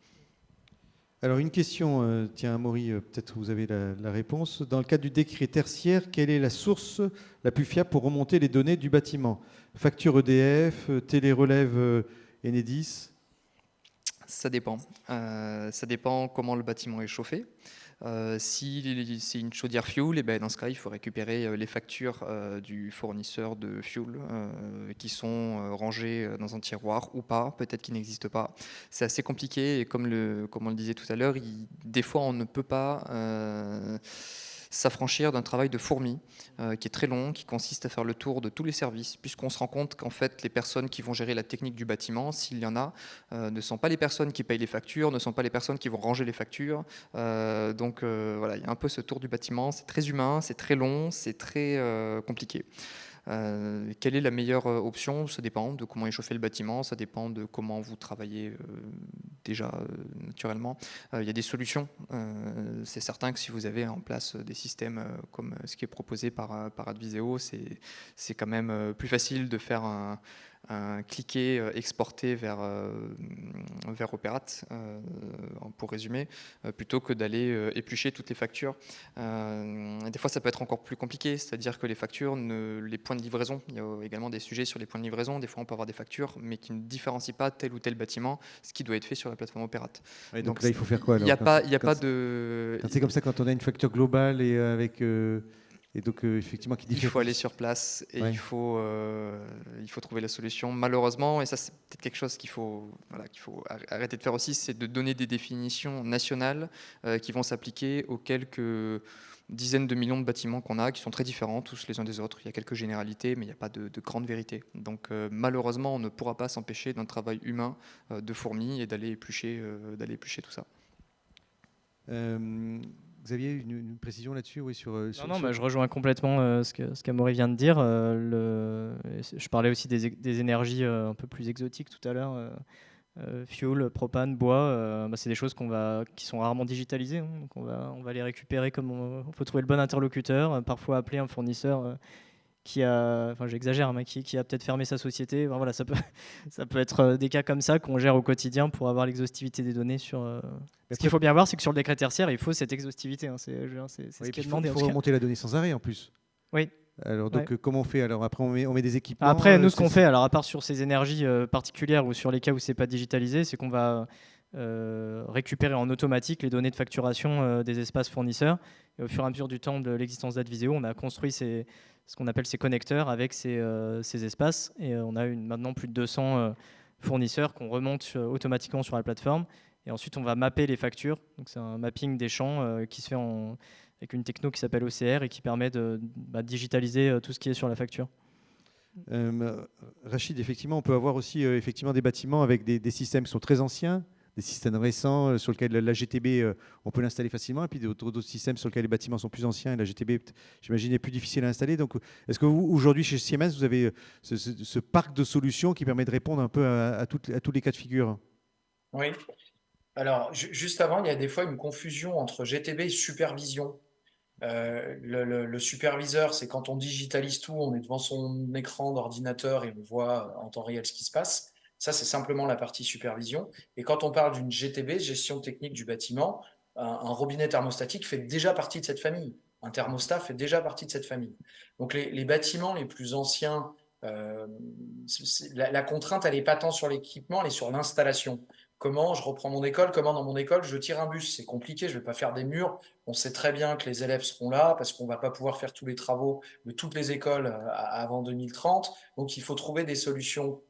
Alors une question, tiens Amaury, peut-être vous avez la réponse. Dans le cadre du décret tertiaire, quelle est la source la plus fiable pour remonter les données du bâtiment? Facture EDF, télérelève Enedis? Ça dépend. Ça dépend comment le bâtiment est chauffé. Si c'est une chaudière fuel, et ben dans ce cas, il faut récupérer les factures du fournisseur de fuel qui sont rangées dans un tiroir ou pas, peut-être qu'ils n'existent pas. C'est assez compliqué et comme on le disait tout à l'heure, des fois on ne peut pas s'affranchir d'un travail de fourmi qui est très long, qui consiste à faire le tour de tous les services, puisqu'on se rend compte qu'en fait les personnes qui vont gérer la technique du bâtiment, s'il y en a, ne sont pas les personnes qui payent les factures, ne sont pas les personnes qui vont ranger les factures. Donc voilà, il y a un peu ce tour du bâtiment, c'est très humain, c'est très long, c'est très compliqué. Quelle est la meilleure option? Ça dépend de comment échauffer le bâtiment, ça dépend de comment vous travaillez déjà naturellement. Il y a des solutions. C'est certain que si vous avez en place des systèmes comme ce qui est proposé par Adviseo, c'est quand même plus facile de faire un cliquer, exporter vers Operate, pour résumer, plutôt que d'aller éplucher toutes les factures. Des fois, ça peut être encore plus compliqué, c'est-à-dire que les factures, les points de livraison, il y a également des sujets sur les points de livraison. Des fois, on peut avoir des factures, mais qui ne différencient pas tel ou tel bâtiment, ce qui doit être fait sur la plateforme Operate. Ouais, donc là, il faut faire quoi? Il n'y a pas de... Quand c'est comme ça, quand on a une facture globale et avec... Et donc, effectivement, il faut aller sur place et ouais. il faut trouver la solution. Malheureusement, et ça c'est peut-être quelque chose qu'il faut arrêter de faire aussi, c'est de donner des définitions nationales qui vont s'appliquer aux quelques dizaines de millions de bâtiments qu'on a, qui sont très différents tous les uns des autres. Il y a quelques généralités, mais il n'y a pas de grande vérité. Donc malheureusement, on ne pourra pas s'empêcher d'un travail humain de fourmi et d'aller éplucher tout ça. Vous aviez une précision là-dessus, oui, sur... Non, je rejoins complètement ce qu'Amaury vient de dire. Je parlais aussi des énergies un peu plus exotiques tout à l'heure. Fuel, propane, bois, c'est des choses qui sont rarement digitalisées. Hein, donc on va les récupérer comme on faut trouver le bon interlocuteur, parfois appeler un fournisseur qui a, enfin j'exagère, mais qui a peut-être fermé sa société. Enfin, voilà, ça peut être des cas comme ça qu'on gère au quotidien pour avoir l'exhaustivité des données sur... Ce qu'il faut bien voir, c'est que sur le décret tertiaire, il faut cette exhaustivité. Hein, c'est ce qui est demandé. Il faut remonter la donnée sans arrêt en plus. Oui. Alors donc comment on fait? Alors après on met des équipements. Après nous ce qu'on fait, alors à part sur ces énergies particulières ou sur les cas où c'est pas digitalisé, c'est qu'on va récupérer en automatique les données de facturation des espaces fournisseurs. Et au fur et à mesure du temps de l'existence d'Adviseo, on a construit ce qu'on appelle ces connecteurs avec ces espaces. Et on a maintenant plus de 200 fournisseurs qu'on remonte automatiquement sur la plateforme. Et ensuite, on va mapper les factures. Donc, c'est un mapping des champs qui se fait avec une techno qui s'appelle OCR et qui permet de digitaliser tout ce qui est sur la facture. Rachid, effectivement, on peut avoir aussi effectivement des bâtiments avec des systèmes qui sont très anciens, des systèmes récents sur lesquels la GTB, on peut l'installer facilement, et puis d'autres systèmes sur lesquels les bâtiments sont plus anciens et la GTB, j'imagine, est plus difficile à installer. Donc, est-ce que vous, aujourd'hui, chez Siemens, vous avez ce parc de solutions qui permet de répondre un peu à tous les cas de figure? Oui. Alors, juste avant, il y a des fois une confusion entre GTB et supervision. Le superviseur, c'est quand on digitalise tout, on est devant son écran d'ordinateur et on voit en temps réel ce qui se passe. Ça, c'est simplement la partie supervision. Et quand on parle d'une GTB, gestion technique du bâtiment, un robinet thermostatique fait déjà partie de cette famille. Un thermostat fait déjà partie de cette famille. Donc les bâtiments les plus anciens, la contrainte, elle n'est pas tant sur l'équipement, elle est sur l'installation. Comment je reprends mon école, comment dans mon école je tire un bus? C'est compliqué, je ne vais pas faire des murs. On sait très bien que les élèves seront là parce qu'on ne va pas pouvoir faire tous les travaux de toutes les écoles avant 2030. Donc il faut trouver des solutions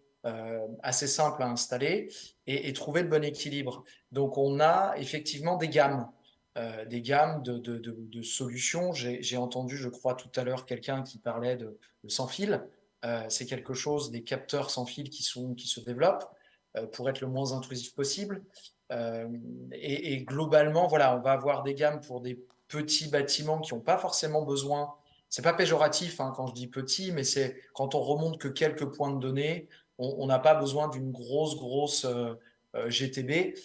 assez simples à installer et trouver le bon équilibre. Donc on a effectivement des gammes de solutions. J'ai entendu, je crois, tout à l'heure quelqu'un qui parlait de sans fil. C'est quelque chose, des capteurs sans fil qui se développent pour être le moins intrusif possible. Et globalement, voilà, on va avoir des gammes pour des petits bâtiments qui n'ont pas forcément besoin. C'est pas péjoratif hein, quand je dis petit, mais c'est quand on remonte que quelques points de données, on n'a pas besoin d'une grosse GTB.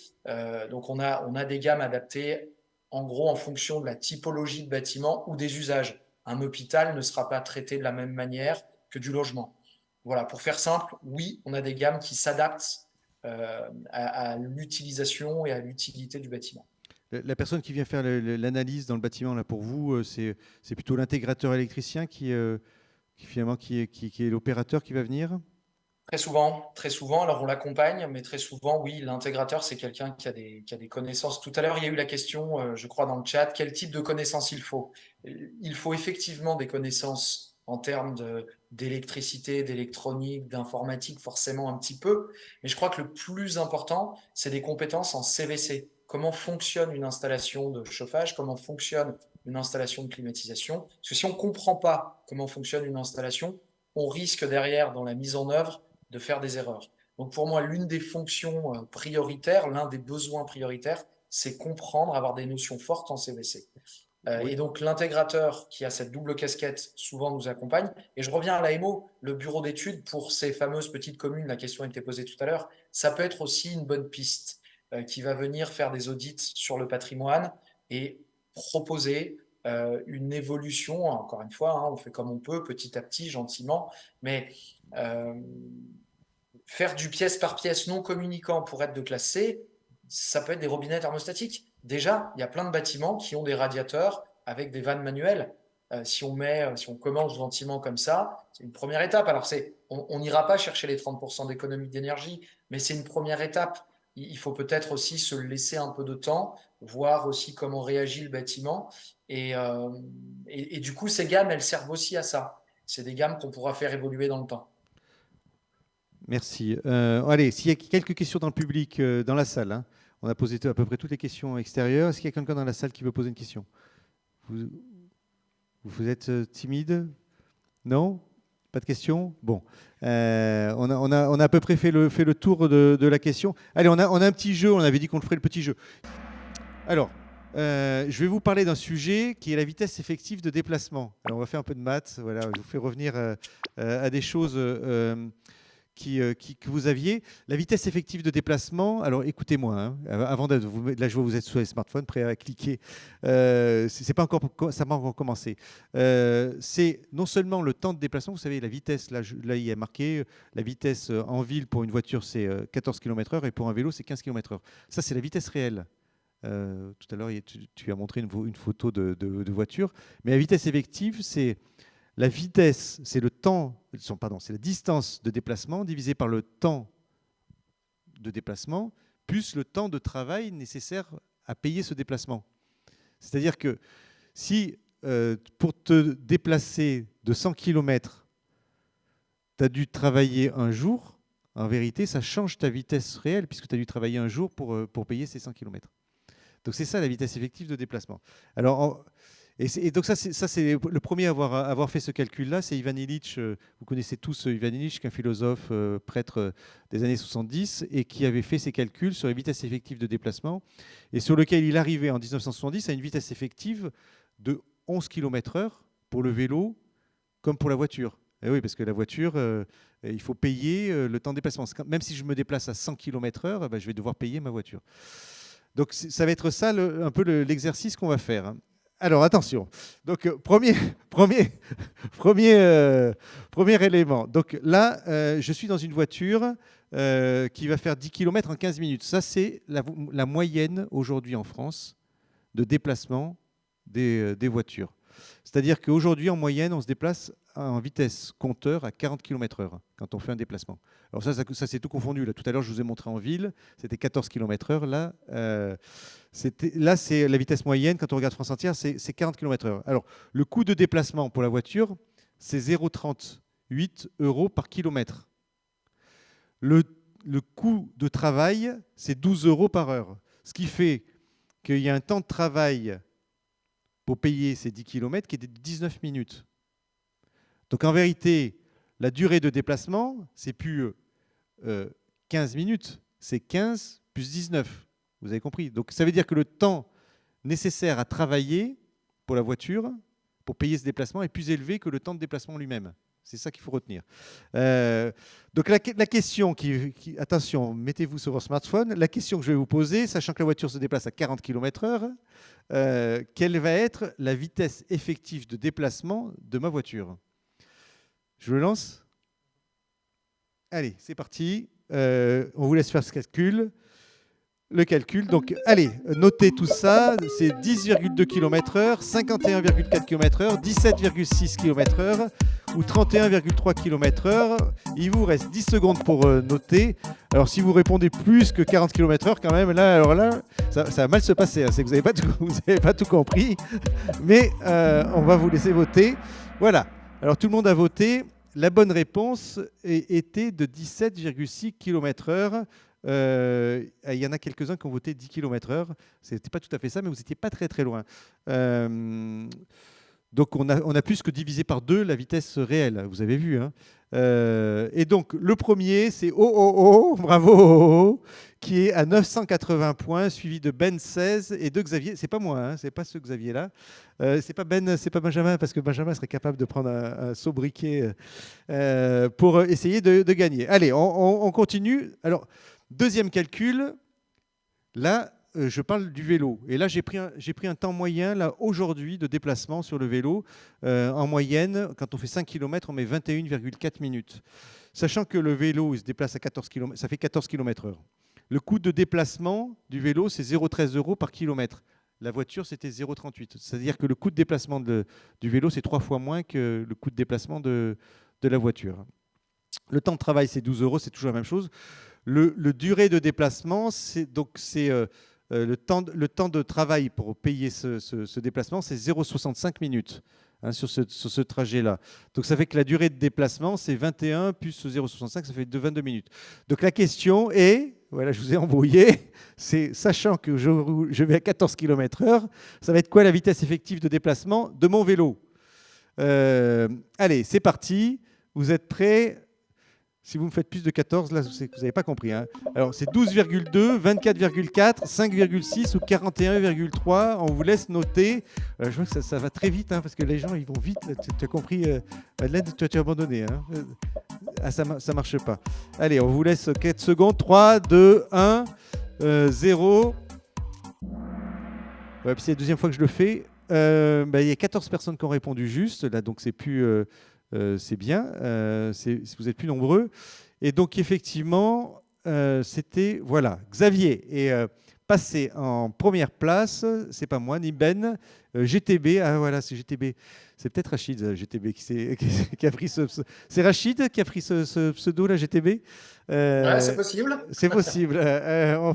Donc on a des gammes adaptées en gros en fonction de la typologie de bâtiment ou des usages. Un hôpital ne sera pas traité de la même manière que du logement. Voilà, pour faire simple, oui, on a des gammes qui s'adaptent à l'utilisation et à l'utilité du bâtiment. La personne qui vient faire l'analyse dans le bâtiment, là, pour vous, c'est plutôt l'intégrateur électricien finalement, qui est l'opérateur qui va venir? Très souvent, très souvent. Alors on l'accompagne, mais très souvent, oui, l'intégrateur, c'est quelqu'un qui a des connaissances. Tout à l'heure, il y a eu la question, je crois, dans le chat, quel type de connaissances il faut? Il faut effectivement des connaissances en termes d'électricité, d'électronique, d'informatique, forcément un petit peu. Mais je crois que le plus important, c'est des compétences en CVC. Comment fonctionne une installation de chauffage? Comment fonctionne une installation de climatisation? Parce que si on ne comprend pas comment fonctionne une installation, on risque derrière, dans la mise en œuvre, de faire des erreurs. Donc pour moi, l'une des fonctions prioritaires, l'un des besoins prioritaires, c'est comprendre, avoir des notions fortes en CVC. Oui. Et donc l'intégrateur qui a cette double casquette souvent nous accompagne. Et je reviens à l'AMO, le bureau d'études pour ces fameuses petites communes, la question a été posée tout à l'heure, ça peut être aussi une bonne piste qui va venir faire des audits sur le patrimoine et proposer une évolution, encore une fois, hein, on fait comme on peut, petit à petit, gentiment, mais faire du pièce par pièce non communicant pour être de classe C, ça peut être des robinets thermostatiques. Déjà, il y a plein de bâtiments qui ont des radiateurs avec des vannes manuelles. Si on commence gentiment comme ça, c'est une première étape. Alors, on n'ira pas chercher les 30% d'économie d'énergie, mais c'est une première étape. Il faut peut-être aussi se laisser un peu de temps, voir aussi comment réagit le bâtiment. Et du coup, ces gammes, elles servent aussi à ça. C'est des gammes qu'on pourra faire évoluer dans le temps. Merci. Allez, s'il y a quelques questions dans le public, dans la salle, hein, on a posé à peu près toutes les questions extérieures. Est-ce qu'il y a quelqu'un dans la salle qui veut poser une question? Vous êtes timide? Non? Pas de questions? Bon. On a à peu près fait le tour de la question. Allez, on a un petit jeu. On avait dit qu'on le ferait, le petit jeu. Alors, je vais vous parler d'un sujet qui est la vitesse effective de déplacement. Alors, on va faire un peu de maths. Voilà, je vous fais revenir à des choses que vous aviez. La vitesse effective de déplacement, alors écoutez-moi, hein, avant de vous mettre, là je vois vous êtes sur les smartphones, prêts à cliquer, c'est pas encore, ça n'a pas encore commencé. C'est non seulement le temps de déplacement, vous savez, la vitesse, là il y a marqué, la vitesse en ville pour une voiture c'est 14 km/h et pour un vélo c'est 15 km/h. Ça c'est la vitesse réelle. Tout à l'heure tu as montré une photo de voiture, mais la vitesse effective c'est la vitesse, c'est le temps, pardon, c'est la distance de déplacement divisée par le temps de déplacement plus le temps de travail nécessaire à payer ce déplacement. C'est-à-dire que si pour te déplacer de 100 km, tu as dû travailler un jour, en vérité, ça change ta vitesse réelle puisque tu as dû travailler un jour pour payer ces 100 km. Donc c'est ça la vitesse effective de déplacement. Alors, et donc ça c'est le premier à avoir fait ce calcul-là, c'est Ivan Illich. Vous connaissez tous Ivan Illich, qui est un philosophe, prêtre des années 70, et qui avait fait ses calculs sur les vitesses effectives de déplacement, et sur lequel il arrivait en 1970 à une vitesse effective de 11 km/h pour le vélo comme pour la voiture. Et oui, parce que la voiture, il faut payer le temps de déplacement. Même si je me déplace à 100 km/h, je vais devoir payer ma voiture. Donc ça va être ça un peu l'exercice qu'on va faire, hein. Alors attention, donc premier élément. Donc là, je suis dans une voiture qui va faire 10 km en 15 minutes. Ça, c'est la moyenne aujourd'hui en France de déplacement des voitures. C'est-à-dire qu'aujourd'hui, en moyenne, on se déplace en vitesse compteur à 40 km/h quand on fait un déplacement. Alors ça c'est tout confondu. Là, tout à l'heure, je vous ai montré en ville, c'était 14 km/h. Là, c'est la vitesse moyenne. Quand on regarde France entière, c'est 40 km/h. Alors, le coût de déplacement pour la voiture, c'est 0,38 € par kilomètre. Le coût de travail, c'est 12 € par heure. Ce qui fait qu'il y a un temps de travail pour payer ces 10 km qui est de 19 minutes. Donc en vérité, la durée de déplacement, c'est plus 15 minutes, c'est 15 plus 19. Vous avez compris? Donc ça veut dire que le temps nécessaire à travailler pour la voiture, pour payer ce déplacement, est plus élevé que le temps de déplacement lui-même. C'est ça qu'il faut retenir. Donc la question attention, mettez-vous sur votre smartphone, la question que je vais vous poser, sachant que la voiture se déplace à 40 km/h, quelle va être la vitesse effective de déplacement de ma voiture? Je le lance? Allez, c'est parti. On vous laisse faire ce calcul. le calcul. Donc, allez, notez tout ça. C'est 10,2 km/h, 51,4 km/h, 17,6 km/h ou 31,3 km/h. Il vous reste 10 secondes pour noter. Alors, si vous répondez plus que 40 km/h, quand même, là, alors là, ça va mal se passer. Hein. C'est que vous n'avez pas tout compris. Mais on va vous laisser voter. Voilà. Alors, tout le monde a voté. La bonne réponse était de 17,6 km/h. Il y en a quelques-uns qui ont voté 10 km/h. Ce n'était pas tout à fait ça, mais vous n'étiez pas très très loin. Donc on a plus que divisé par 2 la vitesse réelle, vous avez vu. Hein. Et donc le premier, c'est bravo, qui est à 980 points, suivi de Ben 16 et de Xavier. C'est pas moi, hein, c'est pas ce Xavier-là. C'est pas Ben, c'est pas Benjamin, parce que Benjamin serait capable de prendre un sobriquet pour essayer de gagner. Allez, on continue. Alors, deuxième calcul, là, je parle du vélo. Et là, j'ai pris un temps moyen là aujourd'hui de déplacement sur le vélo. En moyenne, quand on fait 5 km, on met 21,4 minutes. Sachant que le vélo, il se déplace à 14 km, ça fait 14 km/h. Le coût de déplacement du vélo, c'est 0,13 € par kilomètre. La voiture, c'était 0,38. C'est-à-dire que le coût de déplacement du vélo, c'est 3 fois moins que le coût de déplacement de la voiture. Le temps de travail, c'est 12 €, c'est toujours la même chose. Le durée de déplacement, c'est le temps de travail pour payer ce déplacement, c'est 0,65 minutes hein, sur ce trajet-là. Donc ça fait que la durée de déplacement, c'est 21 plus 0,65, ça fait 22 minutes. Donc la question est, voilà, je vous ai embrouillé, c'est sachant que je vais à 14 km/h, ça va être quoi la vitesse effective de déplacement de mon vélo? Allez, c'est parti. Vous êtes prêts? Si vous me faites plus de 14, là, c'est que vous n'avez pas compris. Hein. Alors, c'est 12,2, 24,4, 5,6 ou 41,3. On vous laisse noter. Je vois que ça va très vite, hein, parce que les gens, ils vont vite. Tu as compris, Madeleine, tu as abandonné. Hein. Ah, ça ne marche pas. Allez, on vous laisse 4 secondes. 3, 2, 1, 0. Ouais, puis c'est la deuxième fois que je le fais. Il y a 14 personnes qui ont répondu juste. Là, donc, c'est plus... c'est bien, vous êtes plus nombreux. Et donc, effectivement, c'était, voilà, Xavier est passé en première place, c'est pas moi, ni Ben, GTB, ah voilà, c'est GTB. C'est peut-être Rachid, GTB, qui a pris c'est Rachid qui a pris ce pseudo, là, GTB. Ouais, c'est possible. C'est possible. On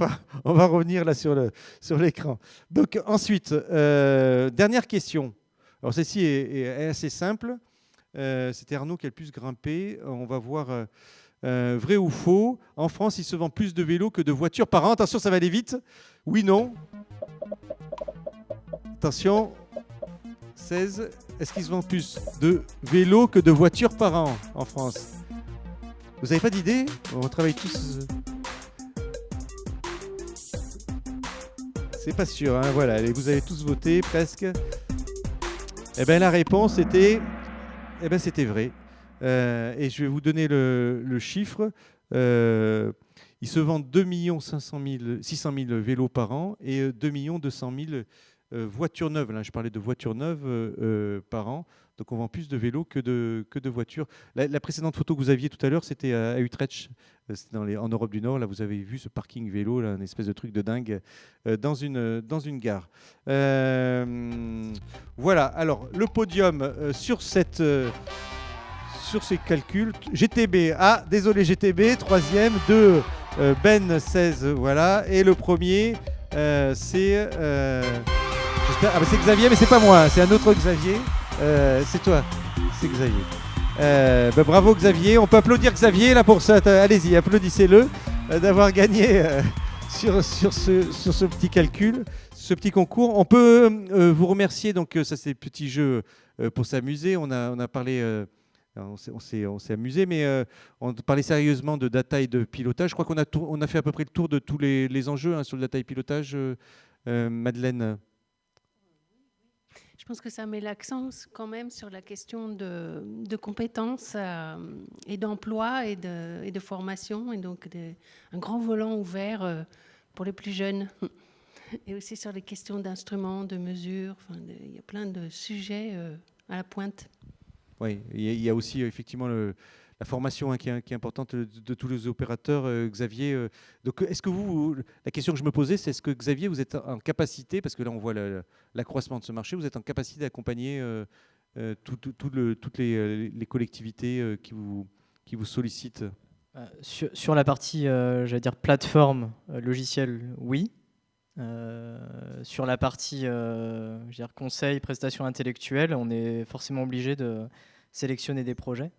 va revenir là sur l'écran. Donc, ensuite, dernière question. Alors, celle-ci est assez simple. C'était Arnaud qui a le plus grimpé. On va voir vrai ou faux. En France, il se vend plus de vélos que de voitures par an. Attention, ça va aller vite. Oui, non. Attention. 16. Est-ce qu'il se vend plus de vélos que de voitures par an en France? Vous n'avez pas d'idée? On travaille tous. C'est pas sûr. Hein. Voilà, allez, vous avez tous voté presque. Eh bien, la réponse était... Eh bien, c'était vrai. Et je vais vous donner le chiffre. Ils se vendent 2 600 000 vélos par an et 2 200 000 voitures neuves. Là, je parlais de voitures neuves par an. Donc, on vend plus de vélos que de voitures. La précédente photo que vous aviez tout à l'heure, c'était à Utrecht. C'était en Europe du Nord. Là, vous avez vu ce parking vélo, là, une espèce de truc de dingue, dans une gare. Voilà. Alors, le podium sur ces calculs. GTB. Ah, désolé, GTB. Troisième. 2, Ben 16. Voilà. Et le premier, c'est... c'est Xavier, mais c'est pas moi. C'est un autre Xavier. C'est toi. C'est Xavier. Bravo Xavier, on peut applaudir Xavier là pour ça. Allez-y, applaudissez-le d'avoir gagné sur ce petit calcul, ce petit concours. On peut vous remercier, donc ça c'est petit jeu pour s'amuser. On a parlé, on s'est amusé, mais on parlait sérieusement de data et de pilotage. Je crois qu'on a fait à peu près le tour de tous les enjeux hein, sur le data et pilotage. Madeleine. Je pense que ça met l'accent quand même sur la question de compétences et d'emploi et de formation, et donc un grand volant ouvert pour les plus jeunes. Et aussi sur les questions d'instruments, de mesures. Il y a plein de sujets à la pointe. Oui, il y a aussi effectivement la formation qui est importante de tous les opérateurs. Xavier, donc est-ce que la question que je me posais, c'est est-ce que Xavier, vous êtes en capacité, parce que là on voit l'accroissement de ce marché, vous êtes en capacité d'accompagner toutes les collectivités qui vous sollicitent? Sur la partie, j'allais dire, plateforme logicielle, oui. Sur la partie je veux dire, conseil, prestations intellectuelles, on est forcément obligé de sélectionner des projets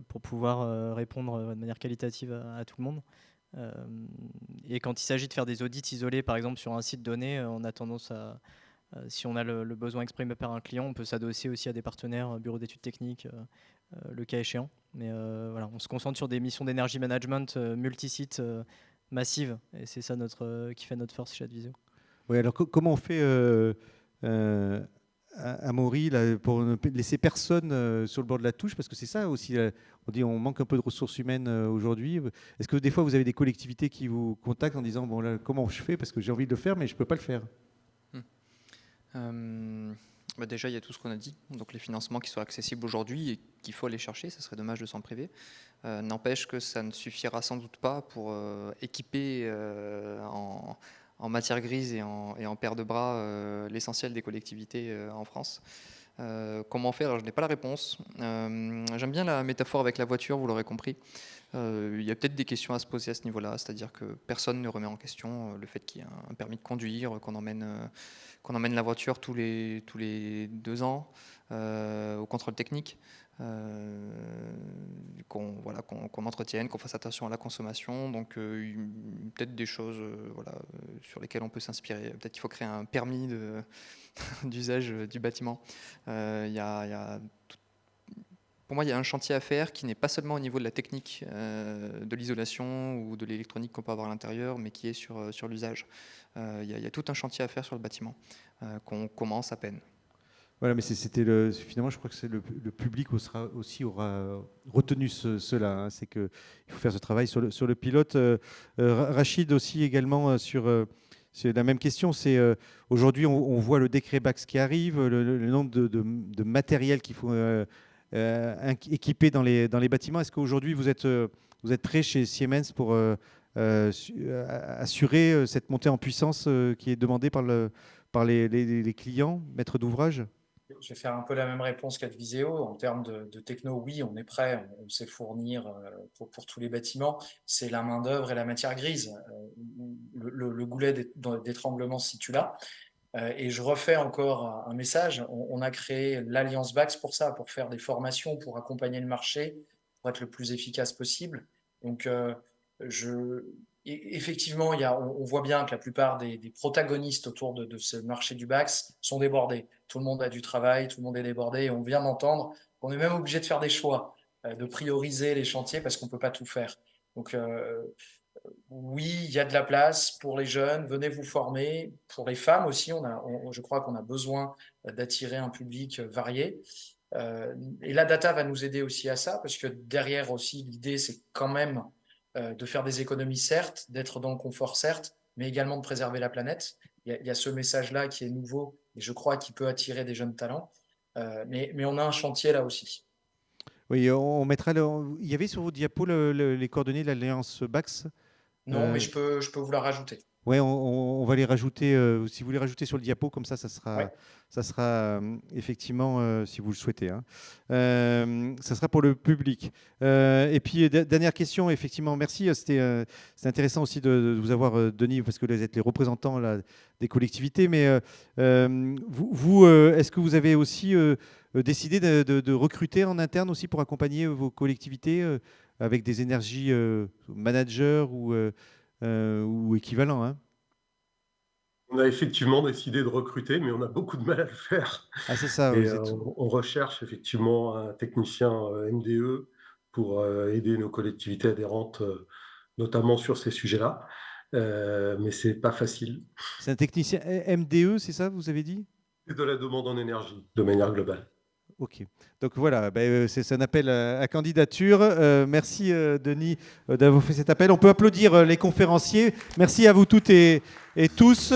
pour pouvoir répondre de manière qualitative à tout le monde. Et quand il s'agit de faire des audits isolés, par exemple sur un site donné, on a tendance à, si on a le besoin exprimé par un client, on peut s'adosser aussi à des partenaires, bureaux d'études techniques, le cas échéant. Mais voilà, on se concentre sur des missions d'énergie management multi-sites massive, et c'est ça qui fait notre force chez Adviseo. Oui, alors comment on fait à Maury là, pour ne laisser personne sur le bord de la touche, parce que c'est ça aussi, on dit on manque un peu de ressources humaines aujourd'hui. Est-ce que des fois vous avez des collectivités qui vous contactent en disant bon là, comment je fais parce que j'ai envie de le faire mais je ne peux pas le faire? Déjà, il y a tout ce qu'on a dit, donc les financements qui sont accessibles aujourd'hui et qu'il faut aller chercher, ça serait dommage de s'en priver. N'empêche que ça ne suffira sans doute pas pour équiper en matière grise et en paire de bras l'essentiel des collectivités en France. Comment faire? Alors, je n'ai pas la réponse. J'aime bien la métaphore avec la voiture, vous l'aurez compris. Il y a peut-être des questions à se poser à ce niveau-là, c'est-à-dire que personne ne remet en question le fait qu'il y ait un permis de conduire, qu'on emmène la voiture tous les 2 ans au contrôle technique, qu'on entretienne, qu'on fasse attention à la consommation. Donc peut-être des choses sur lesquelles on peut s'inspirer. Peut-être qu'il faut créer un permis d'usage du bâtiment. Pour moi, il y a un chantier à faire qui n'est pas seulement au niveau de la technique de l'isolation ou de l'électronique qu'on peut avoir à l'intérieur, mais qui est sur l'usage. Il y a tout un chantier à faire sur le bâtiment qu'on commence à peine. Voilà, mais c'était finalement, je crois que c'est le public aura retenu cela. Hein, c'est qu'il faut faire ce travail sur le pilote. Rachid aussi également c'est la même question. C'est aujourd'hui, on voit le décret BACS qui arrive, le nombre de matériel qu'il faut équiper dans les bâtiments. Est-ce qu'aujourd'hui vous êtes prêt chez Siemens pour assurer cette montée en puissance qui est demandée par les clients, maîtres d'ouvrage? Je vais faire un peu la même réponse qu'Adviseo. En termes de techno, oui, on est prêt, on sait fournir pour tous les bâtiments. C'est la main-d'œuvre et la matière grise. Le goulet d'étranglement se situe là. Et je refais encore un message. On a créé l'Alliance BACS pour ça, pour faire des formations, pour accompagner le marché, pour être le plus efficace possible. Donc, effectivement, on voit bien que la plupart des protagonistes autour de ce marché du BACS sont débordés. Tout le monde a du travail, tout le monde est débordé. Et on vient d'entendre qu'on est même obligé de faire des choix, de prioriser les chantiers parce qu'on ne peut pas tout faire. Donc, oui, il y a de la place pour les jeunes, venez vous former. Pour les femmes aussi, je crois qu'on a besoin d'attirer un public varié. Et la data va nous aider aussi à ça, parce que derrière aussi, l'idée, c'est quand même de faire des économies, certes, d'être dans le confort, certes, mais également de préserver la planète. Il y a ce message-là qui est nouveau, et je crois qu'il peut attirer des jeunes talents. Mais on a un chantier là aussi. Oui, on mettra. Il y avait sur vos diapos les coordonnées de l'Alliance BACS. Non, mais je peux vous la rajouter. Oui, on va les rajouter. Si vous les rajoutez sur le diapo, comme ça sera effectivement, si vous le souhaitez, hein. Ça sera pour le public. Et puis, dernière question, effectivement, merci. C'était intéressant aussi de vous avoir, Denis, parce que vous êtes les représentants là, des collectivités. Mais vous est-ce que vous avez aussi décidé de recruter en interne aussi pour accompagner vos collectivités avec des énergies managers ou équivalent, hein? On a effectivement décidé de recruter, mais on a beaucoup de mal à le faire. Ah, c'est ça. Et on recherche effectivement un technicien MDE pour aider nos collectivités adhérentes, notamment sur ces sujets-là. Mais c'est pas facile. C'est un technicien MDE, c'est ça, vous avez dit? C'est de la demande en énergie, de manière globale. Ok. Donc voilà, c'est un appel à candidature. Merci Denis d'avoir fait cet appel. On peut applaudir les conférenciers. Merci à vous toutes et tous.